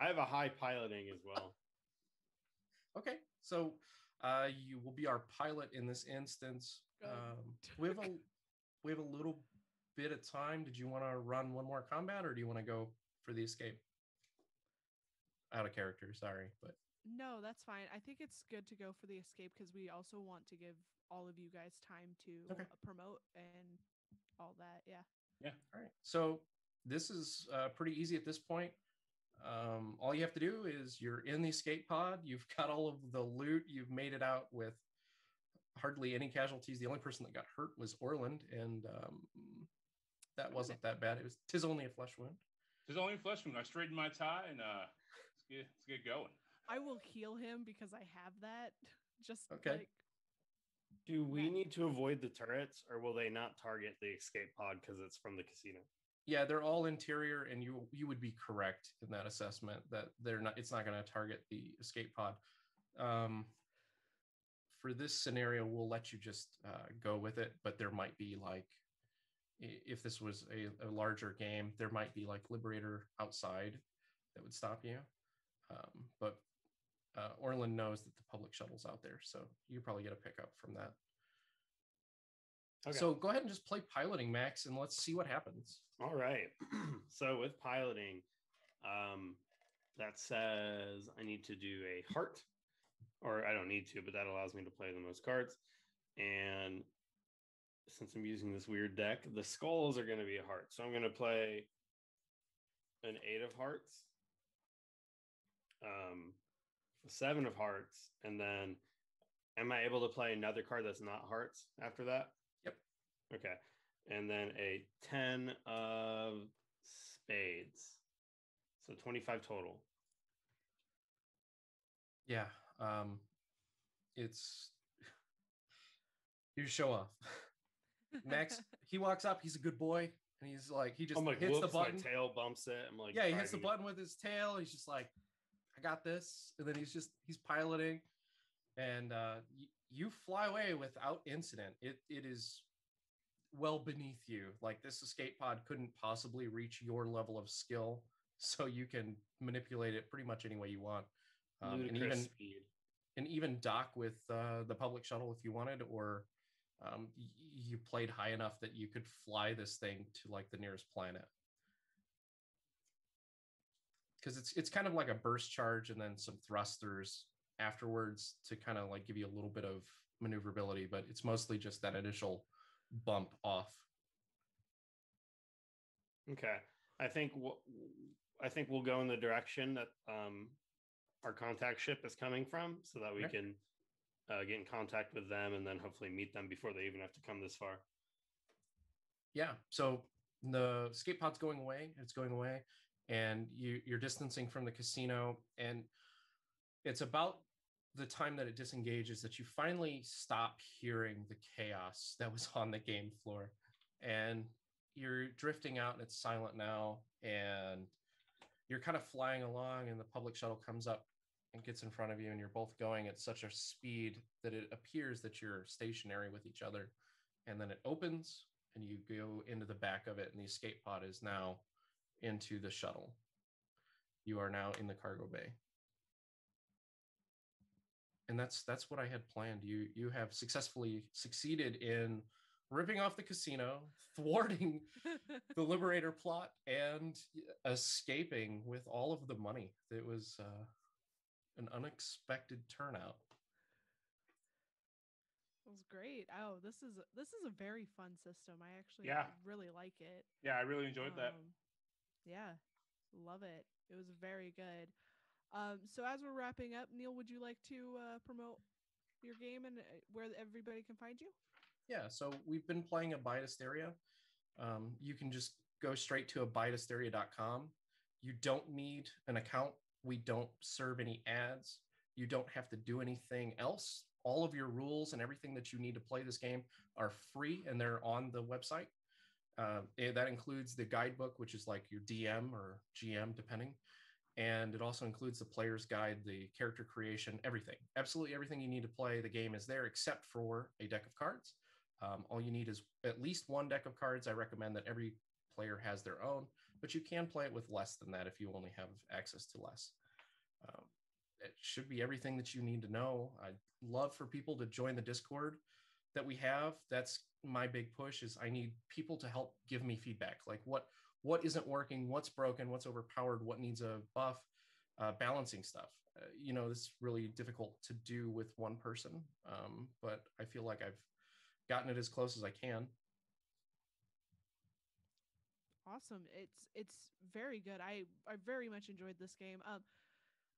[SPEAKER 4] I have a high piloting as well.
[SPEAKER 3] Okay, so you will be our pilot in this instance. We have a little bit of time. Did you want to run one more combat, or do you want to go for the escape? Out of character, sorry, but
[SPEAKER 2] no, that's fine. I think it's good to go for the escape because we also want to give all of you guys time to promote and all that. Yeah.
[SPEAKER 3] All right. So this is pretty easy at this point. All you have to do is you're in the escape pod. You've got all of the loot. You've made it out with hardly any casualties. The only person that got hurt was Orland, and that wasn't that bad. Tis only a flesh wound.
[SPEAKER 5] Tis only a flesh wound. I straightened my tie, and let's get going.
[SPEAKER 2] I will heal him because I have that. Just
[SPEAKER 3] Okay.
[SPEAKER 2] like,
[SPEAKER 6] Do we need to avoid the turrets, or will they not target the escape pod because it's from the casino?
[SPEAKER 3] Yeah, they're all interior, and you would be correct in that assessment that they're not. It's not going to target the escape pod. For this scenario, we'll let you just go with it, but there might be like, if this was a larger game, there might be like Liberator outside that would stop you. But Orland knows that the public shuttle's out there, so you probably get a pickup from that. Okay. So go ahead and just play piloting, Max, and let's see what happens.
[SPEAKER 4] All right. So with piloting, that says I need to do a heart, or I don't need to, but that allows me to play the most cards. And since I'm using this weird deck, the skulls are going to be a heart. So I'm going to play an 8 of hearts, 7 of hearts, and then am I able to play another card that's not hearts after that?
[SPEAKER 3] Yep.
[SPEAKER 4] Okay. And then a 10 of spades. So 25 total.
[SPEAKER 3] Yeah. It's you show off. Max, he walks up, he's a good boy, and he's like, he just hits the button.
[SPEAKER 4] My tail bumps it. I'm like,
[SPEAKER 3] yeah, he hits the button with his tail. He's just like, I got this. And then he's piloting, and you fly away without incident. It is well beneath you. Like, this escape pod couldn't possibly reach your level of skill, so you can manipulate it pretty much any way you want. And even dock with the public shuttle if you wanted, or you played high enough that you could fly this thing to like the nearest planet. Because it's kind of like a burst charge and then some thrusters afterwards to kind of like give you a little bit of maneuverability, but it's mostly just that initial bump off.
[SPEAKER 4] Okay, I think we'll go in the direction that our contact ship is coming from, so that we can get in contact with them and then hopefully meet them before they even have to come this far.
[SPEAKER 3] Yeah. So the escape pod's going away. It's going away, and you're distancing from the casino, and it's about the time that it disengages that you finally stop hearing the chaos that was on the game floor, and you're drifting out, and it's silent now, and you're kind of flying along, and the public shuttle comes up and gets in front of you, and you're both going at such a speed that it appears that you're stationary with each other. And then it opens, and you go into the back of it, and the escape pod is now into the shuttle. You are now in the cargo bay. And that's what I had planned. You have successfully succeeded in ripping off the casino, thwarting the Liberator plot, and escaping with all of the money. It was an unexpected turnout.
[SPEAKER 2] It was great. Oh, this is a very fun system. I actually really like it.
[SPEAKER 5] Yeah, I really enjoyed that.
[SPEAKER 2] Yeah, love it. It was very good. So as we're wrapping up, Neil, would you like to promote your game and where everybody can find you?
[SPEAKER 3] Yeah, so we've been playing Abide Asteria. You can just go straight to abideasteria.com. You don't need an account. We don't serve any ads. You don't have to do anything else. All of your rules and everything that you need to play this game are free, and they're on the website. That includes the guidebook, which is like your DM or GM, depending. And it also includes the player's guide, the character creation, everything. Absolutely everything you need to play the game is there, except for a deck of cards. All you need is at least one deck of cards. I recommend that every player has their own, but you can play it with less than that if you only have access to less. It should be everything that you need to know. I'd love for people to join the Discord that we have. That's my big push, is I need people to help give me feedback. Like what isn't working, what's broken, what's overpowered, what needs a buff, balancing stuff. This is really difficult to do with one person, but I feel like I've gotten it as close as I can.
[SPEAKER 2] Awesome. It's very good. I very much enjoyed this game.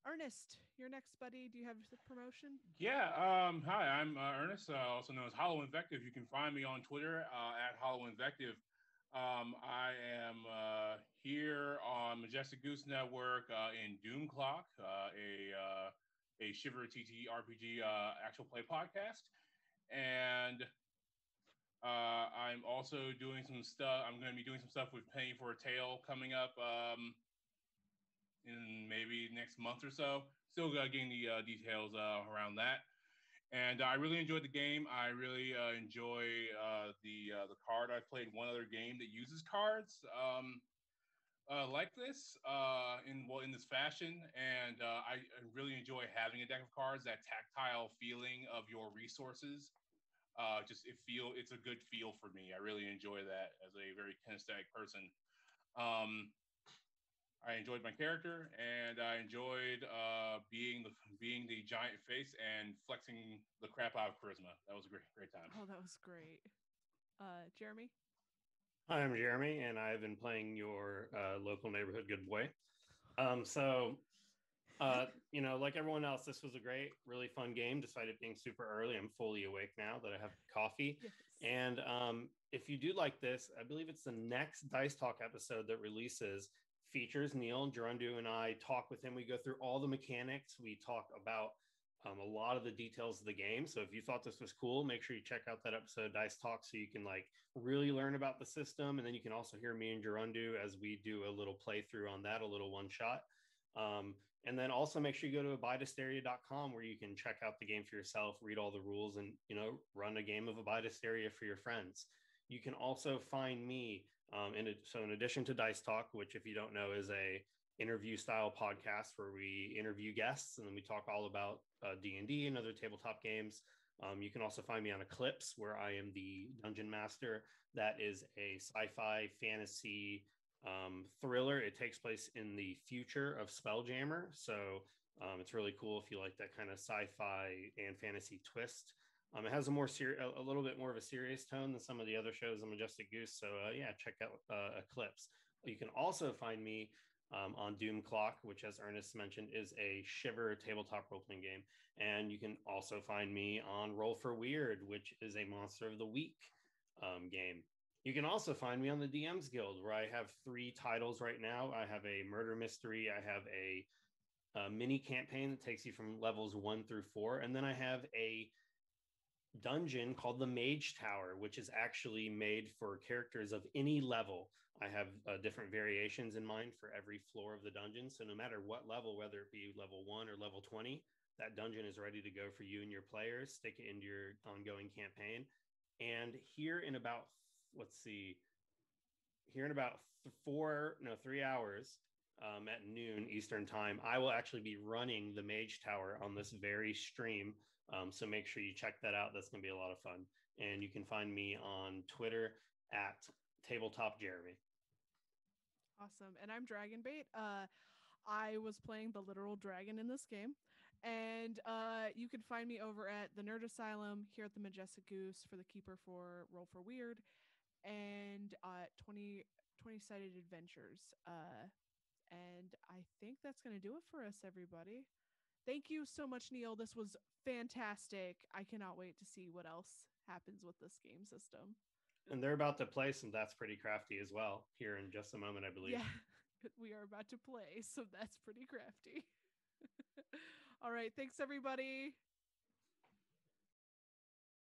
[SPEAKER 2] Ernest, you're next, buddy. Do you have the promotion?
[SPEAKER 5] Yeah. Hi, I'm Ernest, also known as Hollow Invective. You can find me on Twitter at Hollow Invective. I am here on Majestic Goose Network in Doom Clock, a Shiver TT RPG actual play podcast, and I'm also doing some stuff. I'm going to be doing some stuff with Penny for a Tale coming up in maybe next month or so. Still getting the details around that. And I really enjoyed the game. I really enjoy the card. I've played one other game that uses cards like this in this fashion, and I really enjoy having a deck of cards. That tactile feeling of your resources, it's a good feel for me. I really enjoy that as a very kinesthetic person. Um, I enjoyed my character, and I enjoyed being the giant face and flexing the crap out of charisma. That was a great time.
[SPEAKER 2] Oh, that was great. Jeremy?
[SPEAKER 6] Hi, I'm Jeremy, and I've been playing your local neighborhood good boy. So, like everyone else, this was a great, really fun game, despite it being super early. I'm fully awake now that I have coffee.
[SPEAKER 2] Yes.
[SPEAKER 6] And if you do like this, I believe it's the next Dice Talk episode that releases features Neil Gerundu and I talk with him. We go through all the mechanics. We talk about a lot of the details of the game. So if you thought this was cool, make sure you check out that episode of Dice Talk so you can like really learn about the system. And then you can also hear me and Gerundu as we do a little playthrough on that, a little one shot. And then also make sure you go to abideasteria.com where you can check out the game for yourself, read all the rules, and run a game of Abide Asteria for your friends. You can also find me in addition to Dice Talk, which if you don't know is a interview style podcast where we interview guests and then we talk all about D&D and other tabletop games. You can also find me on Eclipse, where I am the dungeon master. That is a sci-fi fantasy thriller. It takes place in the future of Spelljammer, so it's really cool if you like that kind of sci-fi and fantasy twist. It has a little bit more of a serious tone than some of the other shows on Majestic Goose. So yeah, check out Eclipse. You can also find me on Doom Clock, which, as Ernest mentioned, is a Shiver tabletop role-playing game. And you can also find me on Roll for Weird, which is a Monster of the Week game. You can also find me on the DMs Guild, where I have 3 titles right now. I have a murder mystery. I have a mini campaign that takes you from levels 1 through 4. And then I have a dungeon called the Mage Tower, which is actually made for characters of any level. I have different variations in mind for every floor of the dungeon. So no matter what level, whether it be level 1 or level 20, that dungeon is ready to go for you and your players. Stick it into your ongoing campaign. And here in about, here in about 3 hours at noon Eastern time, I will actually be running the Mage Tower on this very stream. So make sure you check that out. That's going to be a lot of fun. And you can find me on Twitter at Tabletop Jeremy.
[SPEAKER 2] Awesome. And I'm Dragonbait. I was playing the literal dragon in this game. And you can find me over at the Nerd Asylum, here at the Majestic Goose for the Keeper for Roll for Weird, and 20-sided adventures. And I think that's going to do it for us, everybody. Thank you so much, Neil. This was fantastic. I cannot wait to see what else happens with this game system.
[SPEAKER 6] And they're about to play some That's Pretty Crafty as well here in just a moment, I believe.
[SPEAKER 2] Yeah, we are about to play, so that's pretty crafty. All right. Thanks, everybody.